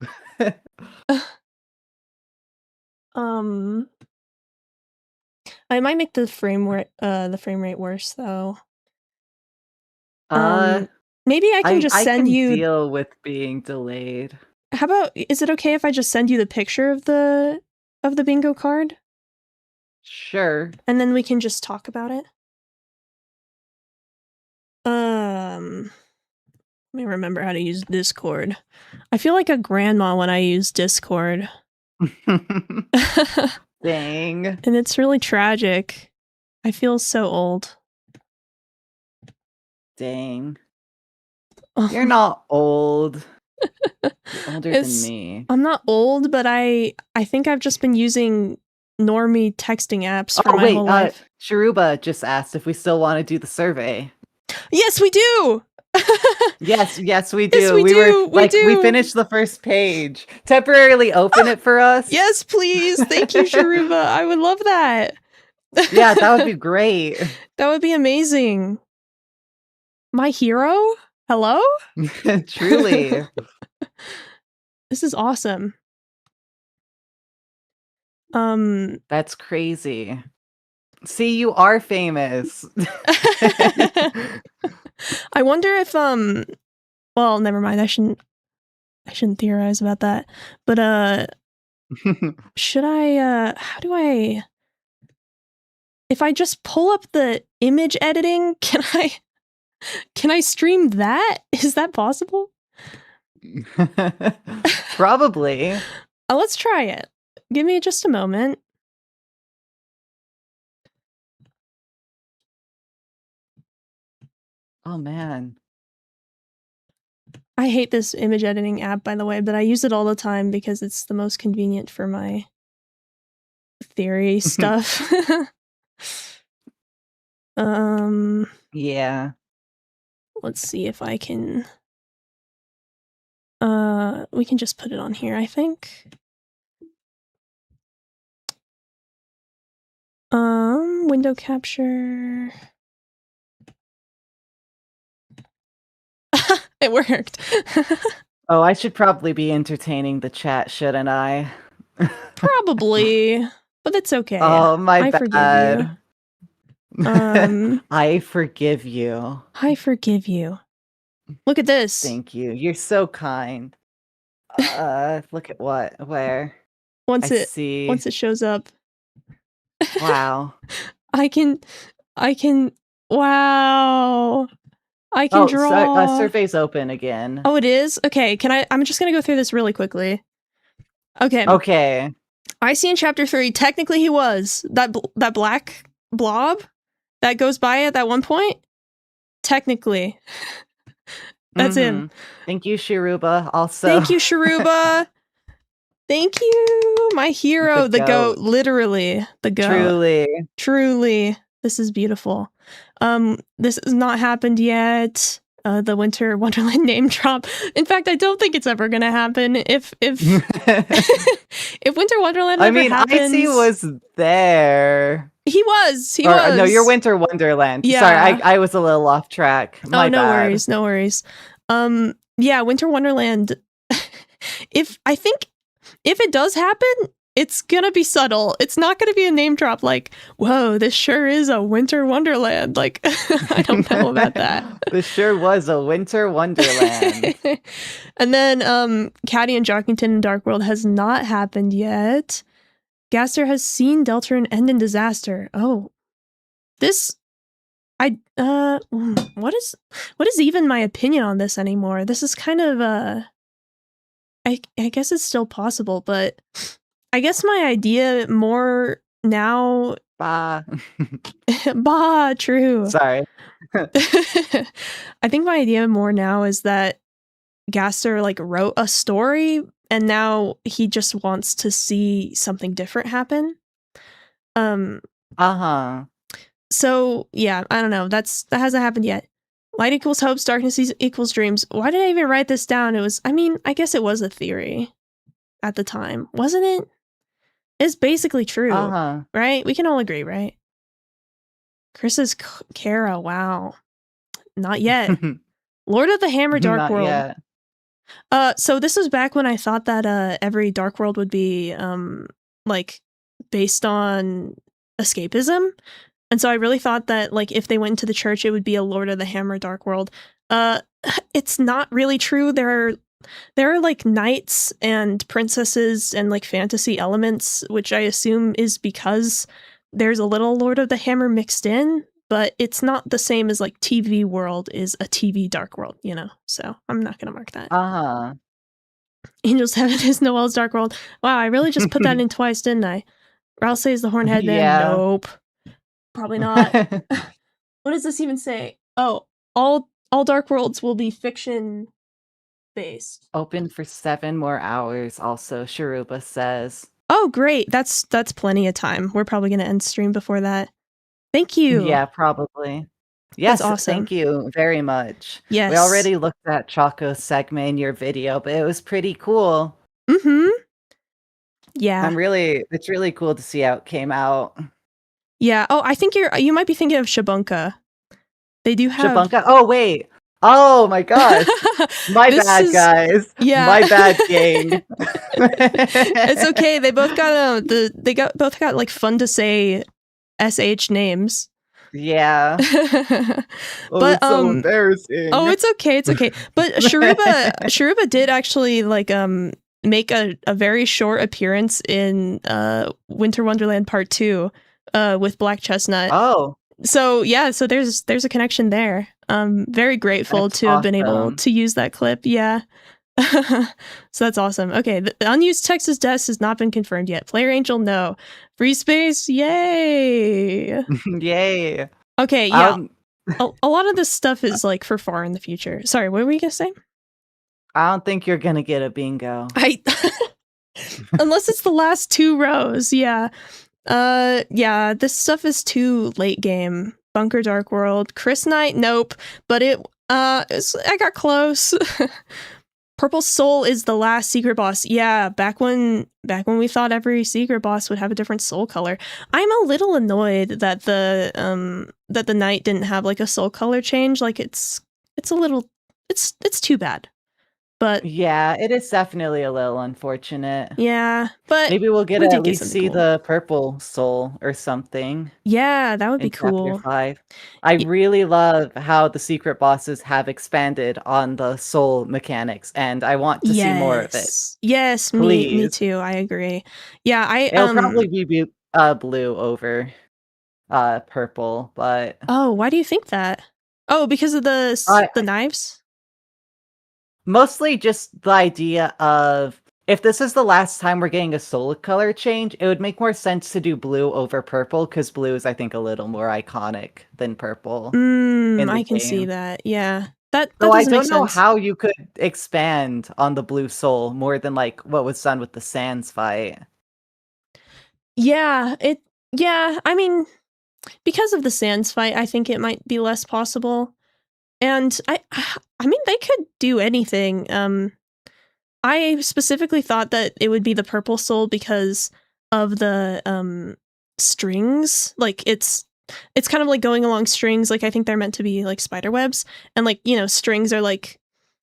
I might make the frame rate worse though. Maybe I can just send you. Deal with being delayed. How about, is it okay if I just send you the picture of the bingo card? Sure. And then we can just talk about it? Let me remember how to use Discord. I feel like a grandma when I use Discord. Dang. And it's really tragic. I feel so old. Dang. You're not old. You're older than me. I'm not old, but I think I've just been using normie texting apps for my whole life. Sharuba just asked if we still want to do the survey. Yes, we do! Yes, we do. Yes, we do. We finished the first page. Temporarily open it for us. Yes, please. Thank you, Sharuba. I would love that. Yeah, that would be great. That would be amazing. My hero? Hello? Truly. This is awesome. That's crazy. See, you are famous. I wonder if well, never mind. I shouldn't theorize about that. But should I how do I, if I just pull up the image editing, can I stream that? Is that possible? Probably. Let's try it. Give me just a moment. Oh man. I hate this image editing app, by the way, but I use it all the time because it's the most convenient for my theory stuff. Yeah. Let's see if I can. We can just put it on here, I think. Window capture. It worked. Oh, I should probably be entertaining the chat, shouldn't I? Probably, but it's okay. Oh, my bad. Forgive you. I forgive you. I forgive you. Look at this. Thank you. You're so kind. Look at what? Where? Once it shows up. Wow. I can. Wow. I can draw. Survey's open again. Oh, it is? Okay, I'm just gonna go through this really quickly. Okay. Okay. I see in chapter 3, technically he was. That black blob that goes by at that one point? Technically. That's him. Thank you, Sharuba. Also. Thank you, Sharuba. Thank you, my hero, the goat, literally the goat. Truly, this is beautiful. This has not happened yet. The Winter Wonderland name drop. In fact, I don't think it's ever gonna happen. If if Winter Wonderland ever happens, Icy was there. He was. No, you're Winter Wonderland. Yeah. Sorry, I was a little off track. My no bad. no worries. Yeah, Winter Wonderland. If it does happen, it's gonna be subtle. It's not gonna be a name drop like, whoa, this sure is a Winter Wonderland. Like, I don't know about that. This sure was a Winter Wonderland. And then Caddy and Jockington in Dark World has not happened yet. Gaster has seen Deltarune end in disaster. Oh. What is even my opinion on this anymore? This is kind of I guess it's still possible, but I guess my idea more now. Bah. Bah, true. Sorry. I think my idea more now is that Gaster like wrote a story and now he just wants to see something different happen. So yeah, I don't know. That hasn't happened yet. Light equals hopes, darkness equals dreams. Why did I even write this down? I guess it was a theory at the time, wasn't it? It's basically true, right? We can all agree, right? Chris's Kara, wow. Not yet. Lord of the Hammer Dark World. Yet. So this was back when I thought that every Dark World would be like based on escapism. And so I really thought that like if they went into the church, it would be a Lord of the Hammer Dark World. It's not really true. There are like knights and princesses and like fantasy elements, which I assume is because there's a little Lord of the Hammer mixed in, but it's not the same as like TV World is a TV Dark World, you know? So I'm not going to mark that. Angel's Heaven is Noelle's Dark World. Wow, I really just put that in twice, didn't I? Ralph says the Hornhead Man. Nope. Probably not. What does this even say? Oh, all Dark Worlds will be fiction based. Open for 7 more hours, also, Sharuba says. Oh, great. That's plenty of time. We're probably going to end stream before that. Thank you. Yeah, probably. Yes, that's awesome. Thank you very much. Yes. We already looked at Choco's segment in your video, but it was pretty cool. Mm-hmm. Yeah. It's really cool to see how it came out. Yeah. Oh, I think you might be thinking of Shabunka. They do have Shabunka? Oh, wait. Oh my gosh. My bad, guys. Yeah. My bad, gang. It's okay. They both got both got like fun to say SH names. Yeah. But it's so embarrassing. Oh, it's okay. It's okay. But Sharuba did actually like make a very short appearance in Winter Wonderland Part 2 with Black Chestnut. Oh. So yeah, so there's a connection there. Very grateful to have been able to use that clip. Yeah. So that's awesome. Okay, the unused Texas desk has not been confirmed yet. Player Angel, no. Free space, yay. Yay. Okay, yeah. A lot of this stuff is like for far in the future. Sorry, what were you gonna say? I don't think you're gonna get a bingo. Unless it's the last 2 rows, yeah. Yeah, this stuff is too late game. Bunker Dark World. Chris Knight, nope. But I got close. Purple Soul is the last secret boss. Yeah, back when we thought every secret boss would have a different soul color. I'm a little annoyed that the knight didn't have like a soul color change. Like it's a little it's too bad. But yeah, it is definitely a little unfortunate. Yeah, but maybe we'll get at least see the purple soul or something. Yeah, that would be cool. Chapter 5. I really love how the secret bosses have expanded on the soul mechanics, and I want to see more of it. Yes, me too. I agree. Yeah, it'll probably be blue over purple, but oh, why do you think that? Oh, because of the knives? Mostly just the idea of if this is the last time we're getting a soul color change, it would make more sense to do blue over purple because blue is, I think, a little more iconic than purple. I can see that. Yeah. That So I doesn't make don't know sense. how you could expand on the blue soul more than like what was done with the Sans fight. Yeah, I mean, because of the Sans fight, I think it might be less possible. And I mean, they could do anything. I specifically thought that it would be the purple soul because of the strings. Like it's kind of like going along strings. Like I think they're meant to be like spider webs, and like strings are like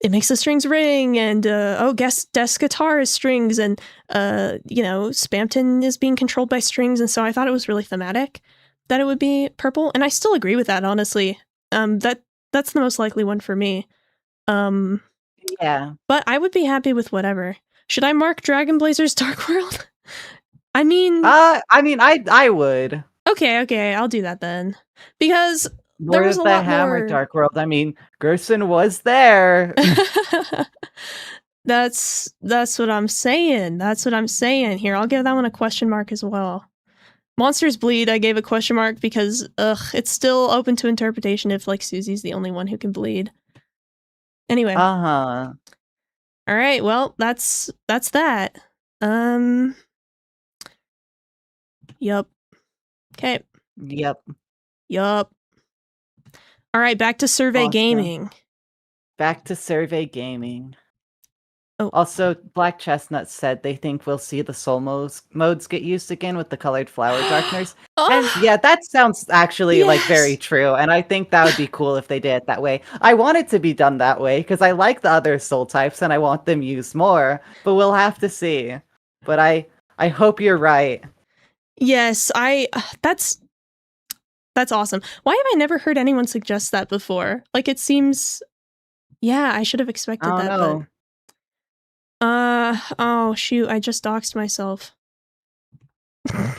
it makes the strings ring, and Death's guitar is strings, and Spamton is being controlled by strings, and so I thought it was really thematic that it would be purple, and I still agree with that, honestly. That's the most likely one for me. Yeah. But I would be happy with whatever. Should I mark Dragon Blazer's Dark World? I mean, I would. Okay, I'll do that then. Because there Lord was of a the lot Hammer, more. Dark World. I mean, Gerson was there. That's what I'm saying. That's what I'm saying. Here, I'll give that one a question mark as well. Monsters Bleed, I gave a question mark because, it's still open to interpretation if, like, Susie's the only one who can bleed. Anyway. Uh-huh. All right, well, that's that. Yup. Okay. Yep. Yup. All right, back to Survey Awesome. Gaming. Back to Survey Gaming. Oh. Also, Black Chestnut said they think we'll see the soul modes get used again with the colored flower darkeners. And yeah, that sounds actually like very true. And I think that would be cool if they did it that way. I want it to be done that way because I like the other soul types and I want them used more. But we'll have to see. But I hope you're right. Yes, that's awesome. Why have I never heard anyone suggest that before? Like it seems, yeah, I should have expected that. Know. But oh shoot, I just doxed myself.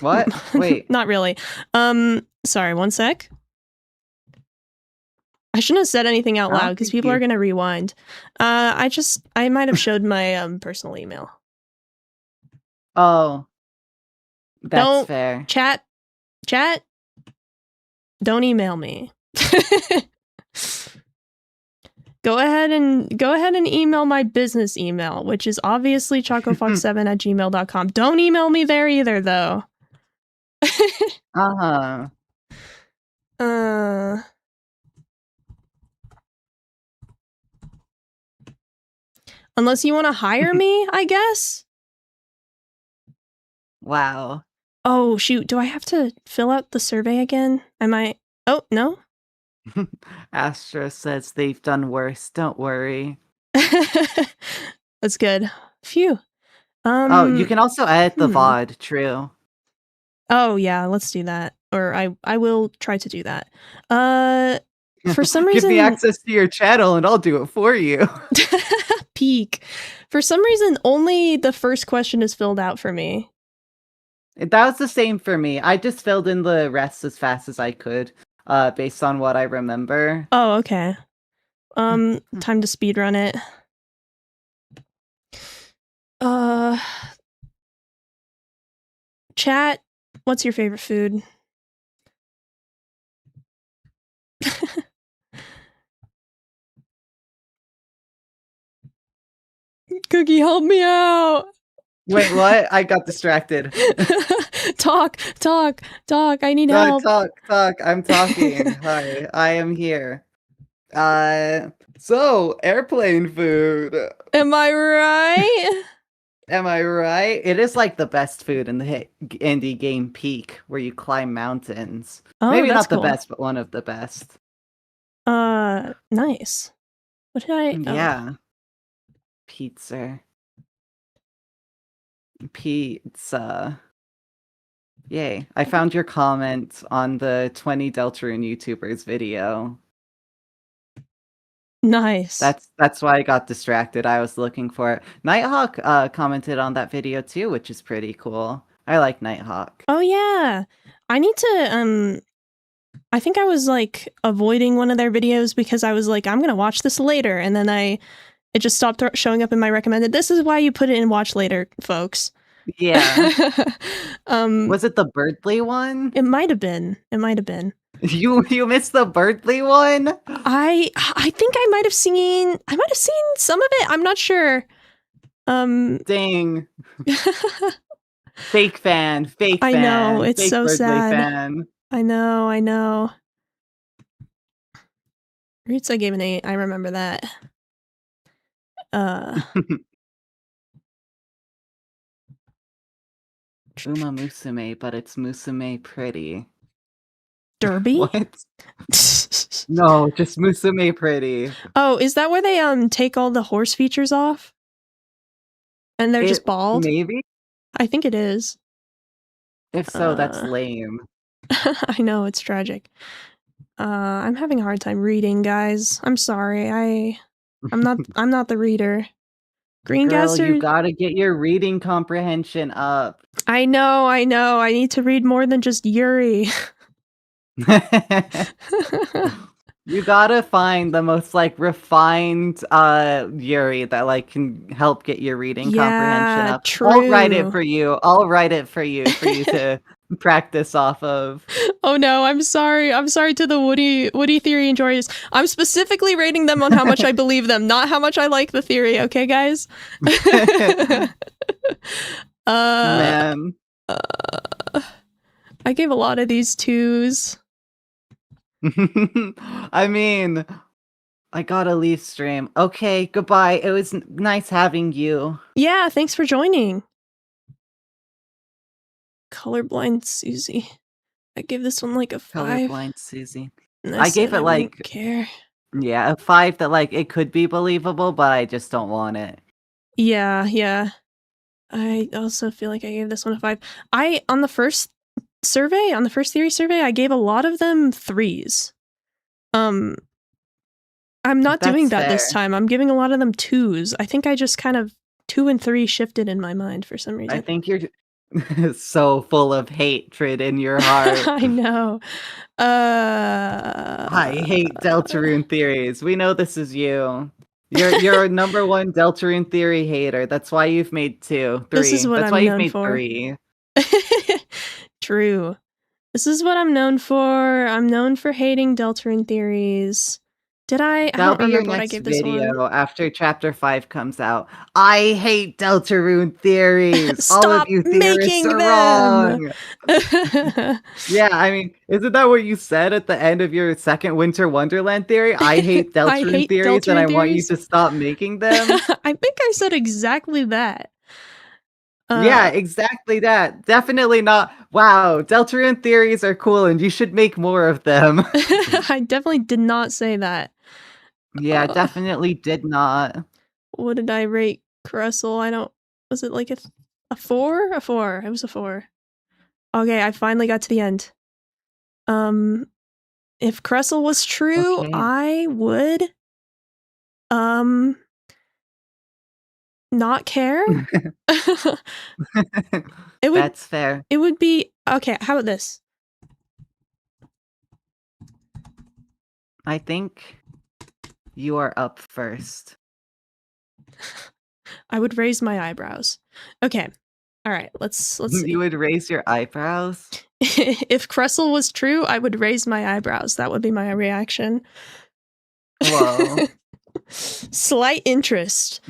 What? Wait. Not really. Sorry, one sec. I shouldn't have said anything out loud because people are gonna rewind. I might have showed my personal email. Oh. That's fair. Chat. Don't email me. Go ahead and email my business email, which is obviously chocofox7@gmail.com. Don't email me there either, though. Uh-huh. Unless you want to hire me, I guess. Wow. Oh, shoot. Do I have to fill out the survey again? I might. Oh, no? Astra says they've done worse. Don't worry. That's good. Phew. Oh, you can also edit the VOD. True. Oh, yeah. Let's do that. Or I will try to do that. For some reason... Give me access to your channel and I'll do it for you. Peak. For some reason, only the first question is filled out for me. That was the same for me. I just filled in the rest as fast as I could, based on what I remember. Oh, okay. Time to speedrun it. Chat, what's your favorite food? Cookie, help me out! Wait, what? I got distracted. Talk. I need help. Talk. I'm talking. Hi, I am here. So, airplane food. Am I right? Am I right? It is like the best food in the indie game Peak, where you climb mountains. Oh, maybe that's not the cool. best, but one of the best. Nice. What did I... Yeah. Pizza. Yay. I found your comment on the 20 Deltarune YouTubers video. Nice. That's why I got distracted. I was looking for it. Nighthawk commented on that video too, which is pretty cool. I like Nighthawk. Oh yeah. I need to I think I was like avoiding one of their videos because I was like, I'm gonna watch this later, and then it just stopped showing up in my recommended. This is why you put it in watch later, folks. Yeah. Was it the Birdly one? It might have been. You missed the birthday one? I think I might have seen some of it. I'm not sure. Dang. Fake fan. I know, it's fake so birthday sad. fan. I know. Roots I gave an 8. I remember that. Uma Musume, but it's Musume pretty. Derby? What? No, just Musume pretty. Oh, is that where they take all the horse features off? And they're just bald? Maybe? I think it is. If so, that's lame. I know, it's tragic. I'm having a hard time reading, guys. I'm sorry. I'm not the reader. Greengaster. Girl, you gotta get your reading comprehension up. I know. I need to read more than just Yuri. You gotta find the most refined Yuri that can help get your reading comprehension up. True. I'll write it for you to practice off of. Oh no, I'm sorry to the Woody theory enjoyers. I'm specifically rating them on how much I believe them, not how much I like the theory, okay guys? Man. I gave a lot of these 2s. I mean, I gotta leave stream. Okay, goodbye. It was nice having you. Yeah, thanks for joining. Colorblind Susie. I gave this one a 5. Colorblind Susie. I gave it I care. Yeah, a 5 that it could be believable, but I just don't want it. Yeah. I also feel like I gave this one a 5. On the first theory survey, I gave a lot of them 3s. I'm not doing that this time. I'm giving a lot of them 2s. I think I just kind of 2 and 3 shifted in my mind for some reason. I think you're so full of hatred in your heart. I know. I hate Deltarune theories. We know this is you. You're a number 1 Deltarune theory hater. That's why you've made 2, 3. This is what That's I'm why you've known made for. 3. True. This is what I'm known for. I'm known for hating Deltarune theories. I That'll don't be your remember what I next gave this video one. after chapter 5 comes out. I hate Deltarune theories. Stop All of you theorists making are them! wrong. Yeah, I mean, isn't that what you said at the end of your second Winter Wonderland theory? I hate Deltarune theories and I want you to stop making them. I think I said exactly that. Yeah, exactly that. Definitely not. Wow, Deltarune theories are cool and you should make more of them. I definitely did not say that. Yeah, definitely did not. What did I rate Cressel? Was it a 4? A 4. It was a 4. Okay, I finally got to the end. If Cressel was true, Okay. I would not care. That's fair. It would be okay, how about this? I think you are up first. I would raise my eyebrows. Okay. All right, let's see. You would raise your eyebrows? If Cressel was true, I would raise my eyebrows. That would be my reaction. Whoa. Slight interest.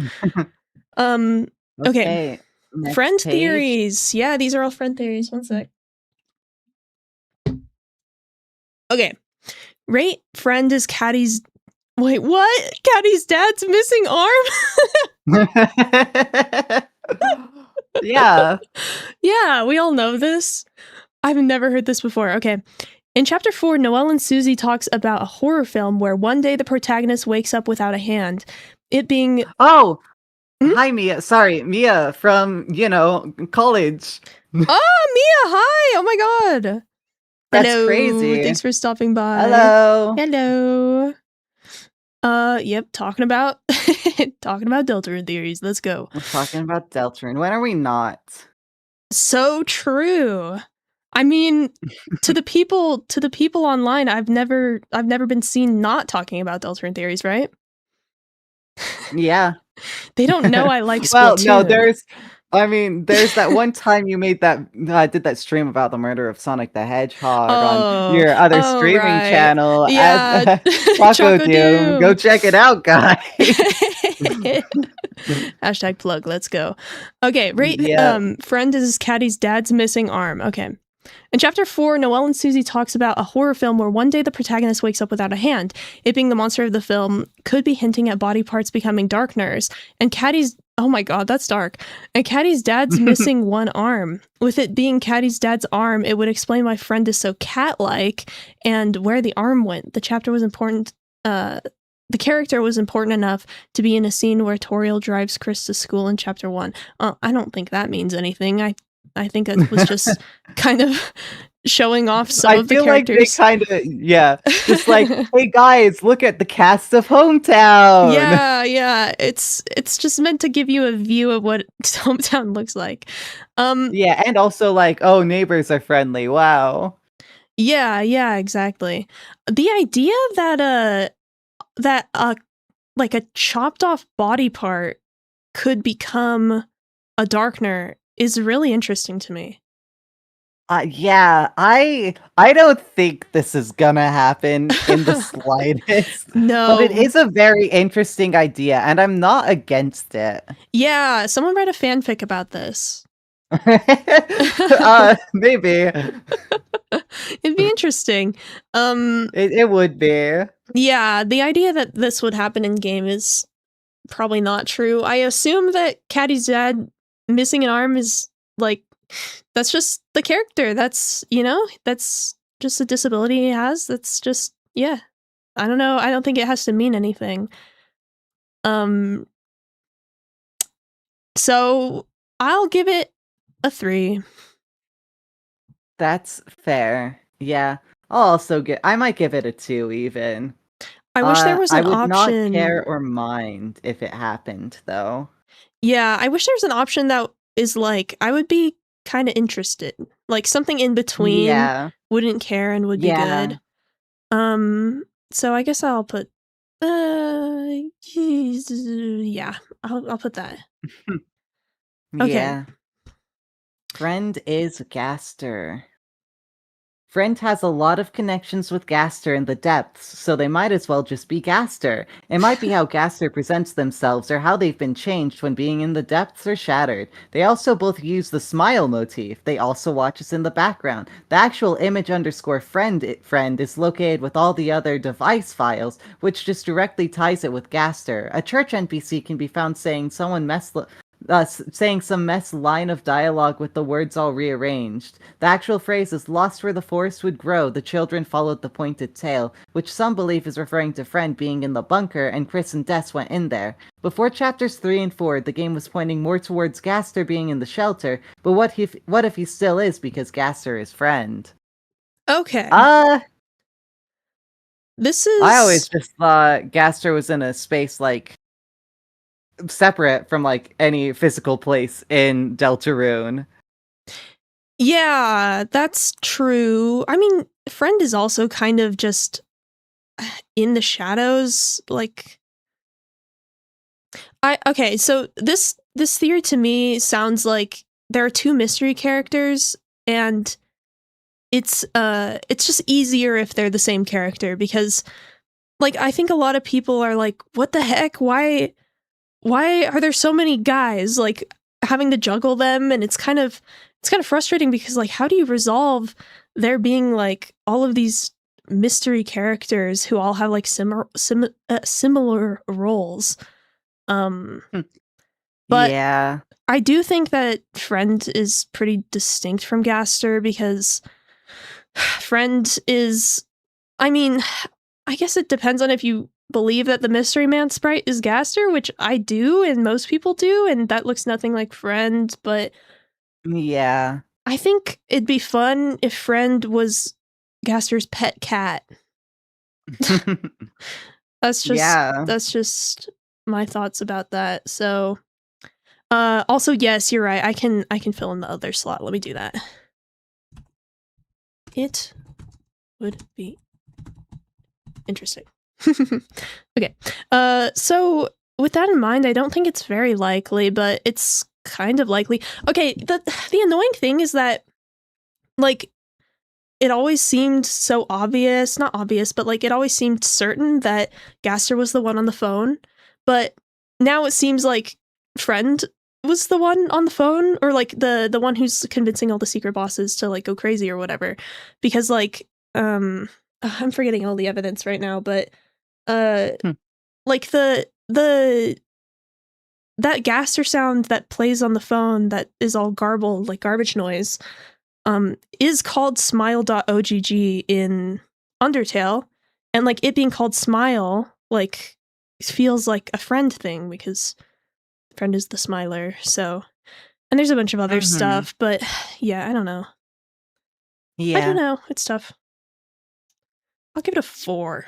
Okay. Friend theories. Yeah, these are all friend theories. One sec. Okay. Rate friend is Caddy's... Wait, what? Caddy's dad's missing arm? Yeah. Yeah, we all know this. I've never heard this before. Okay. In chapter 4, Noelle and Susie talks about a horror film where one day the protagonist wakes up without a hand. It being... Oh! Hi, Mia. Sorry, Mia from, college. Oh, Mia! Hi! Oh my god! That's Hello. crazy. Thanks for stopping by. Hello. Hello. Yep, talking about Deltarune theories. Let's go. We're talking about Deltarune. When are we not? So true. I mean, to the people online, I've never been seen not talking about Deltarune theories, right? Yeah. They don't know I like Splatoon. Well, no, there's I mean, there's that one time you made that did that stream about the murder of Sonic the Hedgehog on Oh, your other oh, streaming right. channel Yeah, at Choco Choco Doom. Go Doom. check it out, guys. Hashtag plug, let's go. Okay, right. Yeah. Friend is Caddy's dad's missing arm. Okay. In chapter 4, Noelle and Susie talks about a horror film where one day the protagonist wakes up without a hand. It being the monster of the film could be hinting at body parts becoming darkeners. And Caddy's, oh my god, that's dark. And Caddy's dad's missing one arm. With it being Caddy's dad's arm, it would explain why Friend is so cat-like and where the arm went. The chapter was important, the character was important enough to be in a scene where Toriel drives Chris to school in chapter 1. I don't think that means anything. I think that was just kind of showing off some of the characters. Like they kind of, yeah, just like, hey guys, look at the cast of Hometown. Yeah, it's just meant to give you a view of what Hometown looks like. Yeah, and also like, oh, neighbors are friendly. Wow. Yeah, exactly. The idea that like a chopped off body part could become a darkener is really interesting to me. Yeah, I don't think this is gonna happen in the slightest. No. But it is a very interesting idea, and I'm not against it. Yeah, someone write a fanfic about this. Maybe. It'd be interesting. It would be. Yeah, the idea that this would happen in game is probably not true. I assume that Caddy's dad missing an arm is like, that's just the character. That's, that's just a disability he has. That's just, yeah. I don't know. I don't think it has to mean anything. So I'll give it a 3. That's fair. Yeah. I might give it a 2 even. I wish there was an option. I would not care or mind if it happened, though. Yeah, I wish there was an option that is like, I would be kind of interested. Like something in between. Yeah. Wouldn't care and would be good. So I guess I'll put yeah, I'll put that. Okay. Yeah. Friend is Gaster. Friend has a lot of connections with Gaster in the depths, so they might as well just be Gaster. It might be how Gaster presents themselves or how they've been changed when being in the depths or shattered. They also both use the smile motif. They also watch us in the background. The actual image_friend is located with all the other device files, which just directly ties it with Gaster. A church NPC can be found saying some mess line of dialogue with the words all rearranged. The actual phrase is lost where the forest would grow, the children followed the pointed tail, which some believe is referring to Friend being in the bunker and Chris and Des went in there. Before chapters 3 and 4, the game was pointing more towards Gaster being in the shelter, but what if he still is because Gaster is Friend? Okay. This is... I always just thought Gaster was in a space like separate from like any physical place in Deltarune. Yeah, that's true. I mean, Friend is also kind of just in the shadows, like okay, so this theory to me sounds like there are 2 mystery characters and it's just easier if they're the same character because like I think a lot of people are like, what the heck? Why are there so many guys, like having to juggle them? And it's kind of frustrating because like, how do you resolve there being like all of these mystery characters who all have like similar roles? But yeah, I do think that Friend is pretty distinct from Gaster because Friend is, I mean, I guess it depends on if you believe that the Mystery Man sprite is Gaster, which I do and most people do, and that looks nothing like Friend, but yeah, I think it'd be fun if Friend was Gaster's pet cat. That's just my thoughts about that. So also yes, you're right. I can fill in the other slot. Let me do that. It would be interesting. Okay. So with that in mind, I don't think it's very likely, but it's kind of likely. Okay, the annoying thing is that, like, it always seemed so obvious, not obvious, but like it always seemed certain that Gaster was the one on the phone. But now it seems like Friend was the one on the phone, or like the one who's convincing all the secret bosses to like go crazy or whatever. Because like I'm forgetting all the evidence right now, but like the that Gaster sound that plays on the phone that is all garbled, like garbage noise, is called smile.ogg in Undertale, and like it being called Smile like feels like a Friend thing because Friend is the smiler. So, and there's a bunch of other stuff, but yeah, I don't know. Yeah. I don't know. It's tough. I'll give it a 4.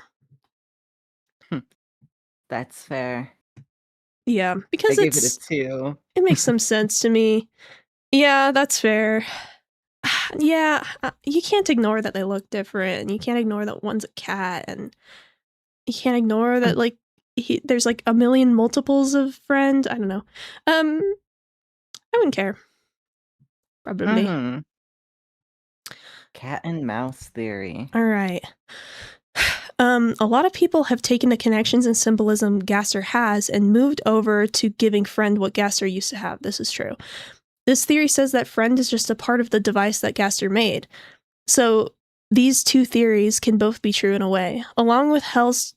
That's fair. Yeah, I because gave it a 2. it makes some sense to me. Yeah, that's fair. Yeah, you can't ignore that they look different, and you can't ignore that one's a cat, and you can't ignore that like there's like a million multiples of Friend. I don't know. I wouldn't care. Probably. Cat and mouse theory. All right. A lot of people have taken the connections and symbolism Gaster has and moved over to giving Friend what Gaster used to have. This is true. This theory says that Friend is just a part of the device that Gaster made. So these two theories can both be true in a way, along with Hell's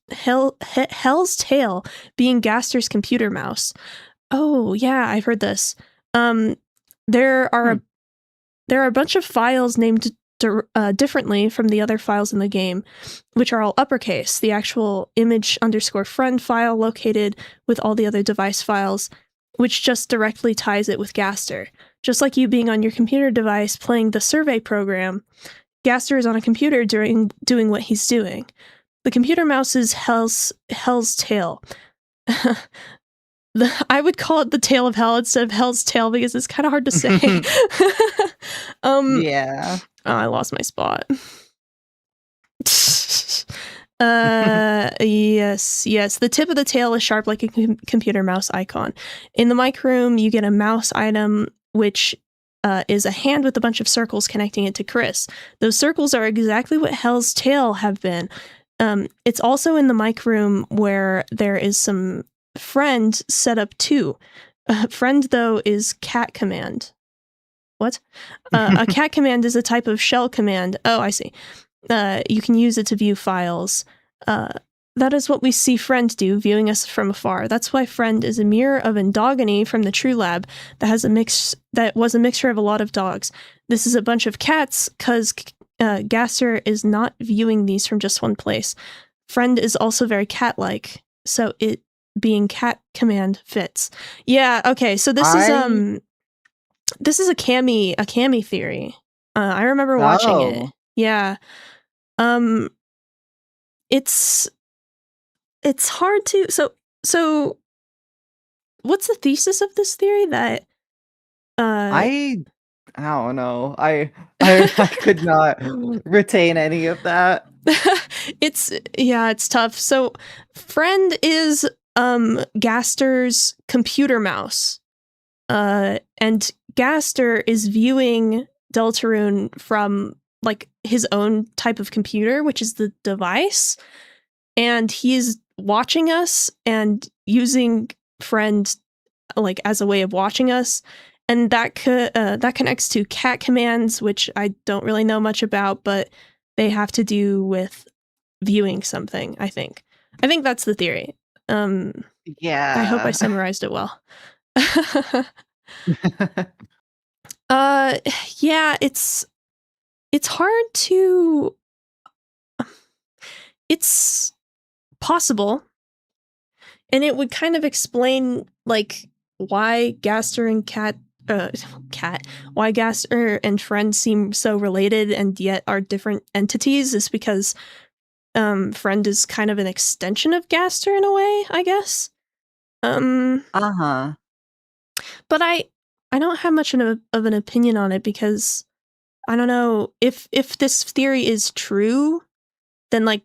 Tail being Gaster's computer mouse. Oh yeah, I've heard this. There are a bunch of files named differently from the other files in the game, which are all uppercase. The actual image_friend file located with all the other device files, which just directly ties it with Gaster. Just like you being on your computer device playing the survey program, Gaster is on a computer doing what he's doing. The computer mouse is Hell's Tail. I would call it the Tail of Hell instead of Hell's Tail because it's kind of hard to say. Yeah. Oh, I lost my spot. Yes. The tip of the tail is sharp like a computer mouse icon. In the mic room, you get a mouse item, which is a hand with a bunch of circles connecting it to Chris. Those circles are exactly what Hell's Tail have been. It's also in the mic room where there is some Friend set up too. Friend, though, is cat command. What? A cat command is a type of shell command. Oh, I see. You can use it to view files. That is what we see Friend do, viewing us from afar. That's why Friend is a mirror of Endogeny from the True Lab that was a mixture of a lot of dogs. This is a bunch of cats, because Gaster is not viewing these from just one place. Friend is also very cat-like, so it being cat command fits. Yeah, okay, so this is a Cammy theory. I remember watching it. Yeah. It's hard to so what's the thesis of this theory that I don't know. I could not retain any of that. it's tough. So Friend is Gaster's computer mouse. And Gaster is viewing Deltarune from like his own type of computer, which is the device, and he's watching us and using Friend like as a way of watching us, and that connects to cat commands, which I don't really know much about, but they have to do with viewing something. I think that's the theory. Yeah. I hope I summarized it well. Yeah, it's hard to. It's possible, and it would kind of explain like why Gaster and why Gaster and Friend seem so related and yet are different entities is because Friend is kind of an extension of Gaster in a way, I guess. Uh-huh. But I don't have much of an opinion on it because I don't know if this theory is true, then like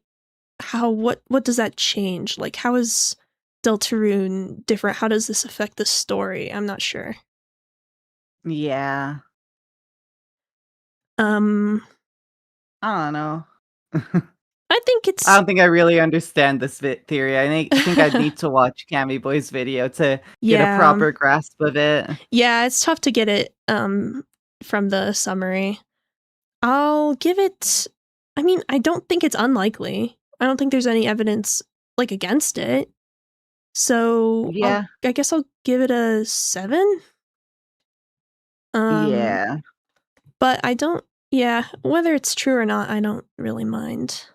what does that change? Like how is Deltarune different? How does this affect the story? I'm not sure. Yeah. Um, I don't know. I think I it's don't think I really understand this theory. I think I'd need to watch Cammy Boy's video to get a yeah. proper grasp of it. Yeah, it's tough to get it from the summary. I'll give it I mean, I don't think it's unlikely. I don't think there's any evidence like against it. So Yeah. I guess I'll give it a 7. Yeah. But I don't yeah, whether it's true or not, I don't really mind.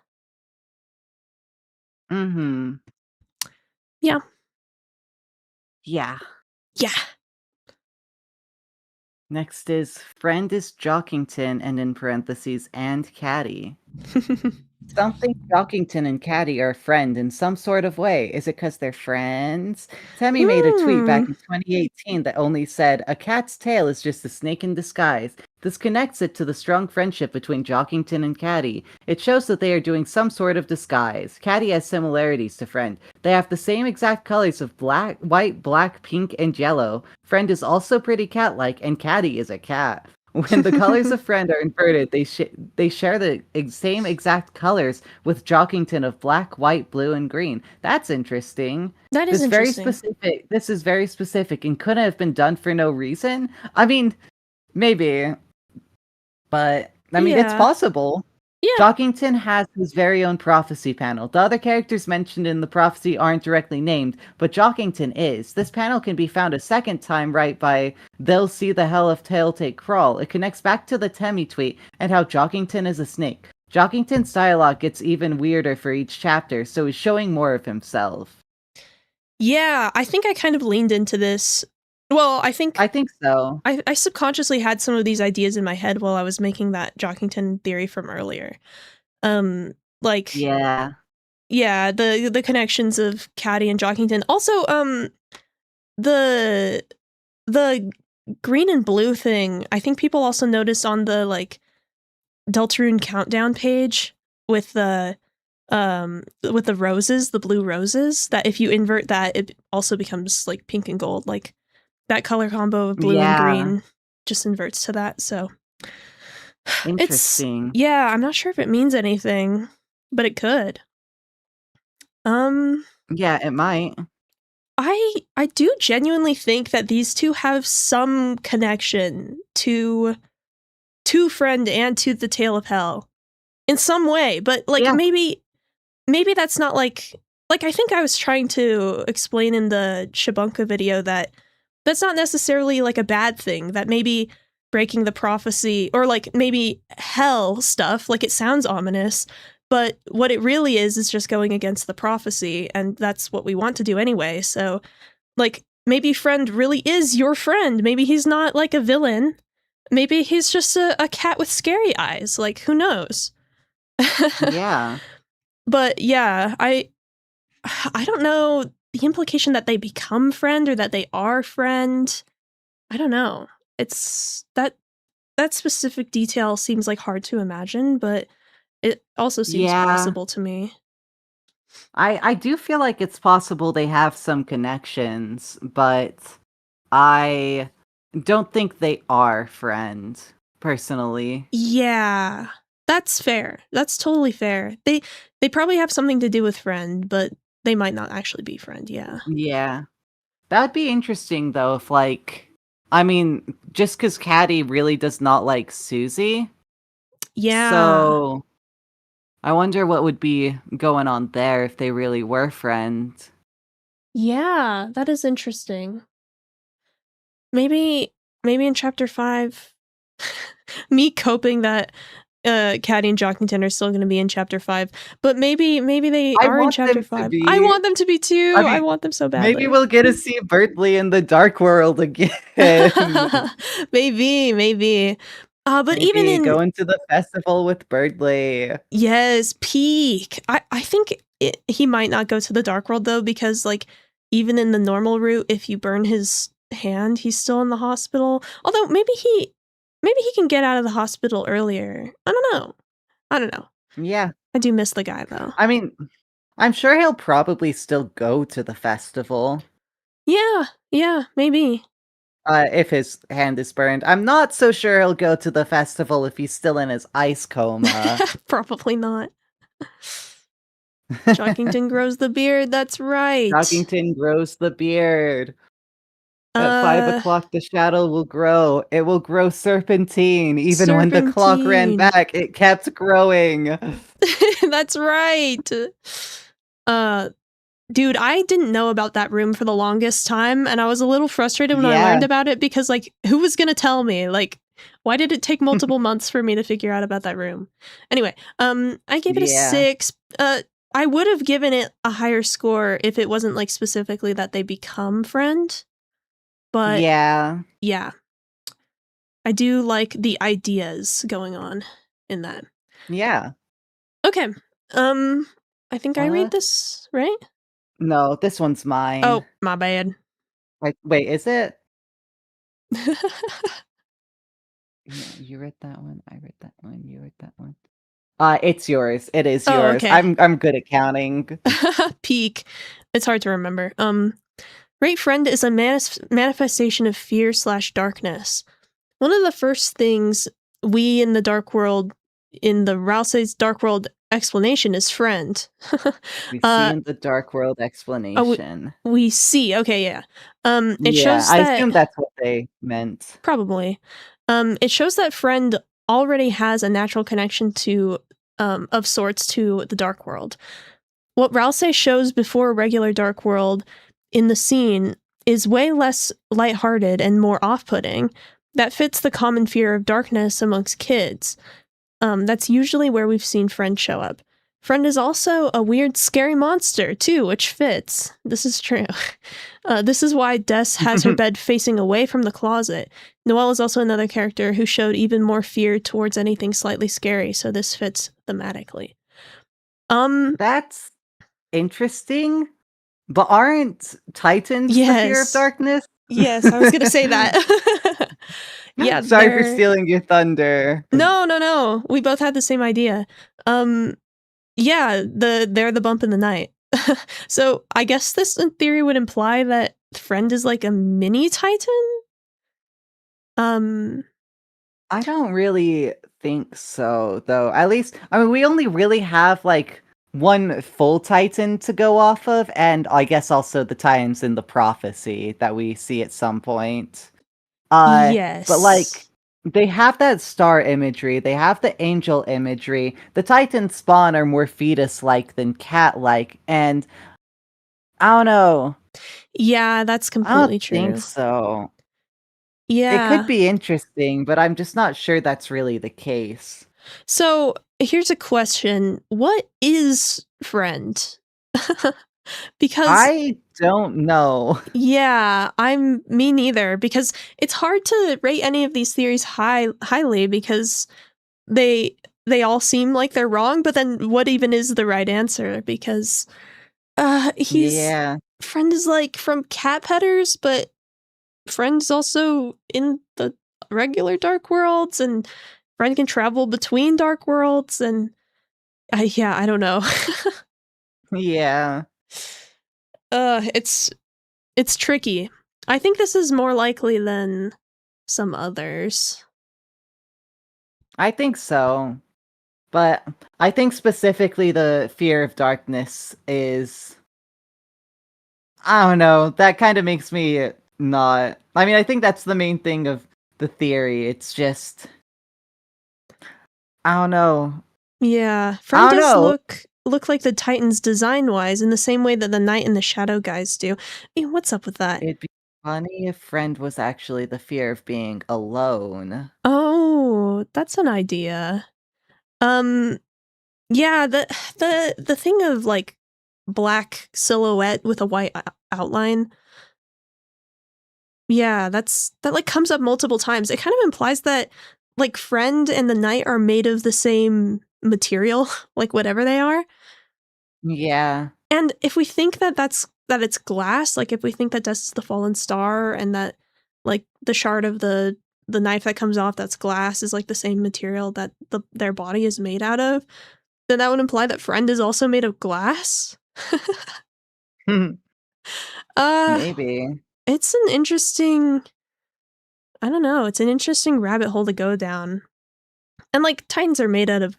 Mm-hmm. Yeah. Yeah. Yeah. Next is friend is Jockington and in parentheses and Caddy. Something Jockington and Caddy are a friend in some sort of way. Is it because they're friends? Temmie made a tweet back in 2018 that only said, "A cat's tail is just a snake in disguise." This connects it to the strong friendship between Jockington and Caddy. It shows that they are doing some sort of disguise. Caddy has similarities to Friend. They have the same exact colors of white, black, pink, and yellow. Friend is also pretty cat-like, and Caddy is a cat. When the colors of Friend are inverted, they share the same exact colors with Jockington of black, white, blue, and green. That's interesting. That is interesting. This is very specific and couldn't have been done for no reason. I mean, maybe, but I mean, it's Yeah. possible. Yeah. Jockington has his very own prophecy panel. The other characters mentioned in the prophecy aren't directly named, but Jockington is. This panel can be found a second time right by "They'll see the hell of tail take crawl." It connects back to the Temmie tweet and how Jockington is a snake. Jockington's dialogue gets even weirder for each chapter, so he's showing more of himself. Yeah, I think I kind of leaned into this. Well, I think so. I subconsciously had some of these ideas in my head while I was making that Jockington theory from earlier. Like Yeah. Yeah, the connections of Caddy and Jockington. Also, the green and blue thing, I think people also noticed on the like Deltarune countdown page with the roses, the blue roses, that if you invert that, it also becomes like pink and gold. Like that color combo of blue and green just inverts to that. So interesting. I'm not sure if it means anything, but it could. Yeah, it might. I do genuinely think that these two have some connection to Friend and to the Tale of Hell in some way, but like maybe that's not like I think I was trying to explain in the Shabunka video that that's not necessarily like a bad thing, that maybe breaking the prophecy or like maybe hell stuff, like it sounds ominous, but what it really is just going against the prophecy, and that's what we want to do anyway. So like maybe Friend really is your friend. Maybe he's not like a villain. Maybe he's just a cat with scary eyes. Like, who knows? Yeah. But yeah, I don't know the implication that they become Friend or that they are Friend. I don't know. It's that specific detail seems like hard to imagine, but it also seems possible to me. I do feel like it's possible they have some connections, but I don't think they are Friend, personally. Yeah, that's fair. That's totally fair. They probably have something to do with Friend, but they might not actually be Friend, yeah. Yeah. That would be interesting, though, if, like, I mean, just because Caddy really does not like Susie. Yeah. So, I wonder what would be going on there if they really were friends. Yeah, that is interesting. Maybe in chapter 5, me coping that Caddy and Jockington are still going to be in chapter 5, but maybe they are in chapter 5. I want them to be too. I want them so badly. Maybe we'll get to see Bertley in the Dark World again. maybe. But maybe even in going to the festival with Bertley. Yes, peak. I think he might not go to the Dark World though, because like even in the normal route, if you burn his hand, he's still in the hospital. Although maybe he can get out of the hospital earlier. I don't know. Yeah. I do miss the guy though. I mean, I'm sure he'll probably still go to the festival. Yeah, maybe. if his hand is burned. I'm not so sure he'll go to the festival if he's still in his ice coma. Probably not. Jockington grows the beard, that's right. Jockington grows the beard. At 5 o'clock, the shadow will grow. It will grow serpentine. Even when the clock ran Serpentine. back, it kept growing. That's right. Dude, I didn't know about that room for the longest time, and I was a little frustrated when I Yeah. learned about it because, like, who was gonna tell me? Like, why did it take multiple months for me to figure out about that room? Anyway, I gave it a Yeah. 6. I would have given it a higher score if it wasn't, like, specifically that they become friend. But Yeah. yeah. I do like the ideas going on in that. Yeah. Okay. I think I read this, right? No, this one's mine. Oh, my bad. Wait, is it? You read that one. I read that one. You read that one. It's yours. It is Oh, yours. okay. I'm good at counting. Peak. It's hard to remember. Great Friend is a manifestation of fear/darkness. One of the first things we in the Dark World, in the RAAAAAAAAA's Dark World explanation is friend. We see in the Dark World explanation. We see. Okay, yeah. It Yeah, shows I that assume that's what they meant. probably. It shows that friend already has a natural connection to, of sorts, to the Dark World. What RAAAAAAA shows before regular Dark World in the scene is way less lighthearted and more off-putting. That fits the common fear of darkness amongst kids. That's usually where we've seen Friend show up. Friend is also a weird, scary monster, too, which fits. This is true. This is why Des has her bed facing away from the closet. Noelle is also another character who showed even more fear towards anything slightly scary, so this fits thematically. That's interesting. But aren't Titans the fear of Yes. darkness? Yes, I was gonna say that. Yeah, Sorry for stealing your thunder. No. We both had the same idea. Yeah, they're the bump in the night. So I guess this in theory would imply that Friend is like a mini Titan? I don't really think so, though. At least, I mean, we only really have like one full Titan to go off of, and I guess also the Titans in the prophecy that we see at some point. Yes. But like, they have that star imagery, they have the angel imagery. The Titan spawn are more fetus-like than cat-like, and I don't know. Yeah, that's I completely don't true. think so. Yeah. It could be interesting, but I'm just not sure that's really the case. So here's a question. What is Friend? Because I don't know. yeah, me neither, because it's hard to rate any of these theories highly because they all seem like they're wrong, but then what even is the right answer? Because Yeah. Friend is like from cat petters, but Friend's also in the regular Dark Worlds, and Friend can travel between Dark Worlds, and I don't know. Yeah. It's tricky. I think this is more likely than some others. I think so. But I think specifically the fear of darkness is, I don't know, that kind of makes me not. I mean, I think that's the main thing of the theory. It's just, I don't know. Yeah, Friend don't does know. look like the Titans design-wise in the same way that the Knight and the Shadow guys do. I mean, what's up with that? It'd be funny if Friend was actually the fear of being alone. Oh, that's an idea. Yeah, the thing of like black silhouette with a white outline. Yeah, that like comes up multiple times. It kind of implies that like Friend and the Knight are made of the same material, like whatever they are. Yeah. And if we think that it's glass, like if we think that Death is the fallen star and that like the shard of the knife that comes off that's glass is like the same material that their body is made out of, then that would imply that Friend is also made of glass. Maybe. It's an interesting I don't know. It's an interesting rabbit hole to go down. And like Titans are made out of,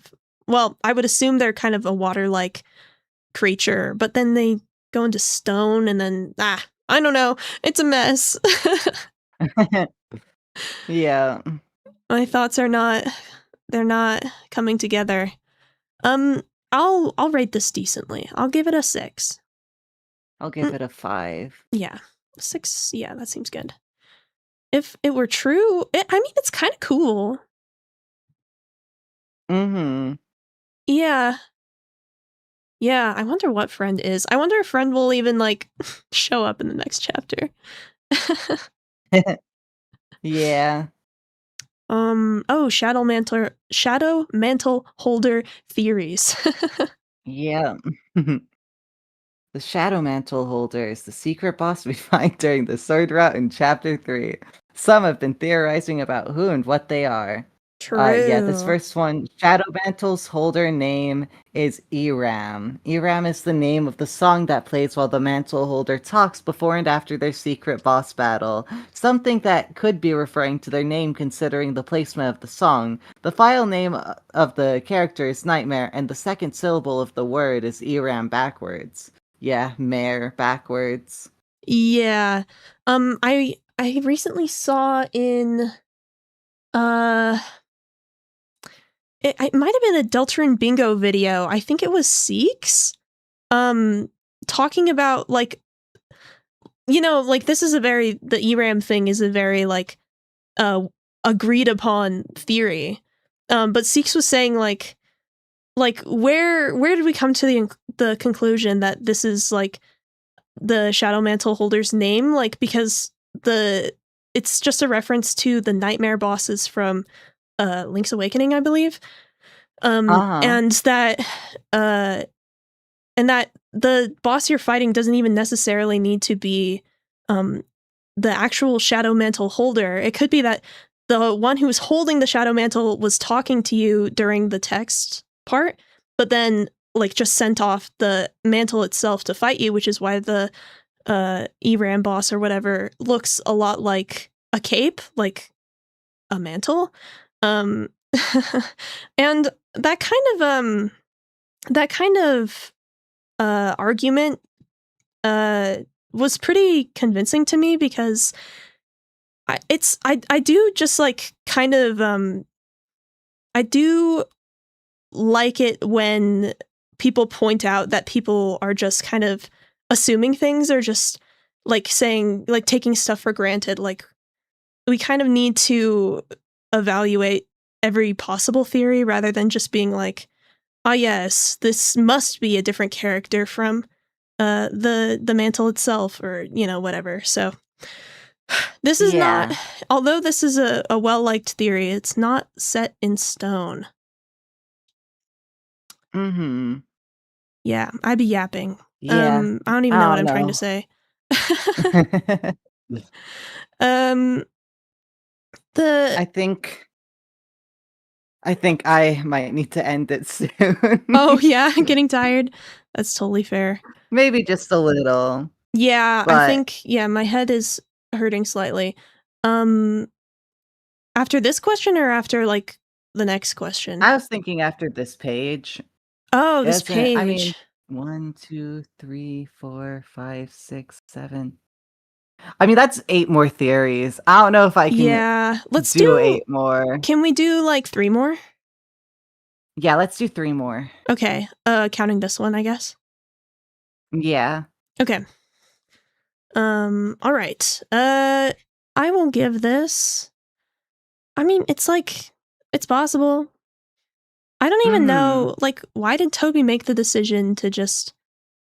well, I would assume they're kind of a water-like creature, but then they go into stone and then I don't know. It's a mess. Yeah. My thoughts are not coming together. I'll rate this decently. I'll give it a 6. I'll give it a 5. Yeah. 6. Yeah, that seems good. If it were true, I mean, it's kind of cool. Mm-hmm. Yeah. Yeah, I wonder what Friend is. I wonder if Friend will even, like, show up in the next chapter. Yeah. Oh, Shadow Mantle Holder theories. Yeah. The Shadow Mantle Holder is the secret boss we find during the Sword Route in Chapter 3. Some have been theorizing about who and what they are. True. Yeah, this first one, Shadow Mantle's holder name is Eram. Eram is the name of the song that plays while the mantle holder talks before and after their secret boss battle. Something that could be referring to their name considering the placement of the song. The file name of the character is Nightmare, and the second syllable of the word is Eram backwards. Yeah, mare backwards. Yeah. I recently saw in it might have been a Deltarune bingo video. I think it was Seeks talking about like, you know, like this is the ERAM thing is a very like agreed upon theory. But Seeks was saying like where did we come to the conclusion that this is like the Shadow Mantle holder's name? Like because it's just a reference to the nightmare bosses from Link's Awakening, I believe. And that the boss you're fighting doesn't even necessarily need to be the actual Shadow Mantle holder. It could be that the one who was holding the Shadow Mantle was talking to you during the text part, but then like just sent off the mantle itself to fight you, which is why the ERAM boss or whatever looks a lot like a cape, like a mantle. And that kind of argument was pretty convincing to me because I do just like kind of I do like it when people point out that people are just kind of assuming things or just like saying like taking stuff for granted. Like we kind of need to evaluate every possible theory rather than just being like, oh yes, this must be a different character from the mantle itself or, you know, whatever. So this is not, although this is a well-liked theory, it's not set in stone. Mm-hmm. Yeah, I'd be yapping. Yeah. I don't even know what I'm trying to say. I think I might need to end it soon. Oh yeah, getting tired. That's totally fair. Maybe just a little. Yeah, I think my head is hurting slightly. After this question or after like the next question? I was thinking after this page. Oh, this page. I mean, 1, 2, 3, 4, 5, 6, 7. I mean, that's 8 more theories. I don't know if I can let's do 8 more. Can we do like 3 more? Yeah, let's do 3 more. Okay. Counting this one, I guess. Yeah. Okay. All right. I will give this. I mean, it's like it's possible. I don't even know, like, why did Toby make the decision to just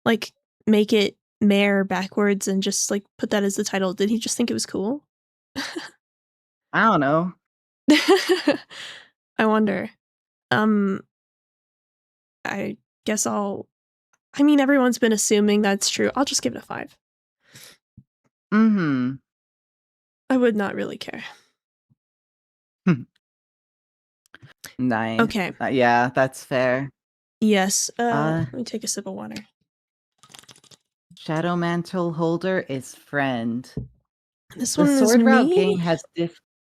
like make it Mare backwards and just like put that as the title? Did he just think it was cool? I don't know. I wonder. I guess I mean, everyone's been assuming that's true. I'll just give it a 5. Mm-hmm. I would not really care. 9. Okay. Yeah, that's fair. Yes. Let me take a sip of water. Shadow Mantle holder is friend. This The one is Sword Route me? game has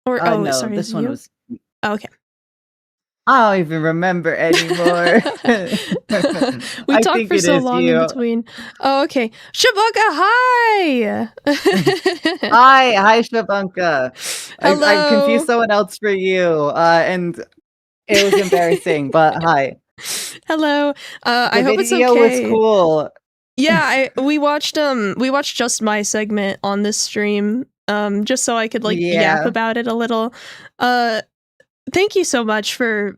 Or no, sorry, this is it one you? was. Oh, okay. I don't even remember anymore. We I talked think for it so is long in you. between. Oh, okay. Shabuka, hi! Hi, Shabunka. I confused Hello. someone else for you, and it was embarrassing, but hi. Hello. I The hope it's video was okay. cool. Yeah, we watched just my segment on this stream, just so I could like yap Yeah. about it a little. Thank you so much for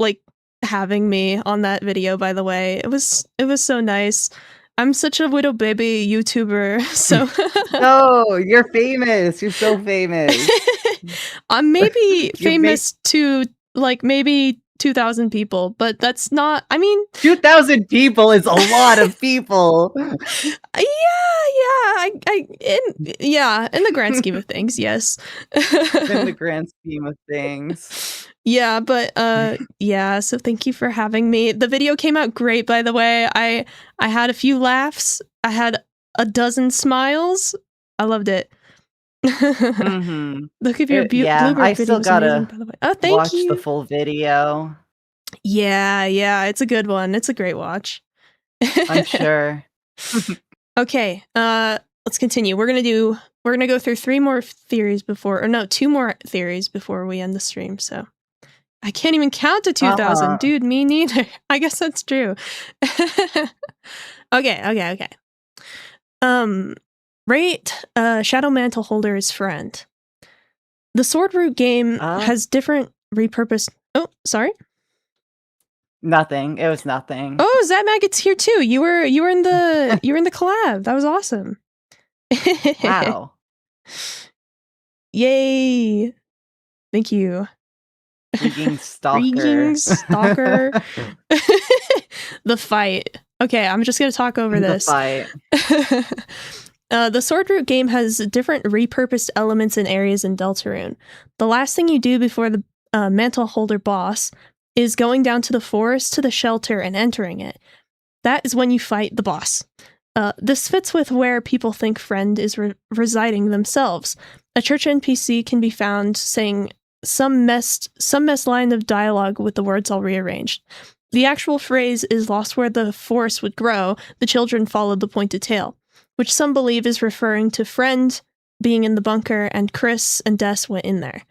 like having me on that video, by the way. It was so nice. I'm such a little baby YouTuber, so No, you're famous. You're so famous. I'm maybe You've made famous to like maybe 2,000 people, but that's not, I mean, 2,000 people is a lot of people. in the grand scheme of things, yes. In the grand scheme of things. Yeah, but yeah, so thank you for having me. The video came out great, by the way. I had a few laughs. I had a dozen smiles. I loved it. Mm-hmm. Look at your Yeah, Bluebird I video still was amazing, gotta by the way. Oh, thank watch the you. full video. Yeah, it's a good one. It's a great watch. I'm sure. Okay, let's continue. We're gonna go through two more theories before we end the stream, so I can't even count to 2,000. Uh-huh. Dude, me neither. I guess that's true. Okay. Rate Shadow Mantle Holder's friend. The Sword Root game has different repurposed... Oh, sorry? Nothing. It was nothing. Oh, Zat Maggot's here too. You were in the collab. That was awesome. Wow. Yay. Thank you. Freaking stalker. Freaking stalker. The fight. Okay, I'm just gonna talk over this. The fight. The Sword Root game has different repurposed elements and areas in Deltarune. The last thing you do before the Mantle Holder boss is going down to the forest to the shelter and entering it. That is when you fight the boss. This fits with where people think Friend is residing themselves. A church NPC can be found saying some messed line of dialogue with the words all rearranged. The actual phrase is lost where the forest would grow, the children followed the pointed tail, which some believe is referring to Friend being in the bunker and Chris and Des went in there.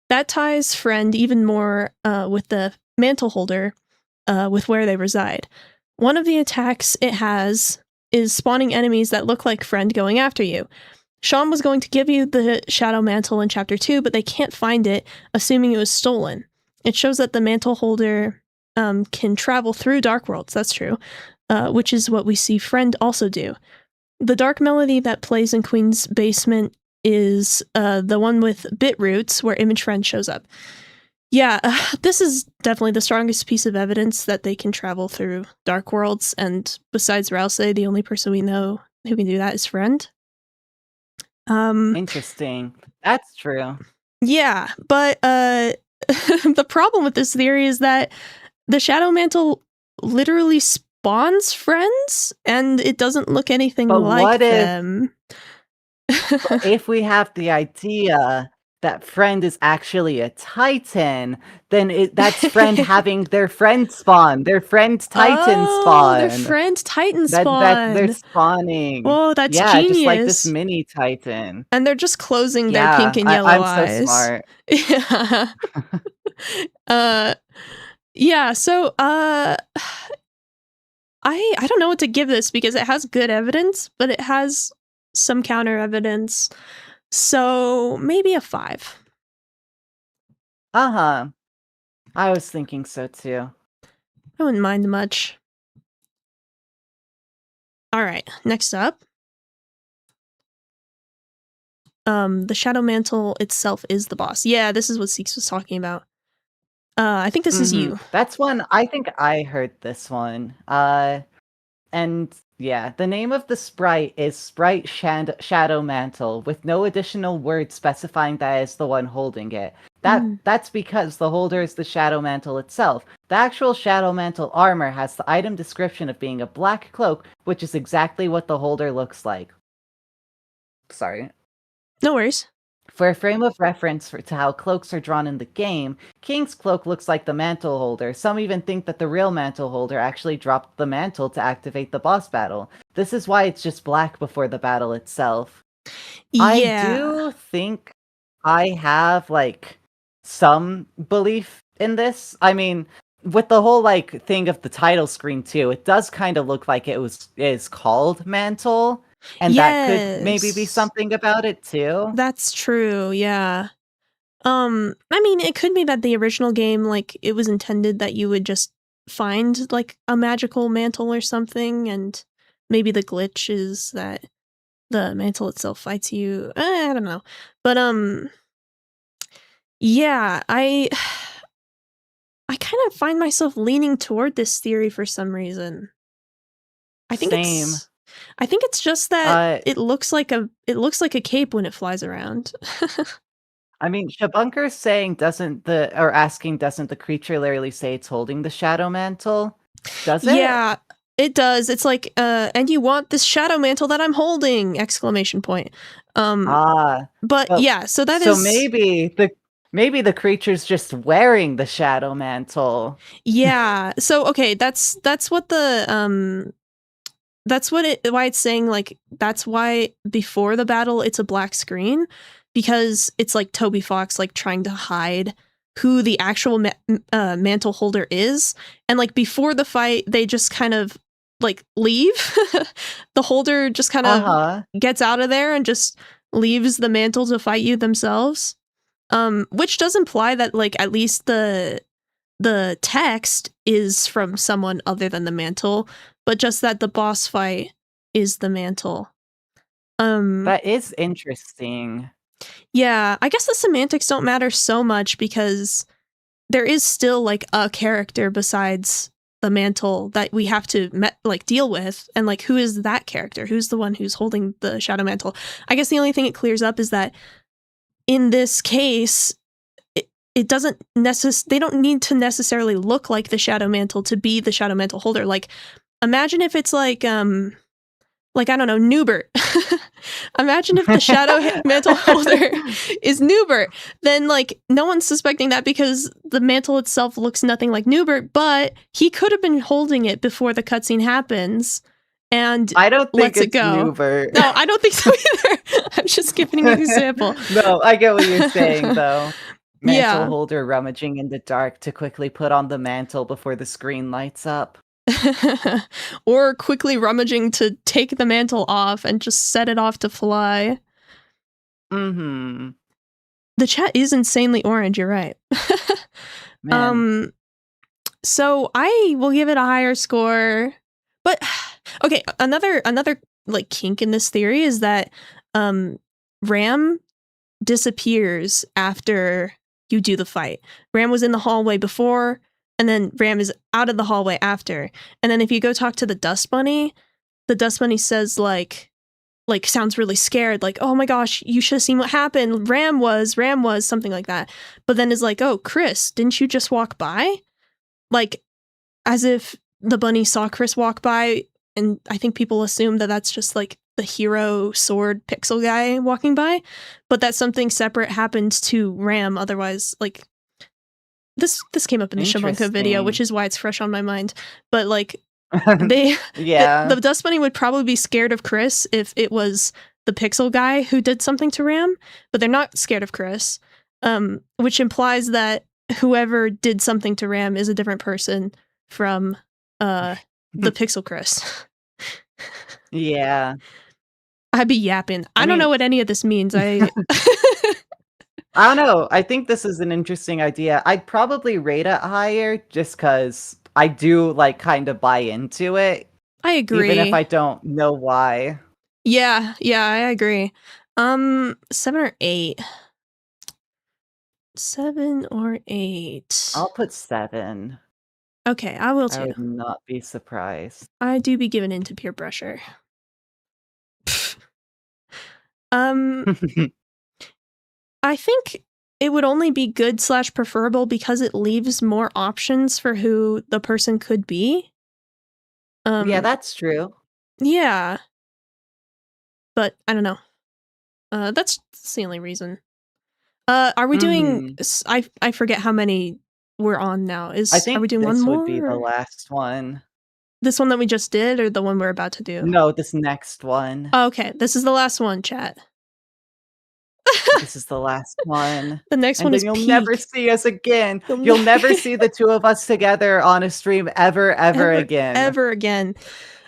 That ties Friend even more with the Mantle Holder, with where they reside. One of the attacks it has is spawning enemies that look like Friend going after you. Sean was going to give you the Shadow Mantle in Chapter 2, but they can't find it, assuming it was stolen. It shows that the Mantle Holder can travel through Dark Worlds, that's true, which is what we see Friend also do. The dark melody that plays in Queen's basement is the one with bit roots where Image Friend shows up. Yeah, this is definitely the strongest piece of evidence that they can travel through Dark Worlds, and besides Rouse, the only person we know who can do that is Friend. Interesting. That's true. Yeah, but the problem with this theory is that the Shadow Mantle literally spawns friends, and it doesn't look anything like them. If we have the idea that Friend is actually a Titan, then that's Friend having their friend spawn, their friend Titan spawn. Their friend Titan spawn. They're spawning. Whoa, that's genius. Just like this mini Titan. And they're just closing their pink and yellow eyes. I'm so smart. Yeah. Yeah, so I don't know what to give this because it has good evidence, but it has some counter evidence. So maybe a 5. I was thinking so too. I wouldn't mind much. All right, next up. The Shadow Mantle itself is the boss. Yeah, this is what Seeks was talking about. I think this is you. That's one. I think I heard this one. And yeah, the name of the sprite is Sprite Shadow Mantle, with no additional word specifying that is the one holding it. That's because the holder is the Shadow Mantle itself. The actual Shadow Mantle armor has the item description of being a black cloak, which is exactly what the holder looks like. Sorry. No worries. For a frame of reference to how cloaks are drawn in the game, King's cloak looks like the mantle holder. Some even think that the real mantle holder actually dropped the mantle to activate the boss battle. This is why it's just black before the battle itself. I Yeah. do think I have like some belief in this. I mean, with the whole like thing of the title screen too, it does kind of look like is called Mantle, and that could maybe be Yes. something about it too. That's true, yeah. I mean, it could be that the original game, like, it was intended that you would just find, like, a magical mantle or something, and maybe the glitch is that the mantle itself fights you. I don't know. But, yeah, I kind of find myself leaning toward this theory for some reason. I think Same. I think it's just that it looks like a cape when it flies around. I mean, Shabunker's saying doesn't the creature literally say it's holding the shadow mantle? Does it? Yeah, it does. It's like, and you want this shadow mantle that I'm holding! Exclamation point. But well, yeah, so that so is maybe the creature's just wearing the shadow mantle. yeah. So okay, that's what the that's why it's saying like that's why before the battle it's a black screen, because it's like Toby Fox like trying to hide who the actual mantle holder is, and like before the fight they just kind of like leave. The holder just kind of gets out of there and just leaves the mantle to fight you themselves, which does imply that like at least the text is from someone other than the mantle, but just that the boss fight is the mantle. That is interesting. Yeah, I guess the semantics don't matter so much because there is still like a character besides the mantle that we have to like deal with, and like who is that character? Who's the one who's holding the shadow mantle? I guess the only thing it clears up is that in this case it doesn't they don't need to necessarily look like the shadow mantle to be the shadow mantle holder. Like imagine if it's like I don't know, Newbert. Imagine if the shadow mantle holder is Newbert. Then like no one's suspecting that because the mantle itself looks nothing like Newbert, but he could have been holding it before the cutscene happens. And I don't think lets it's it go. Newbert. No, I don't think so either. I'm just giving an example. No, I get what you're saying though. Mantle Yeah. holder rummaging in the dark to quickly put on the mantle before the screen lights up. Or quickly rummaging to take the mantle off and just set it off to fly. Mm-hmm. The chat is insanely orange, you're right. Man. So I will give it a higher score. But okay, another like kink in this theory is that Ram disappears after you do the fight. Ram was in the hallway before, and then Ram is out of the hallway after. And then if you go talk to the Dust Bunny says like sounds really scared, like, oh my gosh, you should have seen what happened. Ram was, something like that. But then is like, oh, Chris, didn't you just walk by? Like, as if the bunny saw Chris walk by, and I think people assume that that's just like the hero sword pixel guy walking by, but that something separate happened to Ram. Otherwise, like, this came up in the Shabunka video, which is why it's fresh on my mind. But like, the Dust Bunny would probably be scared of Chris if it was the pixel guy who did something to Ram, but they're not scared of Chris, which implies that whoever did something to Ram is a different person from the pixel Chris. Yeah. I'd be yapping. I don't know what any of this means. I don't know. I think this is an interesting idea. I'd probably rate it higher just because I do like kind of buy into it. I agree. Even if I don't know why. Yeah, I agree. 7 or 8. 7 or 8. I'll put 7. Okay, I will too. I would not be surprised. I do be given into peer pressure. I think it would only be good / preferable because it leaves more options for who the person could be. Yeah, that's true. Yeah. But I don't know. That's the only reason. Are we doing? Hmm. I forget how many we're on now. I Are we think doing one this more? would be the Or last one. this one that we just did, or the one we're about to do? No, this next one. Oh, okay, this is the last one, chat. This is the last one. The next And one then is you'll never peak. see us again. You'll You'll never see the two of us together on a stream ever again. Ever again.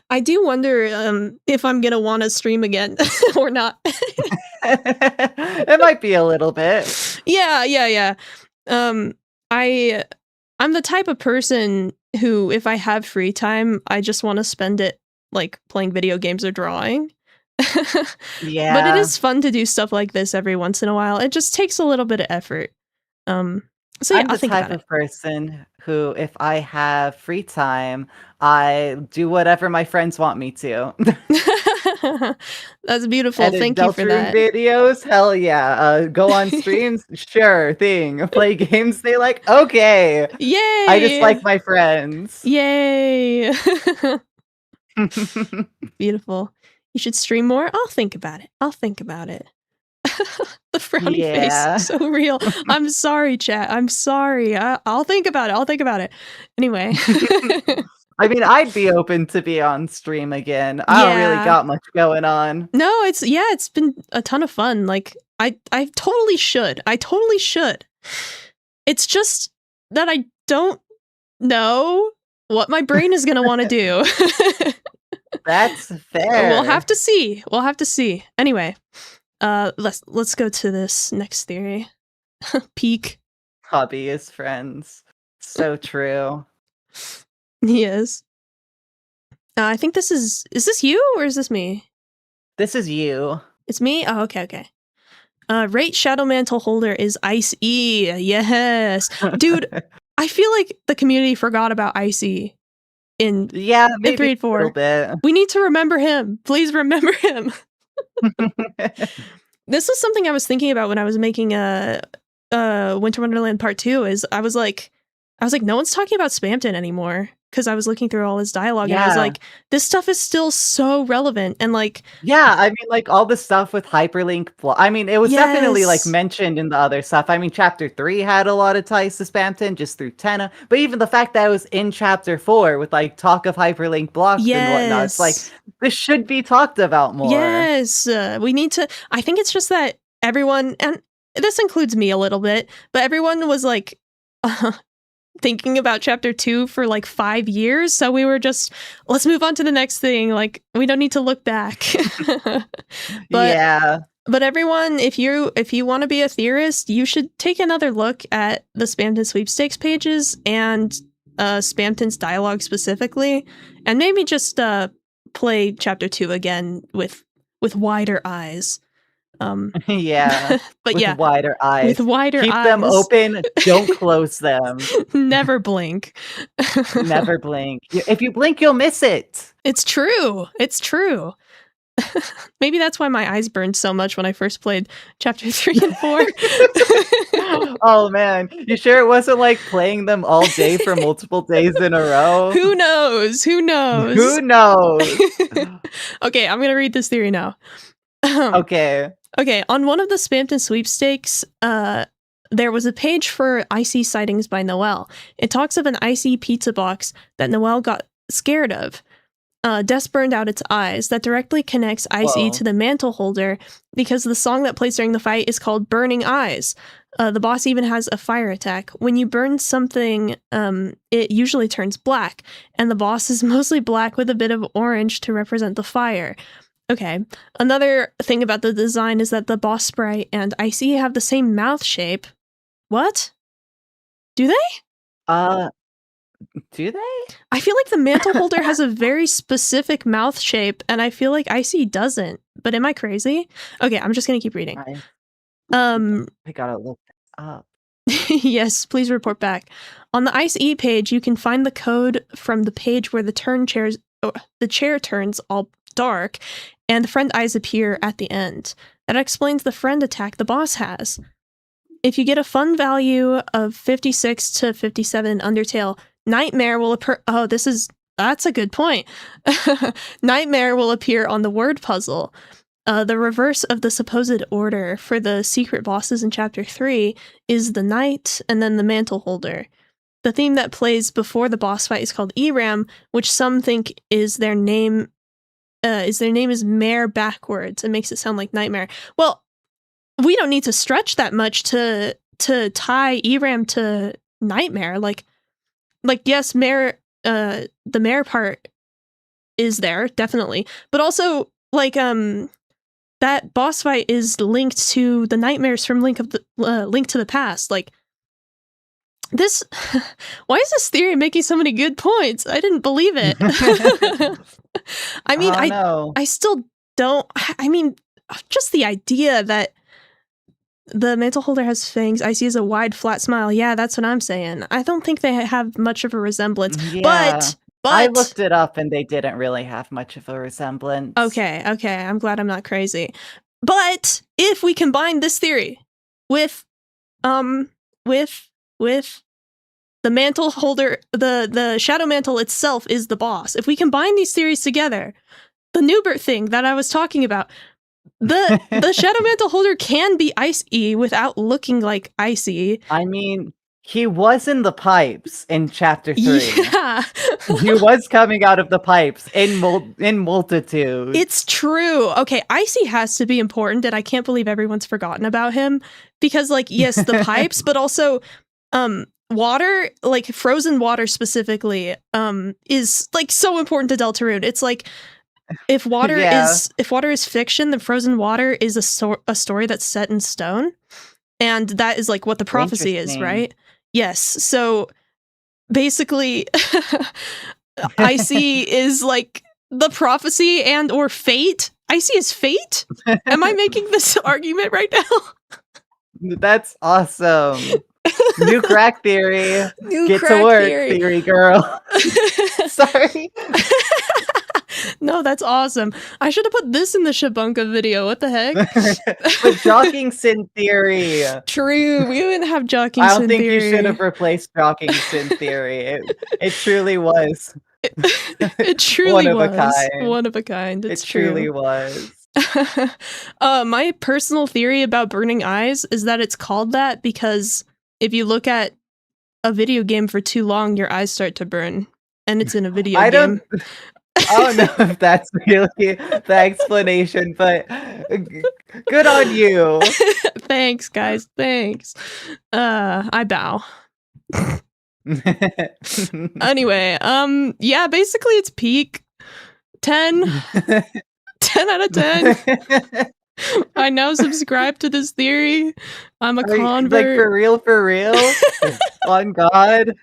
I do wonder if I'm gonna want to stream again or not. It might be a little bit. Yeah. I'm the type of person who, if I have free time, I just want to spend it like playing video games or drawing. Yeah. But it is fun to do stuff like this every once in a while. It just takes a little bit of effort. So yeah, I'm I'll the think type about of person who, if I have free time, I do whatever my friends want me to. it. That's beautiful. Edit Thank you for Deltarune that. videos? Hell yeah. Go on streams? Sure thing. Play games? They like? Okay. Yay! I just like my friends. Yay! Beautiful. You should stream more? I'll think about it. The frowny Yeah. face. So real. I'm sorry, chat. I'm sorry. I'll think about it. Anyway. I mean, I'd be open to be on stream again. I don't really Yeah. got much going on. No, it's been a ton of fun. Like, I totally should. It's just that I don't know what my brain is gonna want to do. That's fair. We'll have to see. Anyway, let's go to this next theory. Peak. Hobby is friends. So true. He is. I think this is this you or is this me? This is you. It's me? Oh, okay. Rate Shadow Mantle Holder is Ice-E. Yes. Dude, I feel like the community forgot about Ice-E in Yeah, maybe 3 and a 4. little bit. We need to remember him. Please remember him. This was something I was thinking about when I was making Winter Wonderland Part 2 is I was like, no one's talking about Spamton anymore. Because I was looking through all his dialogue and I was Yeah. like, this stuff is still so relevant. And like, Yeah, I mean, like all the stuff with hyperlink. I mean, it was definitely like Yes. mentioned in the other stuff. I mean, chapter 3 had a lot of ties to Spamton just through Tenna, but even the fact that it was in chapter 4 with like talk of hyperlink blocks and whatnot, it's like this should be talked about more. Yes, we need to. I think it's just that everyone, and this includes me a little bit, but everyone was like thinking about chapter 2 for like 5 years. So we were just, let's move on to the next thing. Like, we don't need to look back. Yeah. But everyone, if you want to be a theorist, you should take another look at the Spamton sweepstakes pages and Spamton's dialogue specifically, and maybe just play chapter 2 again with wider eyes. Yeah. But with yeah, wider eyes. with wider Keep eyes. them open. Don't close them. Never blink. Never blink. If you blink, you'll miss it. It's true. Maybe that's why my eyes burned so much when I first played chapter 3 and 4. Oh man, you sure it wasn't like playing them all day for multiple days in a row? Who knows? Who knows? Okay, I'm gonna read this theory now. Okay. Okay, on one of the Spamton sweepstakes, there was a page for Icy sightings by Noelle. It talks of an icy pizza box that Noelle got scared of. Death burned out its eyes. That directly connects Icy Whoa. to the mantle holder because the song that plays during the fight is called Burning Eyes. The boss even has a fire attack. When you burn something, it usually turns black, and the boss is mostly black with a bit of orange to represent the fire. Okay, another thing about the design is that the boss sprite and Icy have the same mouth shape. What? Do they? Do they? I feel like the mantle holder has a very specific mouth shape, and I feel like Icy doesn't. But am I crazy? Okay, I'm just gonna keep reading. I gotta look this up. Yes, please report back. On the Ice-E page, you can find the code from the page where the chair turns all dark, and the friend eyes appear at the end. That explains the friend attack the boss has. If you get a fun value of 56 to 57 in Undertale, Nightmare will appear. Oh, that's a good point. Nightmare will appear on the word puzzle. The reverse of the supposed order for the secret bosses in Chapter 3 is the Knight and then the Mantle Holder. The theme that plays before the boss fight is called Eram, which some think is their name is Mare backwards. It makes it sound like nightmare. Well, we don't need to stretch that much to tie Eram to nightmare. Like yes, Mare, the Mare part is there, definitely. But also, like, that boss fight is linked to the nightmares from Link to the Past. Like, this, why is this theory making so many good points? I didn't believe it. I mean, I still don't, I mean, just the idea that the Mantle Holder has fangs, Icy has a wide, flat smile. Yeah, that's what I'm saying. I don't think they have much of a resemblance. Yeah. But I looked it up and they didn't really have much of a resemblance. Okay, I'm glad I'm not crazy. But if we combine this theory with the Mantle Holder, the Shadow Mantle itself is the boss. If we combine these theories together, the Newbert thing that I was talking about, the Shadow Mantle Holder can be Icy without looking like Icy. I mean, he was in the pipes in Chapter 3. Yeah. He was coming out of the pipes in multitude. It's true. Okay, Icy has to be important, and I can't believe everyone's forgotten about him. Because, like, yes, the pipes, but also, water, like, frozen water specifically, is, like, so important to Deltarune. It's like, if water is fiction, then frozen water is a story that's set in stone. And that is, like, what the prophecy is, right? Yes, so basically, Icy is like the prophecy and or fate. Icy is fate? Am I making this argument right now? That's awesome. New crack theory. Get to work, theory girl. Sorry. No, that's awesome. I should have put this in the Shabunka video. What the heck? But Jogging Sin theory. True. We didn't have Jogging Sin theory. I don't think you should have replaced Jogging Sin theory. It truly was. It truly was. One of a kind. It's true. It truly was. My personal theory about burning eyes is that it's called that because if you look at a video game for too long, your eyes start to burn. And it's in a video game. I don't know if that's really the explanation, but good on you. Thanks, guys. Thanks. I bow. Anyway, yeah, basically it's peak 10. 10 out of 10. I now subscribe to this theory. I'm a convert. Like, for real? On God?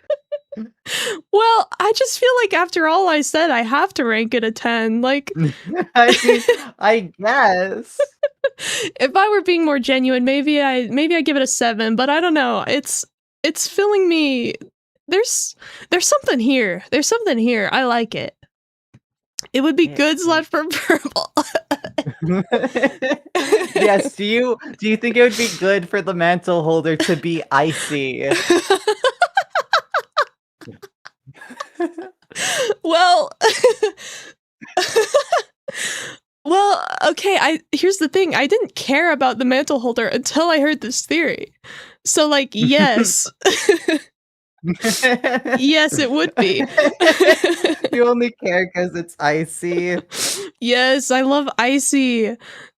Well, I just feel like after all I said, I have to rank it a 10. Like, I guess. If I were being more genuine, maybe I give it a 7, but I don't know. It's filling me. There's something here. There's something here. I like it. It would be good slot for purple. Yes. Do you think it would be good for the Mantle Holder to be Icy? Well, okay, here's the thing. I didn't care about the Mantle Holder until I heard this theory. So, like, yes. Yes, it would be. You only care because it's Icy. Yes, I love Icy.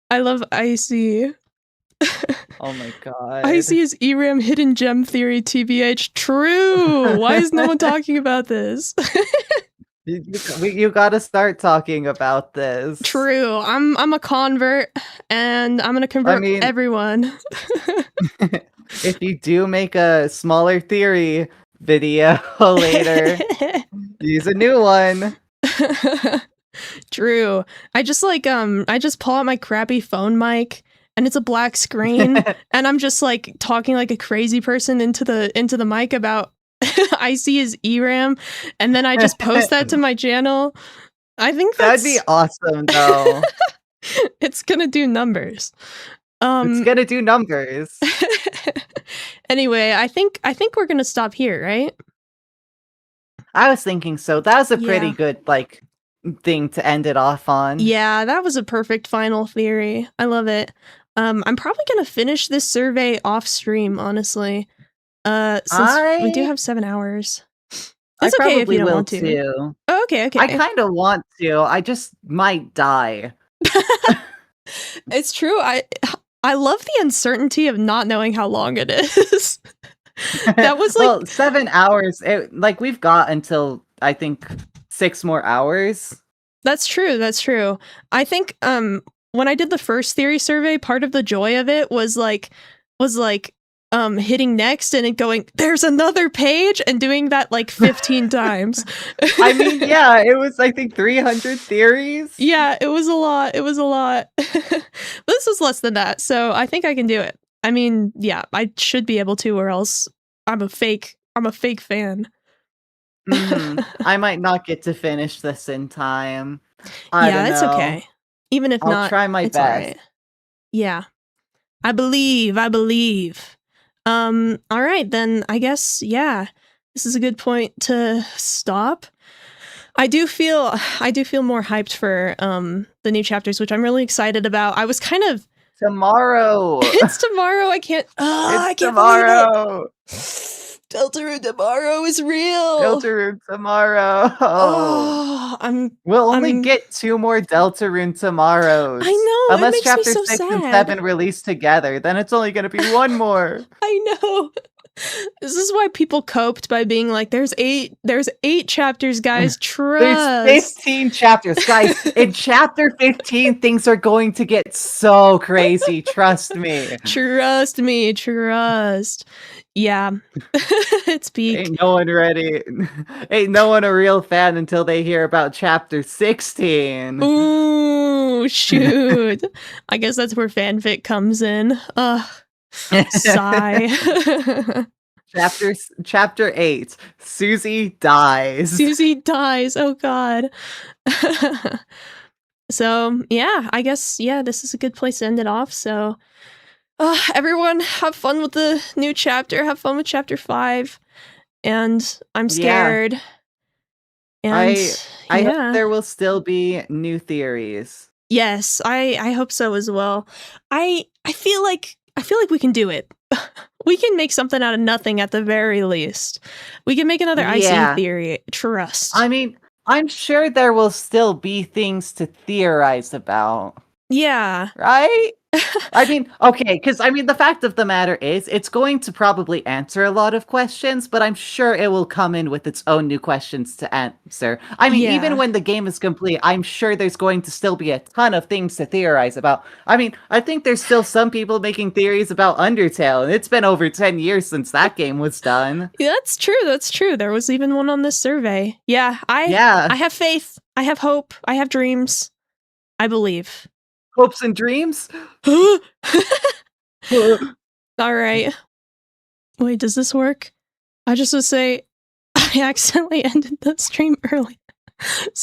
I love Icy. Oh my god. Icy is Eram hidden gem theory, TBH. True. Why is no one talking about this? You gotta start talking about this. True. I'm a convert, and I'm gonna convert everyone. If you do make a smaller theory video later, use a new one. True. I just pull out my crappy phone mic. And it's a black screen, and I'm just like talking like a crazy person into the mic about Icy is Eram, and then I just post that to my channel. I think that'd be awesome, though. It's gonna do numbers. It's gonna do numbers. Anyway, I think we're gonna stop here, right? I was thinking so. That was a pretty good thing to end it off on. Yeah, that was a perfect final theory. I love it. I'm probably gonna finish this survey off stream, honestly. Since we do have 7 hours. It's I okay probably if you don't will want to. too. Oh, okay, okay. I kind of want to. I just might die. It's true. I love the uncertainty of not knowing how long it is. That was like Well, 7 hours. We've got until I think 6 more hours. That's true. That's true. I think when I did the first theory survey, part of the joy of it was hitting next and it going, there's another page, and doing that like 15 times. I mean, yeah, it was I think 300 theories. Yeah, it was a lot. It was a lot. But this was less than that, so I think I can do it. I mean, yeah, I should be able to, or else I'm a fake fan. I might not get to finish this in time. Yeah, it's okay. Even if I'll not, try my it's best. alright. Yeah. I believe. All right, then I guess, yeah, this is a good point to stop. I do feel more hyped for the new chapters, which I'm really excited about. I was kind of tomorrow. It's tomorrow. I can't tomorrow. Believe it. Deltarune tomorrow is real. Deltarune tomorrow. We'll only get 2 more Deltarune tomorrows. I know. Unless it makes chapter me so 6 sad. and 7 release together, then it's only going to be 1 more. I know. This is why people coped by being like, there's 8 chapters, guys. Trust. There's 15 chapters, guys. In chapter 15, things are going to get so crazy. Trust me. Trust me. Trust. Yeah. It's peak. Ain't no one ready. Ain't no one a real fan until they hear about chapter 16. Ooh, shoot. I guess that's where fanfic comes in. Sigh. Chapter 8. Susie dies. Susie dies. Oh god. So, yeah, I guess, yeah, this is a good place to end it off. So, everyone have fun with the new chapter. Have fun with chapter 5. And I'm scared. Yeah. And I hope there will still be new theories. Yes, I hope so as well. I feel like we can do it. We can make something out of nothing at the very least. We can make another IC theory. Trust. I mean, I'm sure there will still be things to theorize about. Yeah. Right? I mean, okay, because I mean, the fact of the matter is, it's going to probably answer a lot of questions, but I'm sure it will come in with its own new questions to answer. I mean, even when the game is complete, I'm sure there's going to still be a ton of things to theorize about. I mean, I think there's still some people making theories about Undertale, and it's been over 10 years since that game was done. Yeah, that's true. That's true. There was even one on this survey. Yeah, I have faith. I have hope. I have dreams. I believe. Hopes and dreams? All right. Wait, does this work? I just want to say I accidentally ended the stream early.